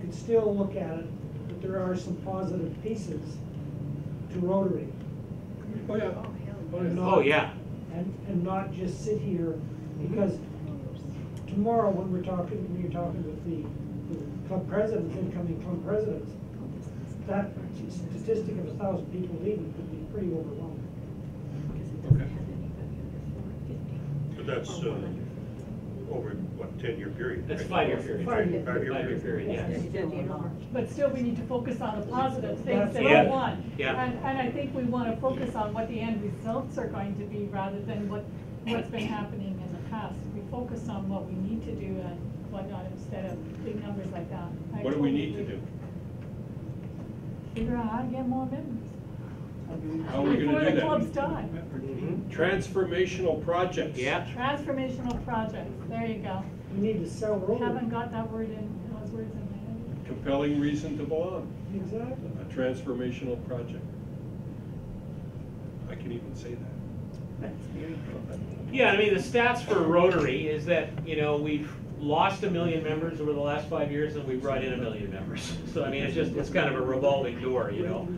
could still look at it, that there are some positive pieces to Rotary. Oh, yeah. And Oh, yeah. And not just sit here, because tomorrow when you're talking with the club presidents, incoming club presidents, that statistic of 1,000 people leaving could be pretty overwhelming. Okay. But that's over, what, 10-year period? That's a right? 5-year period. 5-year period. Yeah. But still, we need to focus on the positive things that Yeah. we want. Yeah. And I think we want to focus on what the end results are going to be rather than what's been happening in the past. We focus on what we need to do and whatnot instead of big numbers like that. What do we need to do? Figure out how to get more members. How are we Before gonna do the that? clubs die. Transformational projects. Yeah. Transformational projects, there you go. You need to sell Rotary. Haven't got that word in, those words in my head. Compelling reason to belong. Exactly. A transformational project. I can even say that. That's very good. Yeah, I mean, the stats for Rotary is that, you know, we've lost 1 million members over the last 5 years and we've brought in 1 million members. So, I mean, it's kind of a revolving door, you know.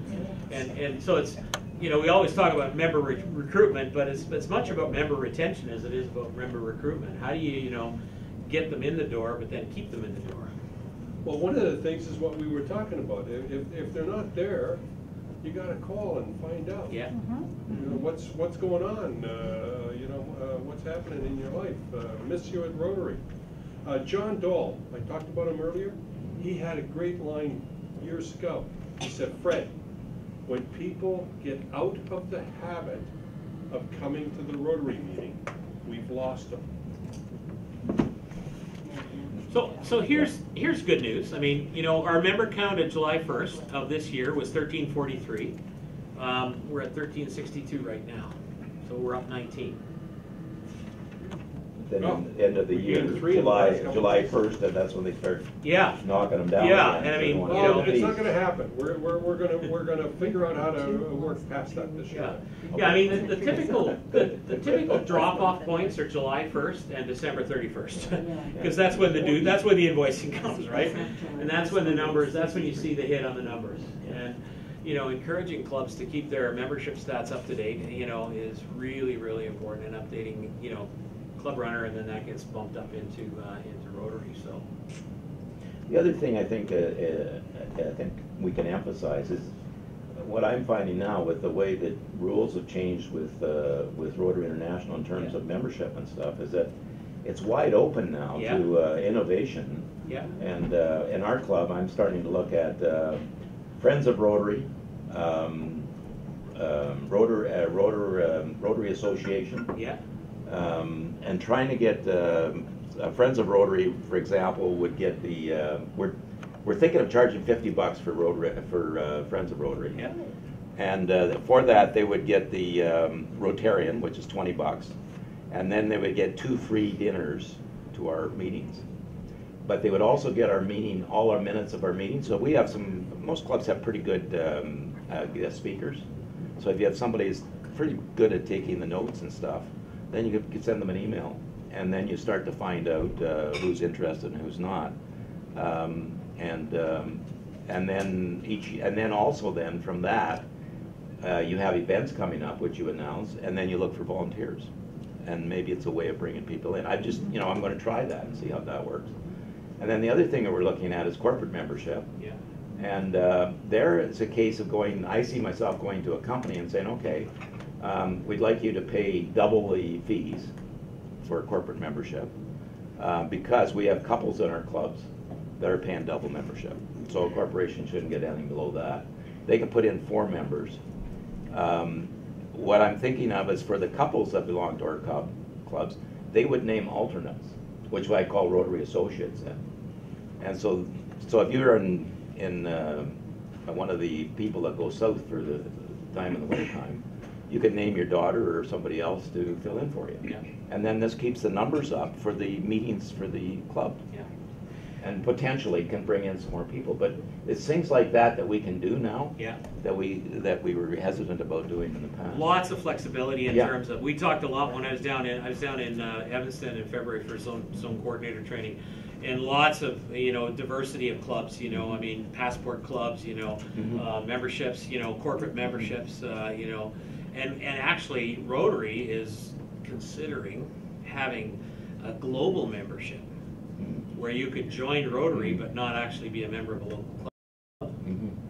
And so it's, you know, we always talk about member recruitment, but it's much about member retention as it is about member recruitment. How do you, you know, get them in the door, but then keep them in the door? Well, one of the things is what we were talking about. If they're not there, you gotta call and find out. Yeah. You know, what's going on? You know, what's happening in your life? Miss you at Rotary. John Dahl, I talked about him earlier. He had a great line years ago. He said, Fred, when people get out of the habit of coming to the Rotary meeting, we've lost them. So here's good news. I mean, you know, our member count at July 1st of this year was 1,343. We're at 1,362 right now, so we're up 19. Then at the end of the year, July 1st, and that's when they start Yeah. knocking them down. Yeah, again. and I mean, Everyone you Well, know, it's not gonna happen. We're gonna figure out how to work past that this year. Yeah. Yeah, I mean, the typical drop-off points are July 1st and December 31st. Because that's when the invoicing comes, right? And that's when that's when you see the hit on the numbers. And, you know, encouraging clubs to keep their membership stats up to date, you know, is really, really important, and updating, you know, Club Runner, and then that gets bumped up into Rotary, so. The other thing I think we can emphasize is what I'm finding now with the way that rules have changed with Rotary International in terms of membership and stuff, is that it's wide open now to innovation. Yeah. And in our club, I'm starting to look at Friends of Rotary, Rotary Association. Yeah. And trying to get Friends of Rotary, for example, would get the we're thinking of charging $50 for Rotary Friends of Rotary. Yeah. And for that, they would get the Rotarian, which is $20, and then they would get 2 free dinners to our meetings. But they would also get all our minutes of our meetings. So we have most clubs have pretty good guest speakers. So if you have somebody who's pretty good at taking the notes and stuff, then you could send them an email, and then you start to find out who's interested and who's not, and then also from that you have events coming up which you announce, and then you look for volunteers, and maybe it's a way of bringing people in. I'm going to try that and see how that works. And then the other thing that we're looking at is corporate membership. Yeah. And there it's a case of going, I see myself going to a company and saying, okay, we'd like you to pay double the fees for corporate membership because we have couples in our clubs that are paying double membership. So a corporation shouldn't get anything below that. They can put in 4 members. What I'm thinking of is for the couples that belong to our clubs, they would name alternates, which I call Rotary Associates then. And so if you're in one of the people that go south for the time in the winter time, you could name your daughter or somebody else to fill in for you. Yeah. And then this keeps the numbers up for the meetings for the club. Yeah. And potentially can bring in some more people. But it's things like that that we can do now. Yeah. That we were hesitant about doing in the past. Lots of flexibility in Yeah. terms of, we talked a lot when I was down in Evanston in February for zone coordinator training, and lots of, diversity of clubs, I mean, passport clubs, memberships, corporate memberships, and actually Rotary is considering having a global membership where you could join Rotary but not actually be a member of a local club,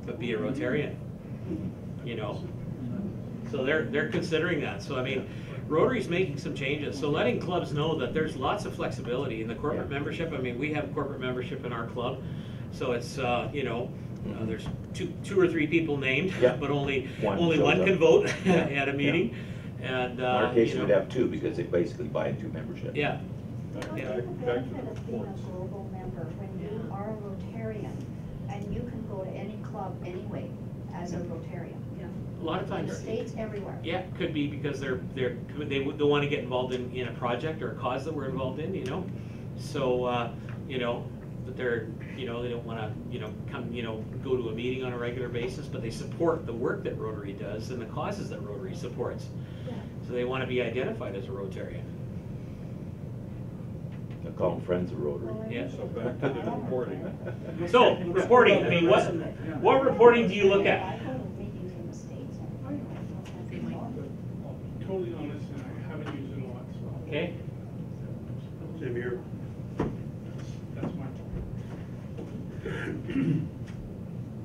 but be a Rotarian, So they're considering that. So I mean, Rotary's making some changes. So letting clubs know that there's lots of flexibility in the corporate membership. I mean, we have corporate membership in our club, so it's there's two or three people named, but only one can vote at a meeting. And in our case, we'd have 2 because they basically buy 2 memberships. Yeah. The other benefit of being a global member, when you are a Rotarian, and you can go to any club anyway as a Rotarian. A lot of times. In the States, everywhere. Yeah, could be because they want to get involved in a project or a cause that we're involved in, So, but they're, they don't want to, come, go to a meeting on a regular basis, but they support the work that Rotary does and the causes that Rotary supports. Yeah. So they want to be identified as a Rotarian. I call them friends of Rotary. Yeah. So back to the reporting. So, reporting, I mean, what reporting do you look at? I go to meetings in the States. Totally honest, and I haven't used it a lot, so. Okay. Same here. That's my.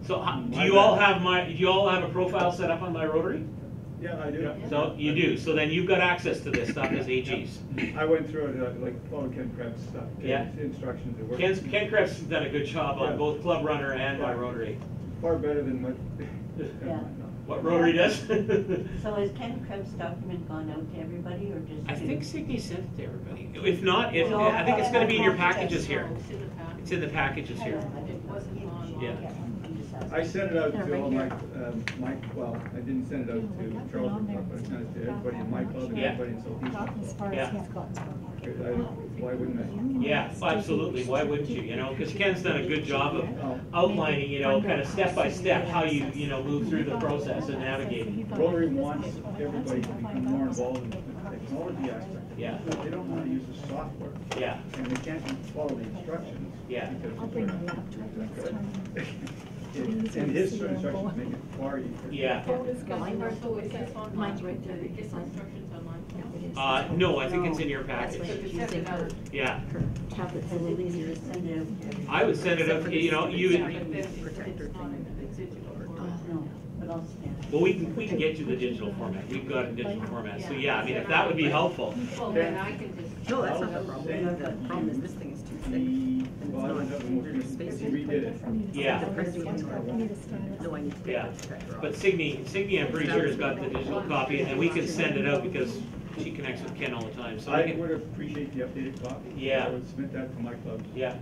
So do you all have a profile set up on My Rotary? Yeah, I do. So you do. So then you've got access to this stuff as AGs. I went through it, like all Ken Krebs stuff. Yeah. Instructions. It worked. Ken Krebs has done a good job on both Club Runner and My Rotary. Far better than what. What Rotary does? So has Ken Krebs' document gone out to everybody, or just? I think Signe sent it to everybody. If not, I think it's going to be in your packages here. It's in the packages here. It wasn't on. Yeah. I sent it out to all my, well, I didn't send it out to Charles, but I sent it to everybody in my club and everybody in Southeast. Yeah. Why wouldn't I? Yeah, absolutely. Why wouldn't you? Because Ken's done a good job of outlining, kind of step by step how you, move through the process and navigating. Rotary wants everybody to become more involved in the technology aspect. Yeah. They don't want to use the software. Yeah. And they can't follow the instructions. Yeah. I'll bring my laptop this time. And his instructions make it far easier. Yeah. Mine's right there. Instructions online. No, I think it's in your package. Yeah. Tablets, a little easier to send it out. I would send it up, you. No, but I'll scan it. Well, we can get you the digital format. We've got a digital format. So yeah, I mean, if that would be helpful. Well, then I can just. No, that's not the problem. The problem is this thing is too thick. Well, I ended up redid it. Yeah. No, I need to Yeah. get that. But Signe, I'm pretty sure has got the digital copy, and we can send it out because she connects with Ken all the time. So we I can, would appreciate the updated copy. Yeah. I would submit that to my club. yeah.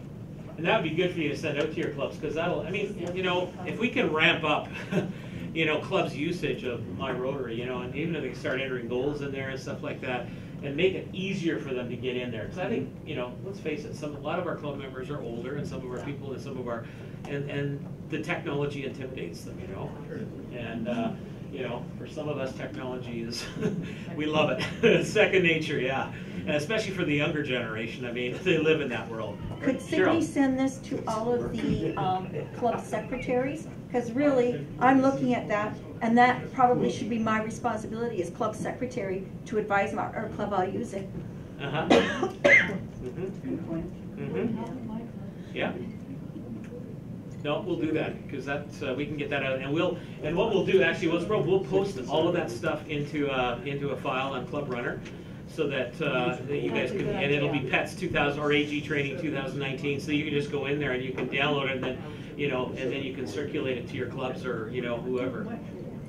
And that would be good for you to send out to your clubs, because that'll, I mean, if we can ramp up, clubs' usage of My Rotary, and even if they start entering goals in there and stuff like that, and make it easier for them to get in there. Because I think, let's face it, a lot of our club members are older, and some of our people, and some of our, and the technology intimidates them, And, for some of us, technology is, we love it. It's second nature, yeah. And especially for the younger generation, I mean, they live in that world. Could Signe send this to all of the club secretaries? Because really, I'm looking at that, and that probably should be my responsibility as club secretary to advise our club how to use it. Uh-huh. Good point. Mm-hmm. Yeah. No, we'll do that, because that's, we can get that out, and what we'll do, actually, we'll post all of that stuff into a file on Club Runner, so that you guys can, and it'll be PETS 2000, or AG Training 2019, so you can just go in there and you can download it, and then, and then you can circulate it to your clubs, or, whoever.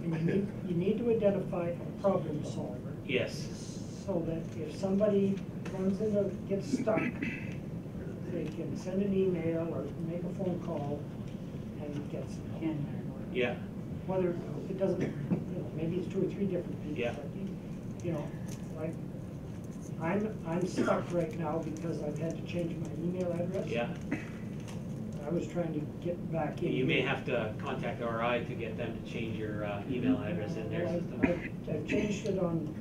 And you need to identify a problem solver. Yes. So that if somebody gets stuck, they can send an email or make a phone call and get some help. Yeah. Whether it doesn't, maybe it's 2 or 3 different people. Yeah. But, like, I'm stuck right now because I've had to change my email address. Yeah. I was trying to get back in. You may have to contact RI to get them to change your email address in their system. I've changed it on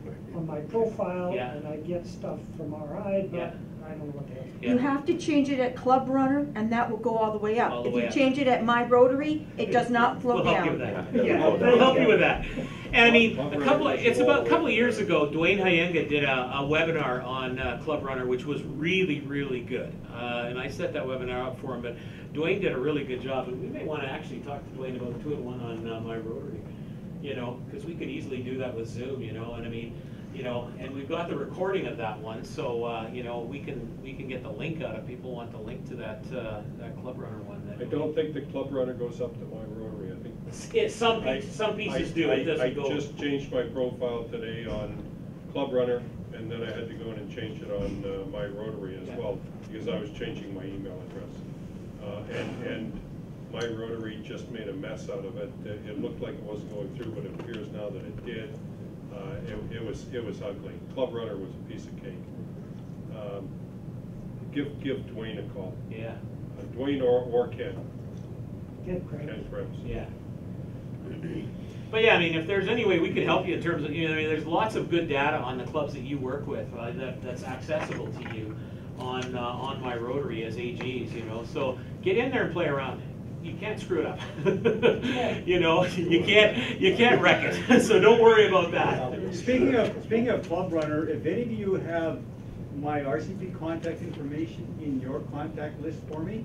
my profile, Yeah. and I get stuff from RI, but Yeah. I don't know what the hell. You have to change it at Club Runner, and that will go all the way up. All the If way you up. change it at My Rotary, it does not flow We'll down. help you with that. Yeah. We'll help you with that. And I mean, it's about a couple of years ago, Dwayne Hyenga did a webinar on Club Runner, which was really, really good. And I set that webinar up for him, but Dwayne did a really good job. And we may want to actually talk to Dwayne about 2-in-1 on My Rotary, because we could easily do that with Zoom, and I mean, and we've got the recording of that one, so we can get the link out if people want the link to that Club Runner one. I don't think the Club Runner goes up to My Rotary. I think some pieces do. It doesn't go. I just changed my profile today on Club Runner, and then I had to go in and change it on My Rotary as well, because I was changing my email address. And My Rotary just made a mess out of it. It looked like it wasn't going through, but it appears now that it did. It was ugly. Club Runner was a piece of cake. Give Dwayne a call. Yeah. Dwayne or Ken. Ken Krebs. Yeah. But yeah, I mean, if there's any way we could help you in terms of, there's lots of good data on the clubs that you work with that's accessible to you on My Rotary as AGs, So get in there and play around. You can't screw it up. You can't wreck it. So don't worry about that. Speaking of Club Runner, if any of you have my RCP contact information in your contact list for me,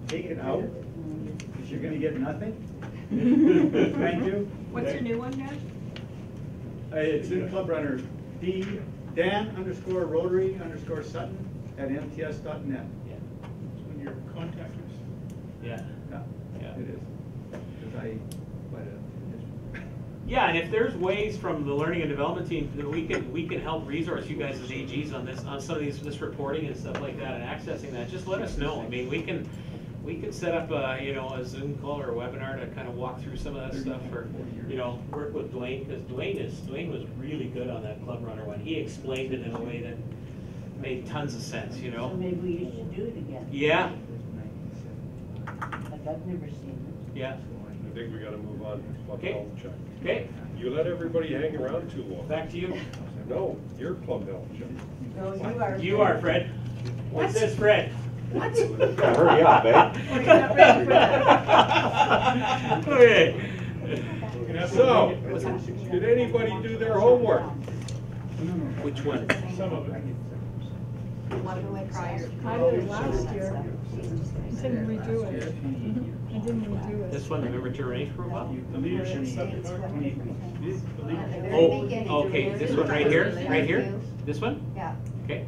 take it out, because you're going to get nothing. Thank you. What's your new one now? It's in Club Runner. Dan_Rotary_Sutton@mts.net. When your contactors. Yeah. Yeah, it is. Because Yeah, and if there's ways from the learning and development team that we can help resource you guys as AGs on some of this reporting and stuff like that and accessing that, just let us know. I mean, we can set up a Zoom call or a webinar to kind of walk through some of that stuff, or work with Dwayne, because Dwayne was really good on that Club Runner one. He explained it in a way that made tons of sense. So maybe we should do it again. Yeah. Like I've never seen it. Yeah. I think we got to move on. Club Okay. health check. Okay. You let everybody hang around too long. Back to you. No, your club health check. No, you are. You are Fred. What's this, Fred? What? Gotta hurry up, eh? We're not ready for that. Okay. So, did anybody do their homework? Which one? Some of it. I did it last year. I didn't redo it. I didn't redo it. This one, the member to arrange profile? The leadership seminar. Oh, okay, this one right here? Right here? This one? Yeah. Okay.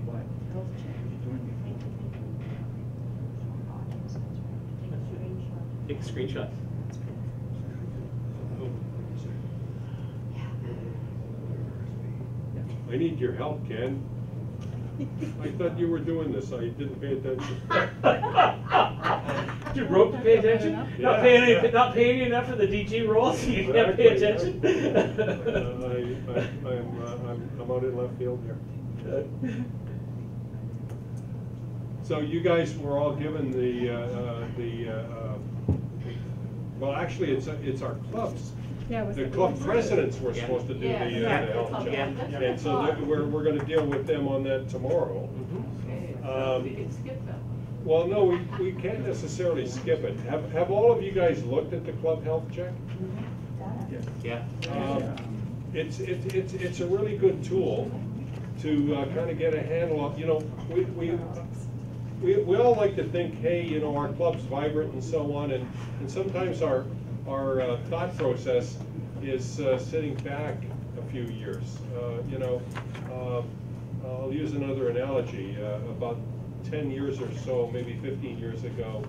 Take a screenshot. I need your help, Ken. I thought you were doing this, I didn't pay attention. You broke to pay attention? Yeah. Not paying enough for the DG roles, so you can't pay attention? I'm out in left field here. So you guys were all given well, actually, it's our clubs. Yeah, it was The the club club presidents were supposed to do the health check. And so we're going to deal with them on that tomorrow. Okay, so we can skip that one. Well, no, we can't necessarily skip it. Have all of you guys looked at the club health check? Yeah. It's a really good tool to kind of get a handle on, we all like to think, hey, you know, our club's vibrant and so on, and sometimes our thought process is sitting back a few years. You know, I'll use another analogy. About 10 years or so, maybe 15 years ago,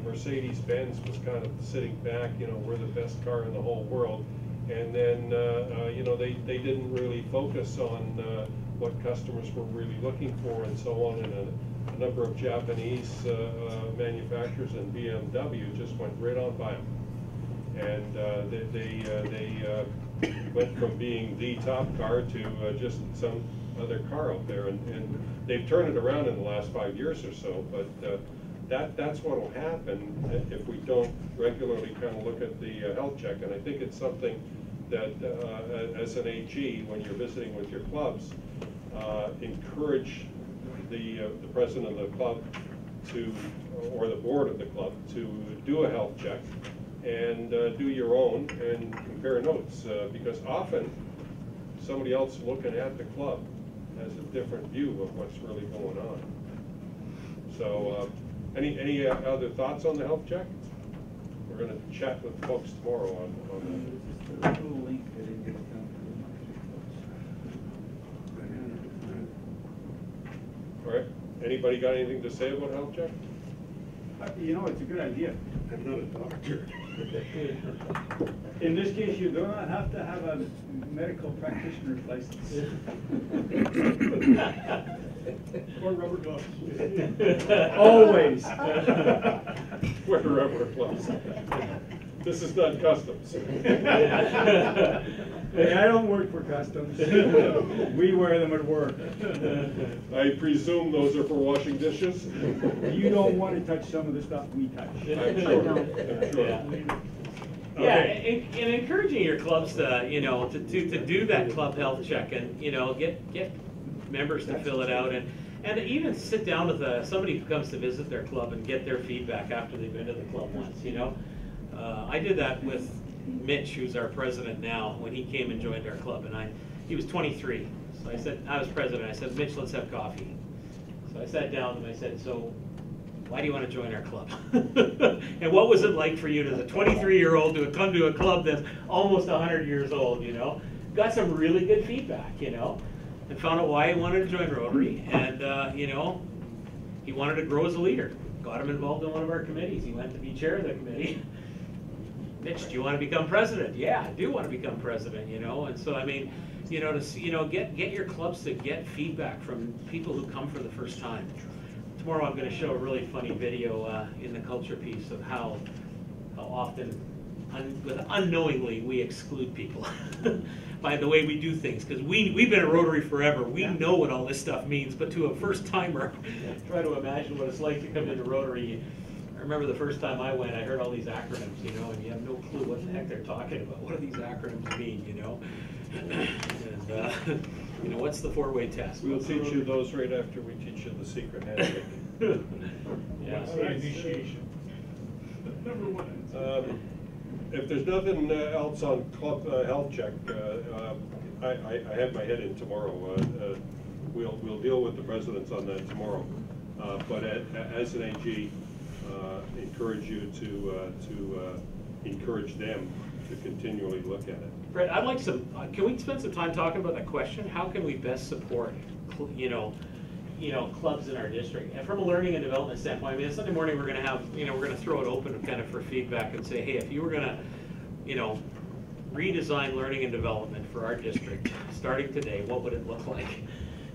Mercedes-Benz was kind of sitting back, you know, we're the best car in the whole world. And then, you know, they didn't really focus on what customers were really looking for and so on. And a number of Japanese manufacturers and BMW just went right on by them. And they went from being the top car to just some other car out there. And they've turned it around in the last 5 years or so. But that's what will happen if we don't regularly kind of look at the health check. And I think it's something that as an AG, when you're visiting with your clubs, encourage the president of the club to, or the board of the club, to do a health check and do your own and compare notes, because often somebody else looking at the club has a different view of what's really going on. So any other thoughts on the health check? We're going to chat with folks tomorrow on that. All right. Anybody got anything to say about health check? You know, it's a good idea. I'm not a doctor. In this case, you do not have to have a medical practitioner's license. Or rubber gloves. Always. Wear rubber gloves. This is not customs. Hey, I don't work for customs. We wear them at work. I presume those are for washing dishes? You don't want to touch some of the stuff we touch. I'm sure. I'm sure. Yeah, and encouraging your clubs to, you know, to do that club health check and, you know, get members to fill it out and even sit down with somebody who comes to visit their club and get their feedback after they've been to the club once, you know. I did that with Mitch, who's our president now, when he came and joined our club, and he was 23. So I said, I was president, I said, Mitch, let's have coffee. So I sat down and I said, so why do you want to join our club? And what was it like for you as a 23-year-old to come to a club that's almost 100 years old, you know? Got some really good feedback, you know, and found out why he wanted to join Rotary. And, you know, he wanted to grow as a leader. Got him involved in one of our committees. He went to be chair of the committee. Mitch, do you want to become president? Yeah, I do want to become president, you know. And so, I mean, you know, get your clubs to get feedback from people who come for the first time. Tomorrow I'm going to show a really funny video in the culture piece of how often unknowingly we exclude people by the way we do things, because we've been at Rotary forever. We know what all this stuff means, but to a first timer, try to imagine what it's like to come into Rotary. I remember the first time I went, I heard all these acronyms, you know, and you have no clue what the heck they're talking about. What do these acronyms mean, you know? And, you know, what's the four-way test? We'll teach you those right after we teach you the secret handshake. Yeah. What's the initiation? Number one. If there's nothing else on club health check, I have my head in tomorrow. We'll deal with the presidents on that tomorrow. But as an AG, encourage you to encourage them to continually look at it. Fred, I'd like some. Can we spend some time talking about that question? How can we best support, you know, clubs in our district? And from a learning and development standpoint, I mean, Sunday morning we're going to have, you know, we're going to throw it open kind of for feedback and say, hey, if you were going to, you know, redesign learning and development for our district starting today, what would it look like?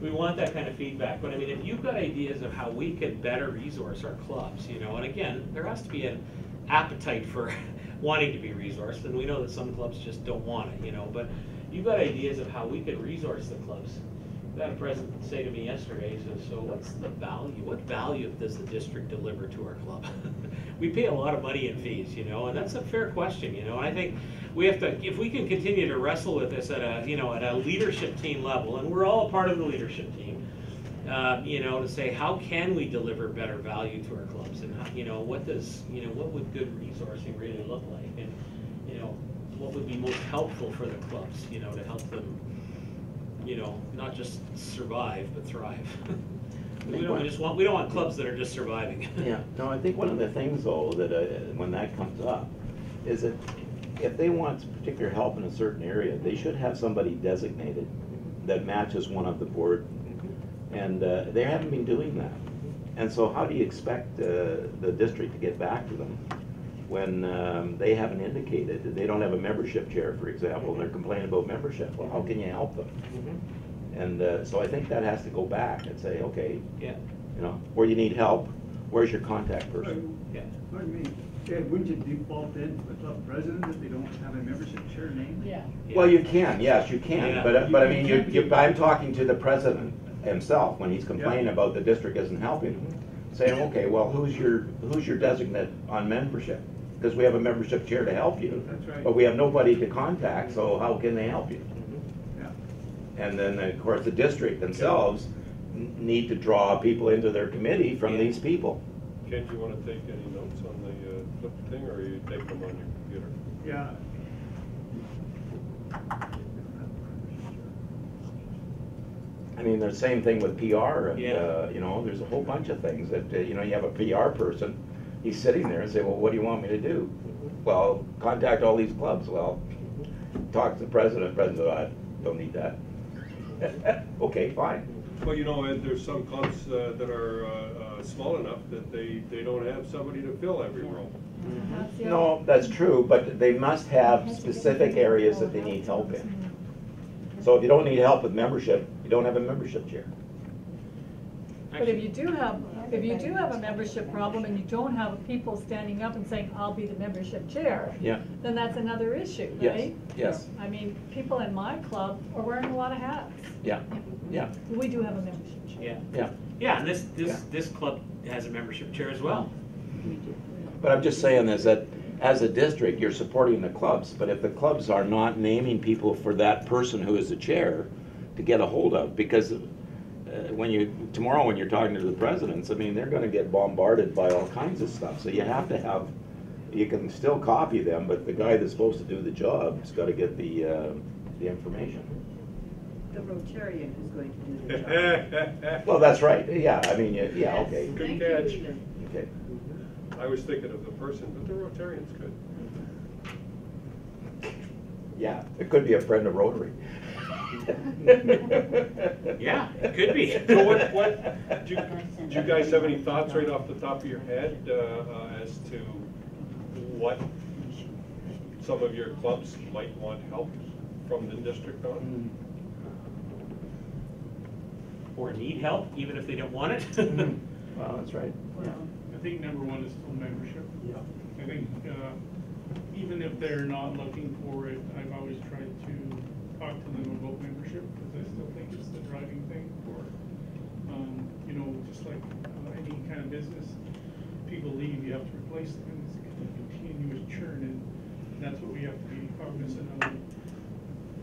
We want that kind of feedback. But I mean, if you've got ideas of how we could better resource our clubs, you know, and again, there has to be an appetite for wanting to be resourced, and we know that some clubs just don't want it, you know, but you've got ideas of how we could resource the clubs. I had a president say to me yesterday, he says, so what's the value? What value does the district deliver to our club? We pay a lot of money in fees, you know, and that's a fair question, you know, and I think we have to, if we can continue to wrestle with this at a, you know, at a leadership team level, and we're all a part of the leadership team, you know, to say, how can we deliver better value to our clubs, and how, you know, what does, you know, what would good resourcing really look like, and, you know, what would be most helpful for the clubs, you know, to help them, you know, not just survive, but thrive. We don't want clubs that are just surviving. Yeah, no, I think one of the things though, that when that comes up, is that if they want particular help in a certain area, they should have somebody designated that matches one of the board, and they haven't been doing that. And so how do you expect the district to get back to them when they haven't indicated that they don't have a membership chair, for example, and they're complaining about membership? Well, how can you help them? And so I think that has to go back and say, okay, yeah, you know, where you need help, where's your contact person? Yeah. Pardon me, Ed, wouldn't you default then to the club president if they don't have a membership chair name? Yeah. Well, you can, yes, you can, Yeah. but I mean, I'm talking to the president himself when he's complaining about the district isn't helping him, saying, okay, well, who's your designate on membership? Because we have a membership chair to help you. That's right. But we have nobody to contact, so how can they help you? Yeah. And then, of course, the district themselves need to draw people into their committee from these people. Ken, do you want to take any notes on the flip thing, or you take them on your computer? Yeah. I mean, the same thing with PR, and, Yeah. you know, there's a whole bunch of things that, you know, you have a PR person, he's sitting there and say, well, what do you want me to do? Well, contact all these clubs. Well, talk to the president, I don't need that. Okay, fine. Well, you know, Ed, there's some clubs that are small enough that they don't have somebody to fill every role. No, that's true, but they must have specific areas that they need help in. So if you don't need help with membership, you don't have a membership chair. But if you do have a membership problem and you don't have people standing up and saying, I'll be the membership chair, Yeah. then that's another issue, Yes, right? yes. I mean, people in my club are wearing a lot of hats. Yeah, yeah, We do have a membership chair. Yeah. yeah. Yeah, and this club has a membership chair as well. But I'm just saying is that as a district, you're supporting the clubs, but if the clubs are not naming people for that person who is the chair to get a hold of, because tomorrow when you're talking to the presidents, I mean, they're gonna get bombarded by all kinds of stuff, so you have to have, you can still copy them, but the guy that's supposed to do the job has gotta get the information. The Rotarian who's going to do the job. Well, that's right, yeah, I mean, yeah, okay. Good catch. Okay. I was thinking of the person, but the Rotarian's good. Yeah, it could be a friend of Rotary. Yeah, it could be. So do you guys have any thoughts right off the top of your head as to what some of your clubs might want help from the district on? Or need help, even if they don't want it. Well, that's right. I think number one is still membership. Yeah. I think even if they're not looking for it, I've always tried to talk to them about membership, because I still think it's the driving thing for, you know, just like any kind of business, people leave, you have to replace them, and it's a continuous churn, and that's what we have to be cognizant of.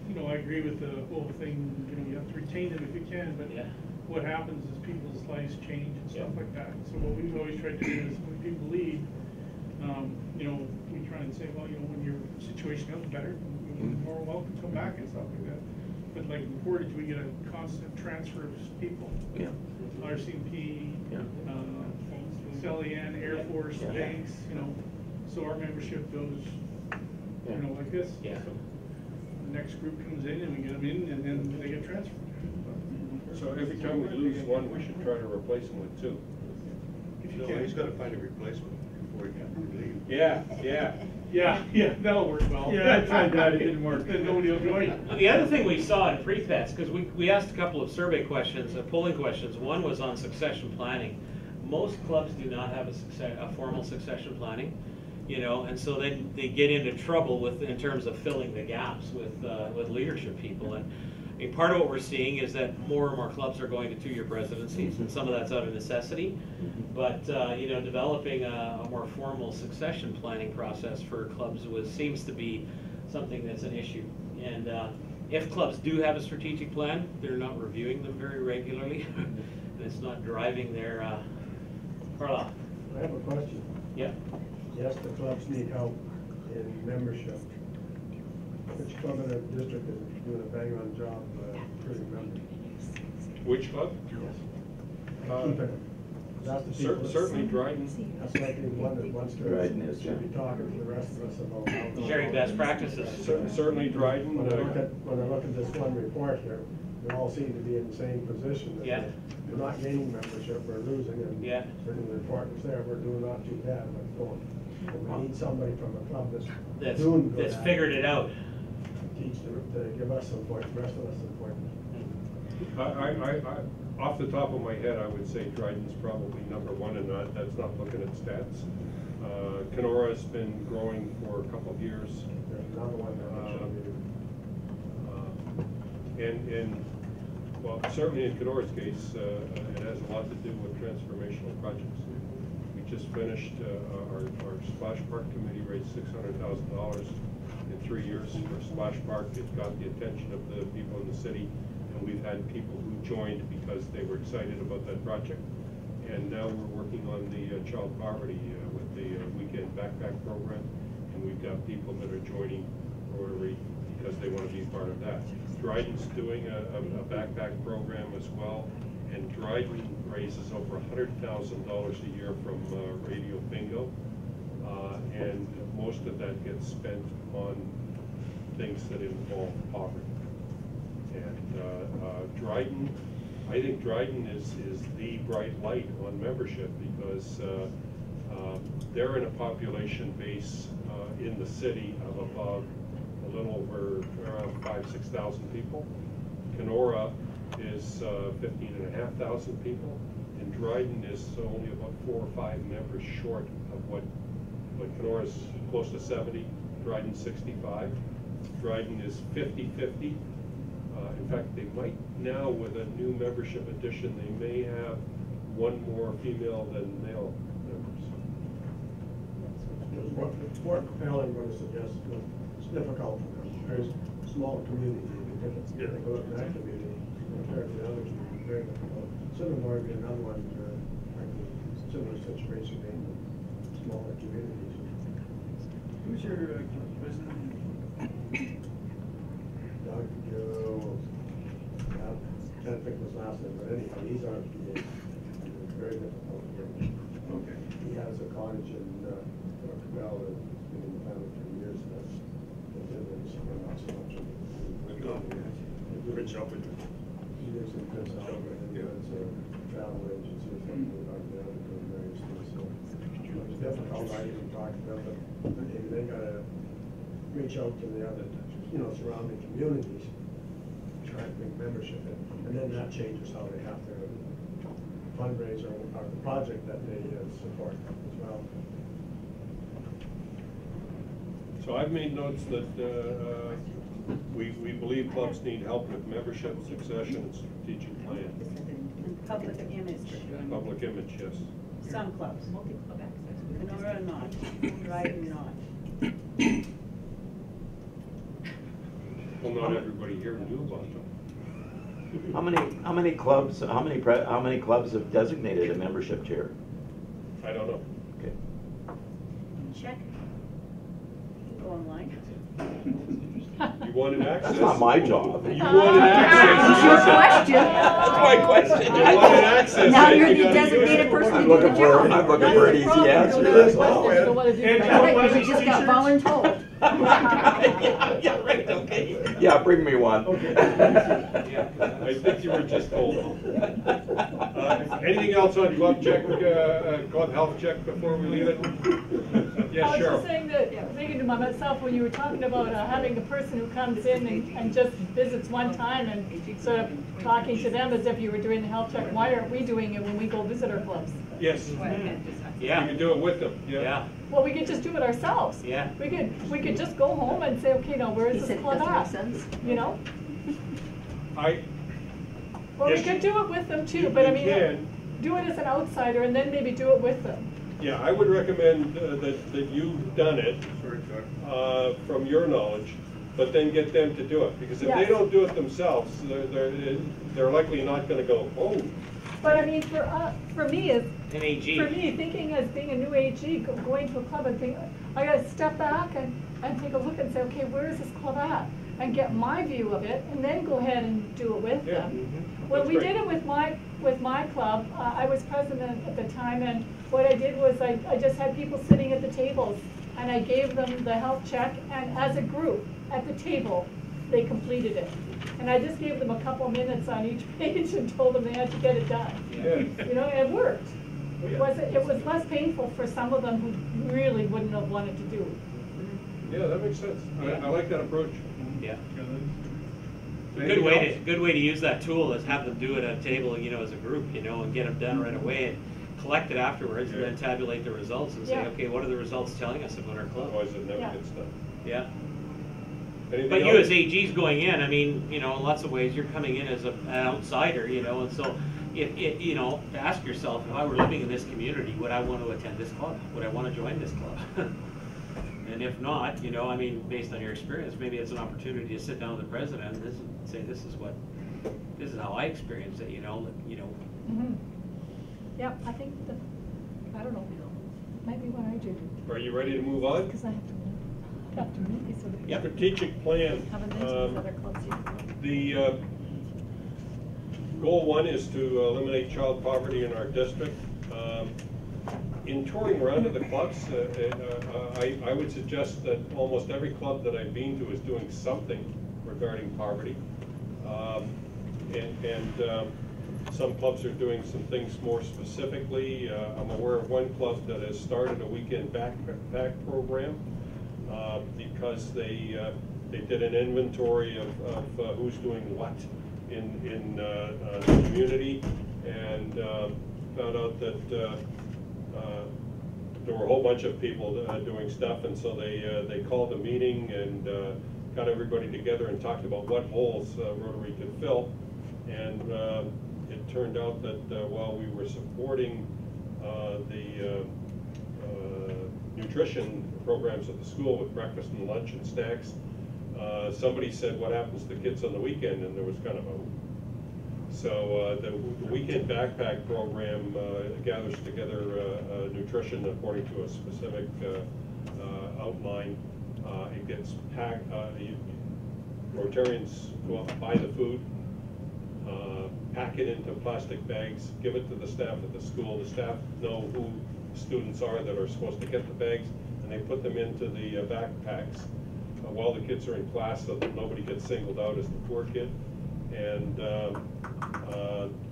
You know, I agree with the whole thing, you know, you have to retain them if you can, but Yeah. what happens is people's lives change and stuff like that. So what we've always tried to do is when people leave, you know, we try and say, well, you know, when your situation is better, you're more welcome to come back and stuff like that. But like in Portage, we get a constant transfer of people. Yeah. RCMP, Yeah. Celian, Air Force, Yeah. banks, you know, so our membership goes, Yeah. you know, like this. Yeah. So the next group comes in and we get them in and then they get transferred. So every time we lose one, we should try to replace them with two. If you No, can. he's gotta find a replacement before he can leave. Yeah. Yeah, that'll work well. Yeah, I tried that, it didn't work. Then nobody will join. Well, the other thing we saw in pre-pets, because we asked a couple of survey questions, polling questions. One was on succession planning. Most clubs do not have a formal succession planning, you know, and so then they get into trouble in terms of filling the gaps with leadership people. And I mean, part of what we're seeing is that more and more clubs are going to two-year presidencies, and some of that's out of necessity. But you know, developing a more formal succession planning process for clubs seems to be something that's an issue. And if clubs do have a strategic plan, they're not reviewing them very regularly, and it's not driving their. Carla. I have a question. Yeah. Yes, the clubs need help in membership. Which club in the district is doing a bang-on job recruiting members? Which club? Yes. keep it. That's the people that- Certainly Dryden. That's likely one that wants to, Dryden is, should be talking to the rest of us about how. Sharing best practices. Certainly Dryden. When I look at this one report here, they all seem to be in the same position. that Yeah. We're not gaining membership, we're losing, and Yeah. certainly the report was there, we're doing not too bad, but going. But we need somebody from a club that's doing good. That's at it. figured it out. Teach to give us some point, the rest of us some point. Off the top of my head, I would say Dryden's probably number one, and that's not looking at stats. Kenora's been growing for a couple of years. There's another one And well, certainly in Kenora's case, it has a lot to do with transformational projects. We just finished, our Splash Park Committee raised $600,000 in 3 years for Splash Park. It got the attention of the people in the city, and we've had people who joined because they were excited about that project. And now we're working on the child poverty with the weekend backpack program, and we've got people that are joining Rotary because they want to be part of that. Dryden's doing a backpack program as well, and Dryden raises over $100,000 a year from Radio Bingo, and most of that gets spent on things that involve poverty. And Dryden, I think Dryden is the bright light on membership because they're in a population base in the city of about a little over around 5,000–6,000 people. Kenora is 15,500 people, and Dryden is only about 4 or 5 members short of what Kenora's close to 70, Dryden's 65. Dryden is 50-50. In fact, they might now, with a new membership addition, they may have one more female than male members. More compelling, what I suggest, it's difficult for them, very small community, they go up in that community, compared to the other community, very difficult. Similar would be another one, similar situation in smaller communities. Who's your president? Doug, Joe, I can't think of his last name, but anyhow, he's our PA. It's very difficult to get him. Okay. He has a cottage in Cabell that's been in the family for years, and that's somewhere not so much. Prince Albert. He lives in Prince Albert, and it's a travel agency or something like that, and doing various things, so it's difficult, I even talk to them, but they gotta reach out to the other, surrounding communities, try to bring membership in, and then that changes how they have to fundraise or the project that they support as well. So I've made notes that we believe clubs need help with membership, succession, and strategic plan. Public image. Public image, yes. Some clubs. Multi-club access. Kenora not, Dryden not. Well, not everybody here knew about them. How many clubs have designated a membership chair? I don't know. Okay. Check. Go online. You wanted access. That's not my job. You wanted access. That's your question. That's my question. You wanted access. Now and you're you the gotta use designated it. person to I'm do the looking job. for an easy answer. That's all. You don't wanna do And that. how You just got voluntold. Yeah, right, okay. Yeah, bring me one. I think you were just told. Anything else on club check, club health check before we leave it? Yes, I was Cheryl. just saying that, thinking to myself, when you were talking about having a person who comes in and just visits one time and sort of talking to them as if you were doing the health check, why aren't we doing it when we go visit our clubs? Yes. Yeah. You can do it with them, yeah. Yeah. Well, we could just do it ourselves. Yeah. We could just go home and say, okay, now where He is said this it club doesn't make at? sense. You know? Well, Yes, we could do it with them too, you but I mean, can. do it as an outsider and then maybe do it with them. Yeah, I would recommend that you've done it from your knowledge, but then get them to do it. Because if they Yes. don't do it themselves, they're likely not going to go, oh. But I mean, for me, An AG. for me, thinking as being a new AG, going to a club and think, I gotta step back and take a look and say, okay, where is this club at? and get my view of it, and then go ahead and do it with Yeah. them. Mhm. When That's we great. did it with my club, I was president at the time, and what I did was I just had people sitting at the tables, and I gave them the health check, and as a group at the table, they completed it. And I just gave them a couple minutes on each page and told them they had to get it done. Yeah. You know, and it worked. Oh, It was less painful for some of them who really wouldn't have wanted to do it. Yeah, that makes sense. I like that approach. Yeah. Anything else? Good way to use that tool is have them do it at a table, you know, as a group, you know, and get them done right away and collect it afterwards and then tabulate the results and say, Yeah. okay, what are the results telling us about our club? Otherwise it never Yeah. gets done. Yeah. Anything But else? you as AGs going in, I mean, you know, in lots of ways, you're coming in as an outsider, you know, and so you know, to ask yourself, if I were living in this community, would I want to attend this club? Would I want to join this club? And if not, you know, I mean, based on your experience, maybe it's an opportunity to sit down with the president and say, this is how I experienced it, you know. Mm-hmm. Yeah, I think I don't know, might be what I do. Are you ready to move on? Because I have to meet these other people. Strategic plan. Haven't been to these other clubs yet. The goal one is to eliminate child poverty in our district. In touring around to the clubs, I would suggest that almost every club that I've been to is doing something regarding poverty. Some clubs are doing some things more specifically. I'm aware of one club that has started a weekend backpack program because they did an inventory of who's doing what in the community, and found out that there were a whole bunch of people doing stuff, and so they called a meeting and got everybody together and talked about what holes Rotary could fill. And it turned out that while we were supporting the nutrition programs at the school with breakfast and lunch and snacks, somebody said, what happens to the kids on the weekend? And there was kind of a So the weekend backpack program gathers together nutrition according to a specific outline. It gets packed, Rotarians go out and buy the food, pack it into plastic bags, give it to the staff at the school. The staff know who students are that are supposed to get the bags, and they put them into the backpacks while the kids are in class, so that nobody gets singled out as the poor kid. And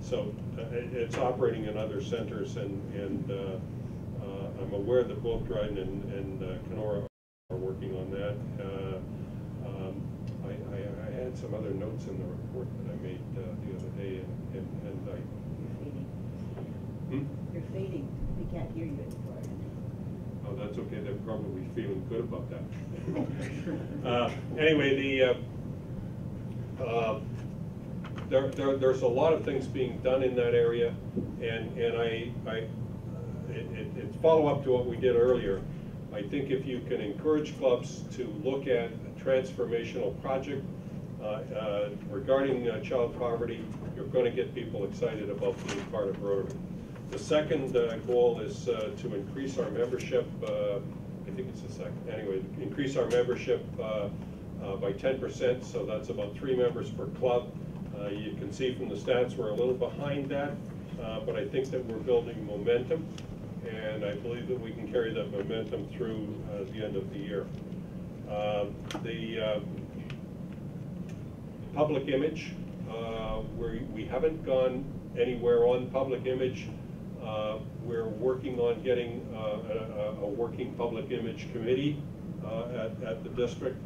so it's operating in other centers, and I'm aware that both Dryden and Kenora are working on that. I had some other notes in the report that I made the other day, and I... You're fading. We can't hear you anymore. Oh, that's okay. They're probably feeling good about that. Anyway, there's a lot of things being done in that area, and it's follow up to what we did earlier. I think if you can encourage clubs to look at a transformational project regarding child poverty, you're going to get people excited about being part of Rotary. The second goal is to increase our membership. I think it's the second. Anyway, increase our membership by 10%, so that's about 3 members per club. You can see from the stats we're a little behind that, but I think that we're building momentum, and I believe that we can carry that momentum through the end of the year. The public image, we haven't gone anywhere on public image. We're working on getting a working public image committee at the district.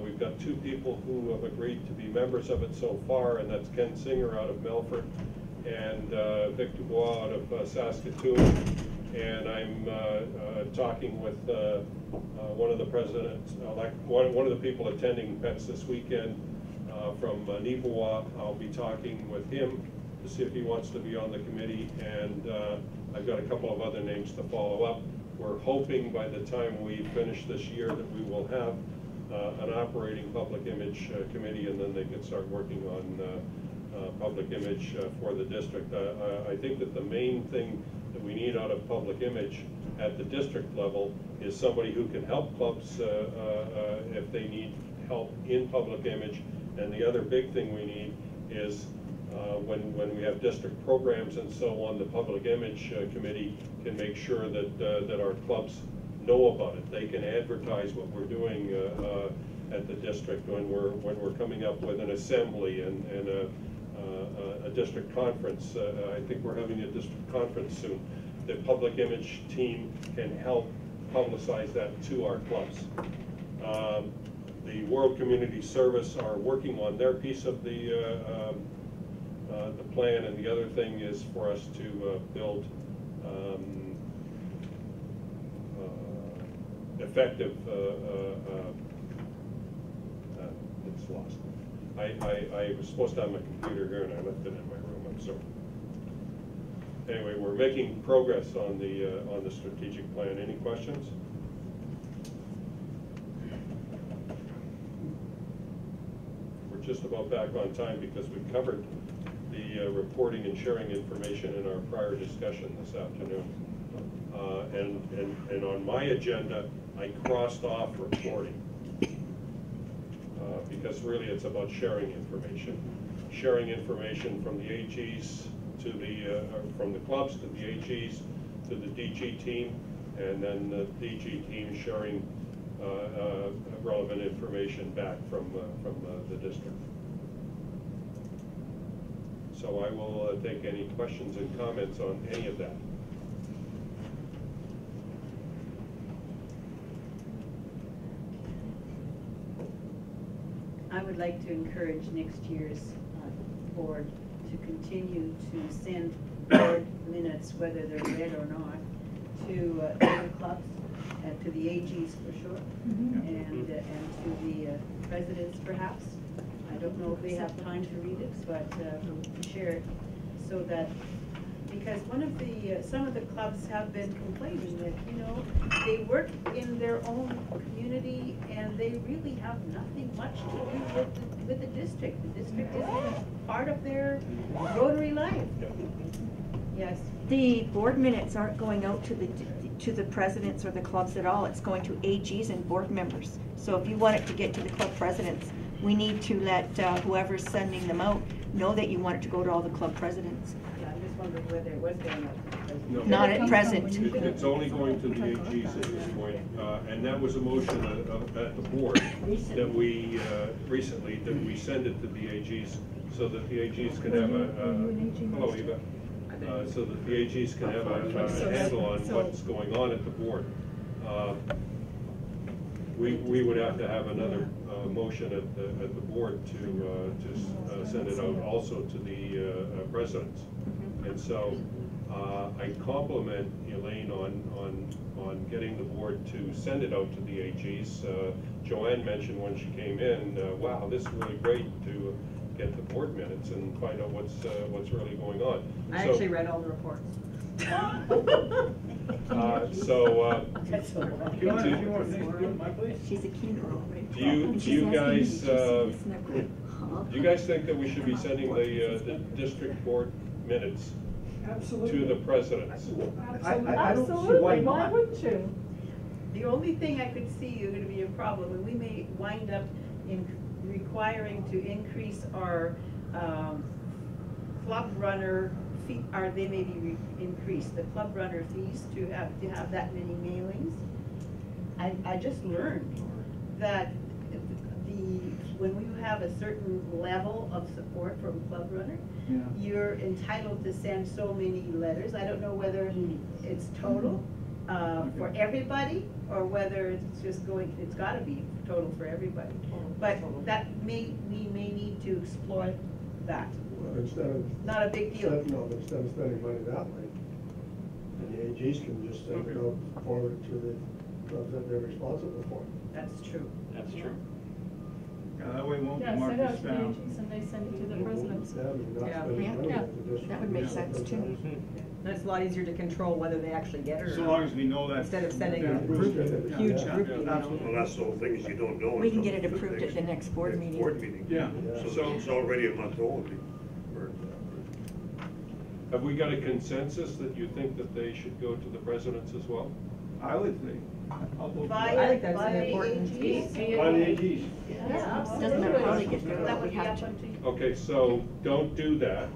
We've got 2 people who have agreed to be members of it so far, and that's Ken Singer out of Melfort and Vic Dubois out of Saskatoon. And I'm talking with one of the presidents, one of the people attending PETS this weekend from Nipawa. I'll be talking with him to see if he wants to be on the committee, and I've got a couple of other names to follow up. We're hoping by the time we finish this year that we will have an operating public image committee, and then they can start working on public image for the district. I think that the main thing that we need out of public image at the district level is somebody who can help clubs if they need help in public image. And the other big thing we need is when we have district programs and so on, the public image committee can make sure that our clubs know about it. They can advertise what we're doing at the district when we're coming up with an assembly and a district conference. I think we're having a district conference soon. The public image team can help publicize that to our clubs. The World Community Service are working on their piece of the plan, and the other thing is for us to build effective, it's lost. I was supposed to have my computer here and I left it in my room, I'm sorry. Anyway, we're making progress on the strategic plan. Any questions? We're just about back on time because we covered the reporting and sharing information in our prior discussion this afternoon. And on my agenda, I crossed off reporting because really it's about sharing information. Sharing information from the AGs to the, from the clubs to the AGs to the DG team, and then the DG team sharing relevant information back from the district. So I will take any questions and comments on any of that. I would like to encourage next year's board to continue to send board minutes, whether they're read or not, to the clubs, and to the AGs for sure, and to the presidents perhaps. I don't know if they have time to read it, but share it so that, because one of the, some of the clubs have been complaining that, you know, they work in their own community and they really have nothing much to do with the district. The district isn't part of their Rotary life. Yes. The board minutes aren't going out to the presidents or the clubs at all. It's going to AGs and board members. So if you want it to get to the club presidents, we need to let whoever's sending them out know that you want it to go to all the club presidents. Yeah, I'm just wondering whether it was going up to the president. No. Not at present. It's only going to the AGs at this point, and that was a motion at the board that we recently that we send it to the AGs so that the AGs can have hello Eva, so that the AGs can have a handle on what's going on at the board. We would have to have another motion at the board to send it out also to the presidents, and so I compliment Elaine on getting the board to send it out to the AGs. Joanne mentioned when she came in, wow, this is really great to get the board minutes and find out what's really going on. I actually read all the reports. She's a keynote. Do you guys think that we should be sending the district board minutes Absolutely. to the presidents? I don't see Absolutely, why why not. wouldn't you? The only thing I could see is going to be a problem, and we may wind up in requiring to increase our club runner fee, or they may be increased, the club runner fees to have that many mailings. I just learned that when we have a certain level of support from Club Runner, you're entitled to send so many letters. I don't know whether it's total for everybody or whether it's just going, it's gotta be total for everybody. But that we may need to explore that. Well, instead of. Not a big deal. No, but instead of spending money that way, and the AGs can just send it out forward to the clubs that they're responsible for. That's true. That's true. Yeah, that way it won't be Yeah, marked send as out to the spam. AGs and they send it to the presidents. That would make sense too. And it's a lot easier to control whether they actually get it or So not. long as we know that. Instead of sending Yeah. a group, huge Yeah. group Yeah. email. Well, that's the whole thing, is you don't know. We can until get it approved at the next board meeting. Board meeting. Yeah. So it's already a month old. Have we got a consensus that you think that they should go to the presidents as well? I would think. By, I think that's by an the important AGs. By the AGs. Doesn't matter how they get there, that we have to. Okay, so don't do that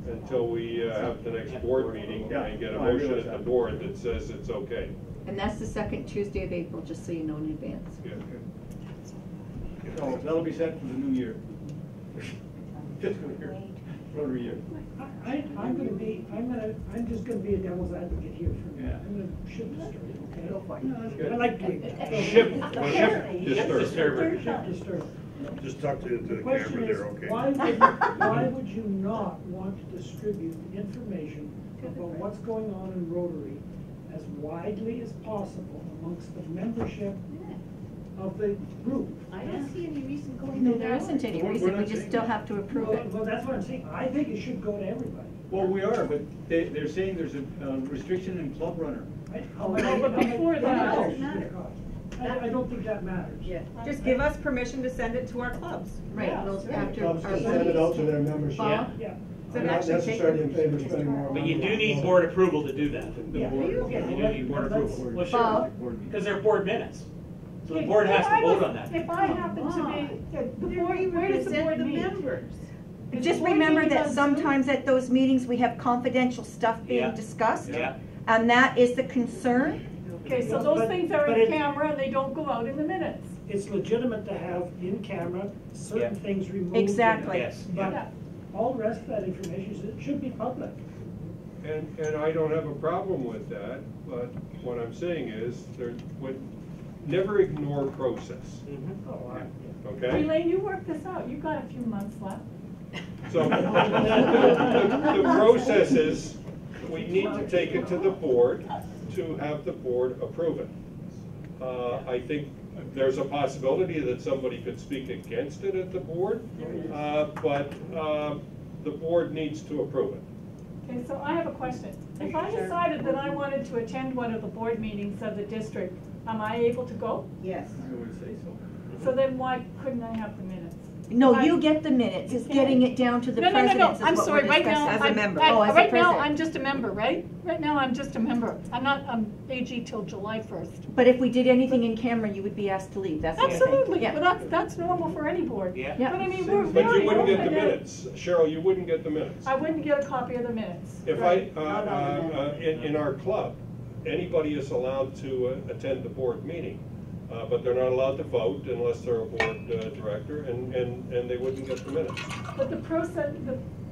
until we have the next board meeting and get a Yeah, I motion realize at the that. board that says it's okay. And that's the second Tuesday of April, just so you know in advance. Yeah. So that'll be set for the new year. Fiscal year, Rotary year. I'm just gonna be a devil's advocate here for, Yeah. I'm gonna shift the story, okay? No, that's good. I like doing that. Shift disturb. Shift disturb. Just talk to the The question camera is, there, okay? why would you not want to distribute information about what's going on in Rotary as widely as possible amongst the membership of the group? I don't see any reason going No, to there isn't any We're reason, we not just saying still that. have to approve it. Well, that's what I'm saying, I think it should go to everybody. Well, we are, but they're saying there's a restriction in Club Runner. but before that- Doesn't matter. I don't think that matters. Yeah. Just give us permission to send it to our clubs. Right, we'll after Clubs our can send it out to their meetings. membership. Yeah. Yeah. I'm not necessarily in favor of spending more But money. you do need board approval to do that. Yeah. You do need board approval. Well, Bob? Because they're board minutes. So the board has to vote on that. If I happen to be, the board, where does the board the meet? members. Is Just the board remember meeting that on sometimes at those meetings, we have confidential stuff Yeah. being discussed. Yeah. And that is the concern. Okay, so those But- things are but in it- camera and they don't go out in the minutes. It's legitimate to have in camera certain Yeah. things removed. Exactly. Yes. But Yeah. all the rest of that information should be public. And I don't have a problem with that, but what I'm saying is, never ignore process, Oh, okay? Elaine, you work this out, you've got a few months left. So, the process is, we need to take it to the board to have the board approve it. I think there's a possibility that somebody could speak against it at the board, but the board needs to approve it. Okay, so I have a question. If I decided that I wanted to attend one of the board meetings of the district, am I able to go? Yes. I would say so. So then why couldn't I have the minutes? No, I- you get the minutes, it's getting it down to the No, presidents is I'm what sorry, we're right now, discussing. As a member. Oh, as a right now, president. I'm just a member, right? Right now, I'm just a member. I'm AG till July 1st. But if we did anything in camera, you would be asked to leave, that's the other thing. Absolutely, Yeah. but that's normal for any board. Yeah. Yeah. But I mean, we're But very you wouldn't get the open and- minutes, Cheryl, you wouldn't get the minutes. I wouldn't get a copy of the minutes. If Right. in our club, anybody is allowed to attend the board meeting, but they're not allowed to vote unless they're a board director, and they wouldn't get the minutes. But the process,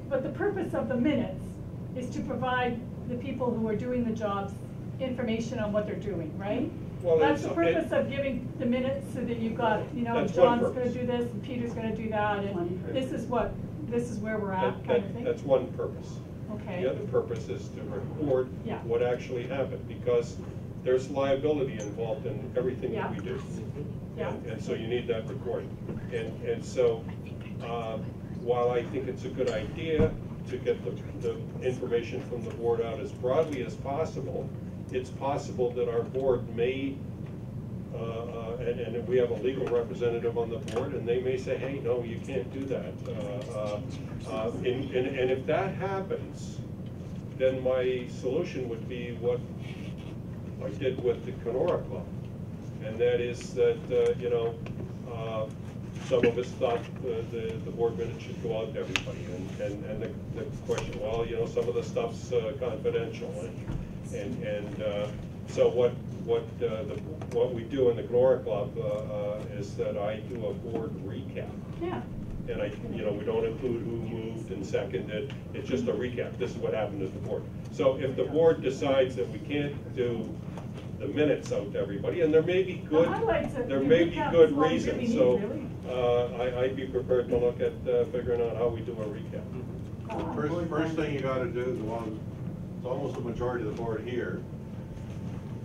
but the purpose of the minutes is to provide the people who are doing the jobs information on what they're doing, right? Well, That's the it's- purpose of giving the minutes, so that you've got, you know, That's one John's gonna purpose. do this, and Peter's gonna do that, and this is where we're at, kind of thing. That's one purpose. Okay. The other purpose is to record Yeah. what actually happened, because there's liability involved in everything that we do. Yeah. And so you need that recorded. And so, while I think it's a good idea to get the information from the board out as broadly as possible, it's possible that our board may, and we have a legal representative on the board, and they may say, hey, no, you can't do that. And if that happens, then my solution would be what I did with the Kenora Club. And that is that, some of us thought the board minutes should go out to everybody. And the question, well, some of the stuff's confidential. So what we do in the Kenora Club is that I do a board recap. Yeah. And we don't include who moved and seconded, it's just a recap, this is what happened at the board. So if the board decides that we can't do the minutes out to everybody, and there may be good, reasons, so I'd be prepared to look at figuring out how we do a recap. First thing you gotta do, it's almost the majority of the board here,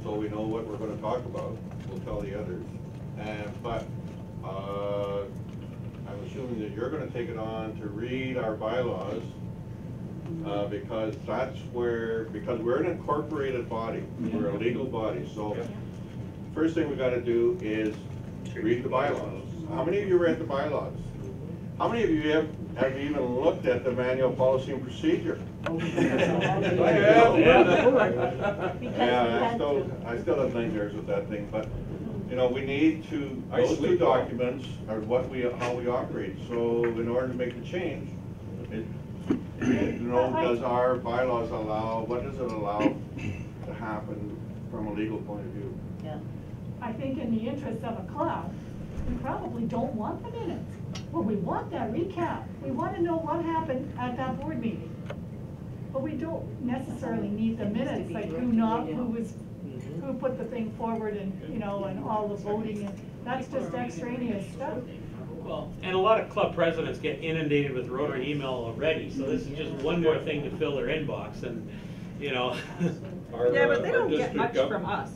so we know what we're gonna talk about, we'll tell the others. But I'm assuming that you're gonna take it on to read our bylaws, because because we're an incorporated body, we're a legal body, so first thing we gotta do is read the bylaws. How many of you read the bylaws? How many of you have even looked at the manual policy and procedure? I have. Yeah. I still have nightmares with that thing, but, you know, we need to, I those two sleep well. documents are how we operate. So in order to make the change, does our bylaws allow, what does it allow to happen from a legal point of view? Yeah. I think in the interest of a club, we probably don't want the minutes. Well, we want that recap. We want to know what happened at that board meeting. But we don't necessarily need the minutes, like who put the thing forward and, you know, and all the voting, and that's just extraneous stuff. Well, and a lot of club presidents get inundated with Rotary email already, so this is just one more thing to fill their inbox, and, you know. Yeah, but they don't get much from us.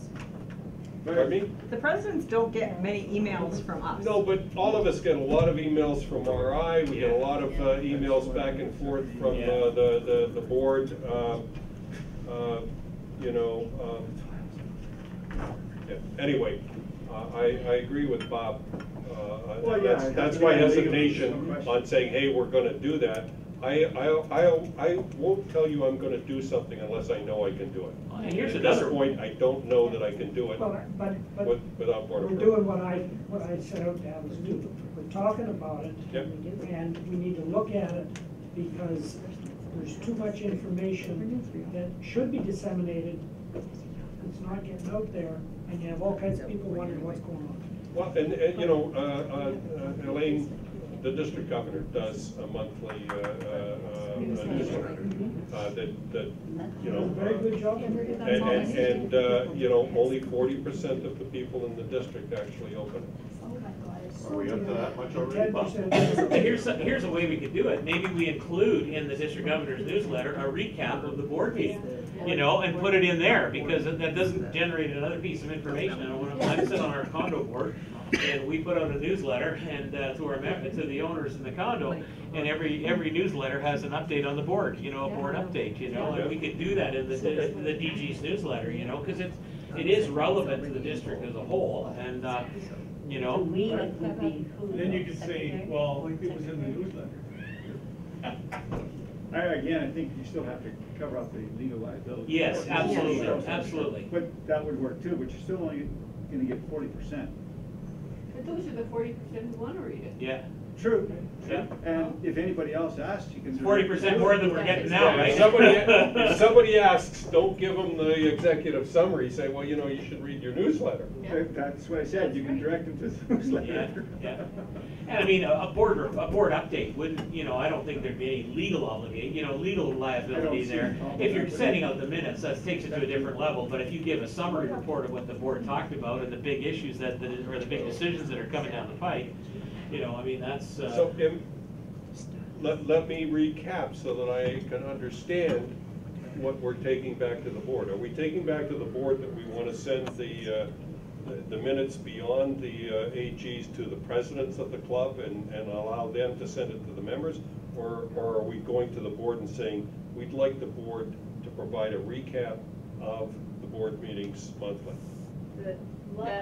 Pardon me? The presidents don't get many emails from us. No, but all of us get a lot of emails from RI, we get a lot of emails back and forth from the board, you know. Anyway, I agree with Bob. Well, yeah, That's my hesitation on saying, hey, we're gonna do that. I won't tell you I'm gonna do something unless I know I can do it. And here's At another this point, I don't know that I can do it Well, but without board we're approval. doing what I set out to have us do. We're talking about it, Yep. and we need to look at it because there's too much information that should be disseminated. It's not getting out there, and you have all kinds of people wondering what's going on. Well, and you know, Elaine, the district governor does a monthly newsletter that, you know. Very good job. And you know, only 40% of the people in the district actually open it. Are we up to that much already? Well, here's a way we could do it. Maybe we include in the district governor's newsletter a recap of the board meeting, you know, and put it in there, because that doesn't generate another piece of information. And when I sit on our condo board, and we put out a newsletter and to the owners in the condo, and every newsletter has an update on the board, you know, a board update, you know, and we could do that in the DG's newsletter, you know, because it is relevant to the district as a whole, and you know. We would be who? Then you could say, well, it was in the newsletter. Again, I think you still have to cover up the legal liability. Yes, absolutely, absolutely. But that would work too, but you're still only gonna get 40%. But those are the 40% who want to read it. Yeah. True. Yeah. And if anybody else asks, you can. 40% more than we're getting now, right? If somebody asks, don't give them the executive summary, say, well, you know, you should read your newsletter. That's what I said, you can direct them to the newsletter. Yeah. And I mean, a board update wouldn't, you know, I don't think there'd be any legal obligation, you know, legal liability there. If you're sending out the minutes, that takes it to a different level, but if you give a summary report of what the board talked about and the big issues or the big decisions that are coming down the pike, you know, I mean, that's. So let me recap so that I can understand what we're taking back to the board. Are we taking back to the board that we want to send the minutes beyond the AGs to the presidents of the club and allow them to send it to the members? Or are we going to the board and saying, we'd like the board to provide a recap of the board meetings monthly? The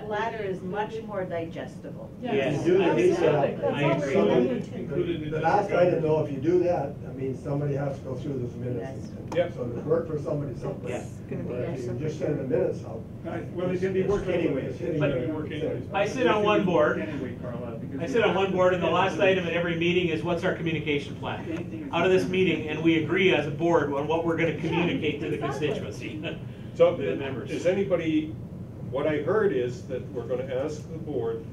latter is much more digestible. Yes, You do absolutely. I that. agree. The last item though, if you do that, I mean, somebody has to go through those minutes. Yep. So to work for somebody someplace. Yeah. But if you just send the minutes out. Well, it's gonna be work anyways. I sit on one board. Anyway, Carla, because I sit on one board, and the last item at every meeting is, what's our communication plan? Out of this meeting, and we agree as a board on what we're gonna communicate to the constituency. So, To the members. is anybody, what I heard is that we're gonna ask the board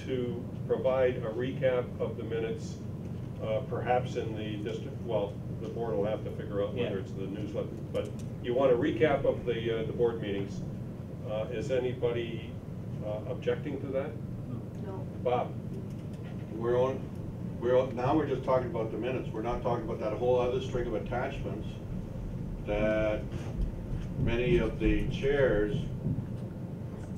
to provide a recap of the minutes, perhaps in the district, well, the board will have to figure out whether it's the newsletter, but you want a recap of the board meetings. Is anybody objecting to that? No. Bob? Now we're just talking about the minutes. We're not talking about that whole other string of attachments that many of the chairs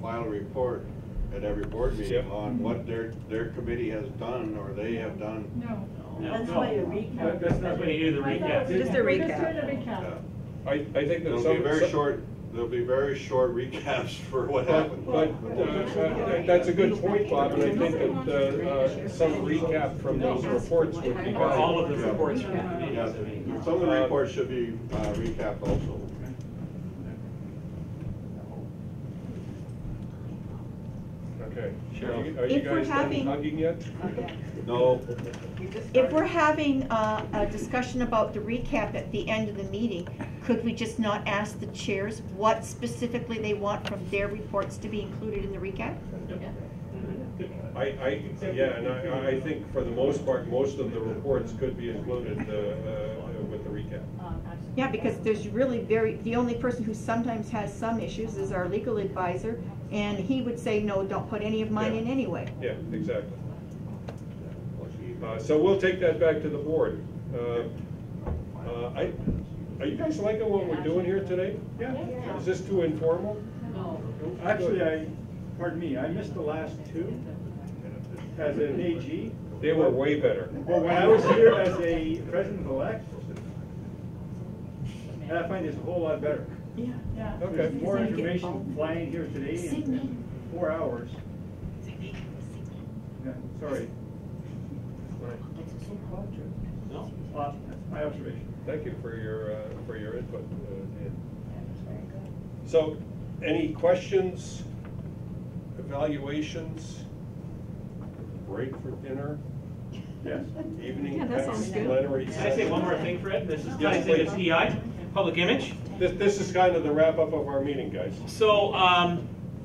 file a report at every board meeting on what their committee has done or they have done. No. That's why a recap. That's when you do the recap. Just a recap. I think that It'll be a very short There'll be very short recaps for what happened. But that's a good point, Bob, and I think that some recap from those reports would be valuable. All of the reports from the committee. Yeah, some of the reports should be recapped also. Okay. Cheryl. Are you If we're guys done having- hugging yet? No. If we're having a discussion about the recap at the end of the meeting, could we just not ask the chairs what specifically they want from their reports to be included in the recap? Yeah, and I think for the most part, most of the reports could be included with the recap. Yeah, because there's really the only person who sometimes has some issues is our legal advisor, and he would say, no, don't put any of mine in anyway. Yeah, exactly. So we'll take that back to the board. Are you guys liking what we're doing here today? Yeah. Is this too informal? No. Actually, pardon me, I missed the last two as an AG. They were way better. Well, when I was here as a president-elect, I find this a whole lot better. Yeah. Yeah. Okay. There's more information flying here today in 4 hours. Yeah, sorry. No? That's my observation. Thank you for your input, Dan. So, any questions, evaluations, break for dinner, Yes. evening Yeah, that sounds good. plenary Can I say one more thing, Fred? This is Yes, ties into please. PI, public image. This is kind of the wrap-up of our meeting, guys. So,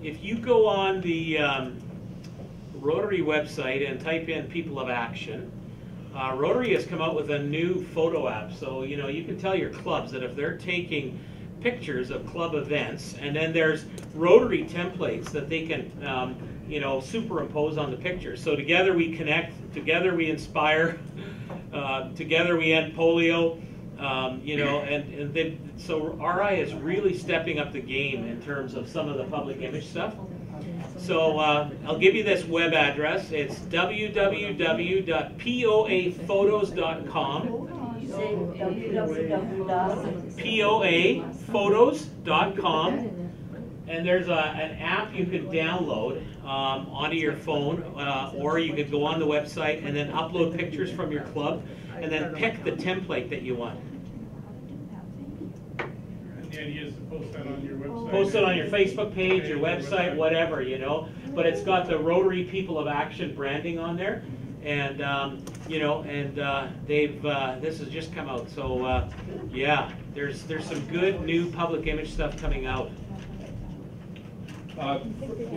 if you go on the Rotary website and type in People of Action, Rotary has come out with a new photo app. So, you know, you can tell your clubs that if they're taking pictures of club events, and then there's Rotary templates that they can, you know, superimpose on the pictures. So together we connect, together we inspire, together we end polio. You know, so RI is really stepping up the game in terms of some of the public image stuff. So I'll give you this web address. It's www.poaphotos.com. poaphotos.com. And there's an app you can download onto your phone, or you could go on the website and then upload pictures from your club, and then pick the template that you want. And the idea is to post that on your website. Post it on your Facebook page, your website, whatever, you know. But it's got the Rotary People of Action branding on there, and you know, and this has just come out. So yeah, there's some good new public image stuff coming out.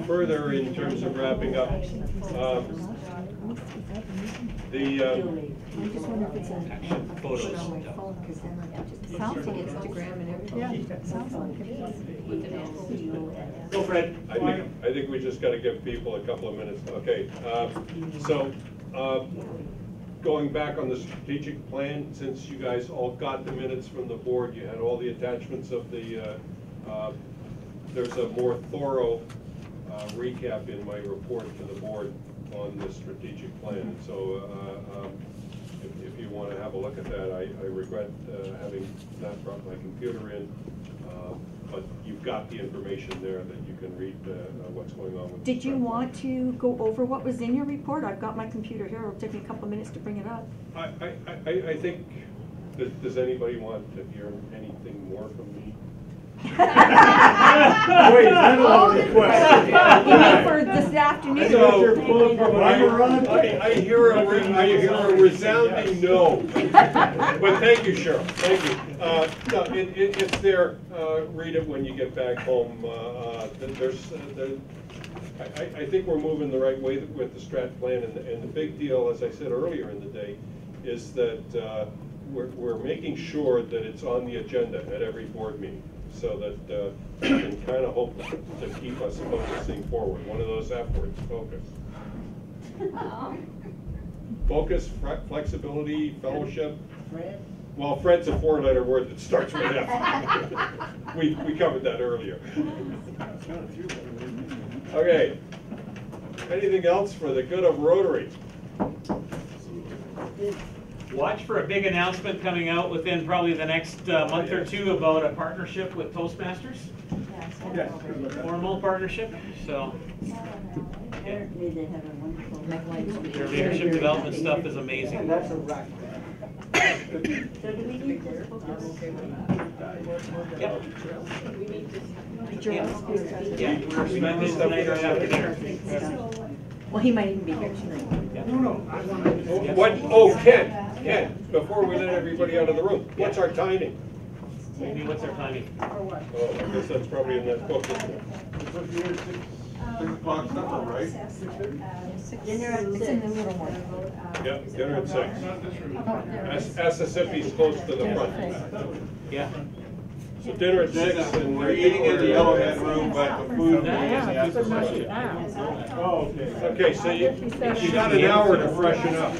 Further, in terms of wrapping up, I just wonder if it's Action photos. on my phone, because then it sounds like Instagram and everything. Yeah, it sounds like it is. Go, Fred. I think we just got to give people a couple of minutes. Okay, so going back on the strategic plan, since you guys all got the minutes from the board, you had all the attachments of the. There's a more thorough recap in my report to the board on the strategic plan. So if you want to have a look at that, I regret having not brought my computer in, but you've got the information there that you can read what's going on with. Did you want to go over what was in your report? I've got my computer here. It'll take me a couple of minutes to bring it up. I think, does anybody want to hear anything more from me? Wait, that's a long request. You mean for this afternoon? I hear a resounding no. But thank you, Cheryl. Thank you. No, it's there. Read it when you get back home. I think we're moving the right way with the strat plan, and the big deal, as I said earlier in the day, is that we're making sure that it's on the agenda at every board meeting, so that we can kind of hope to keep us focusing forward. One of those F words, focus. Focus, flexibility, fellowship. Well, Fred's a four-letter word that starts with F. We covered that earlier. Okay. Anything else for the good of Rotary? Watch for a big announcement coming out within probably the next month or two about a partnership with Toastmasters. formal partnership, so. Apparently they have a wonderful. Their leadership development stuff is amazing. So do we need this book? Yep. Yeah. Yeah, we're spending this tonight right after dinner. Well, he might even be here tonight. What, oh, Ken, before we let everybody out of the room, what's our timing? Maybe what's our timing? Oh, I guess that's probably in that book, isn't it? 6 o'clock supper, right? Dinner at 6. Yeah, dinner at 6. Mississippi's close to the front. Yeah. So dinner at 6 and We're eating in the Yellowhead room, but the food is Oh, okay. Okay, so you got an hour to freshen up.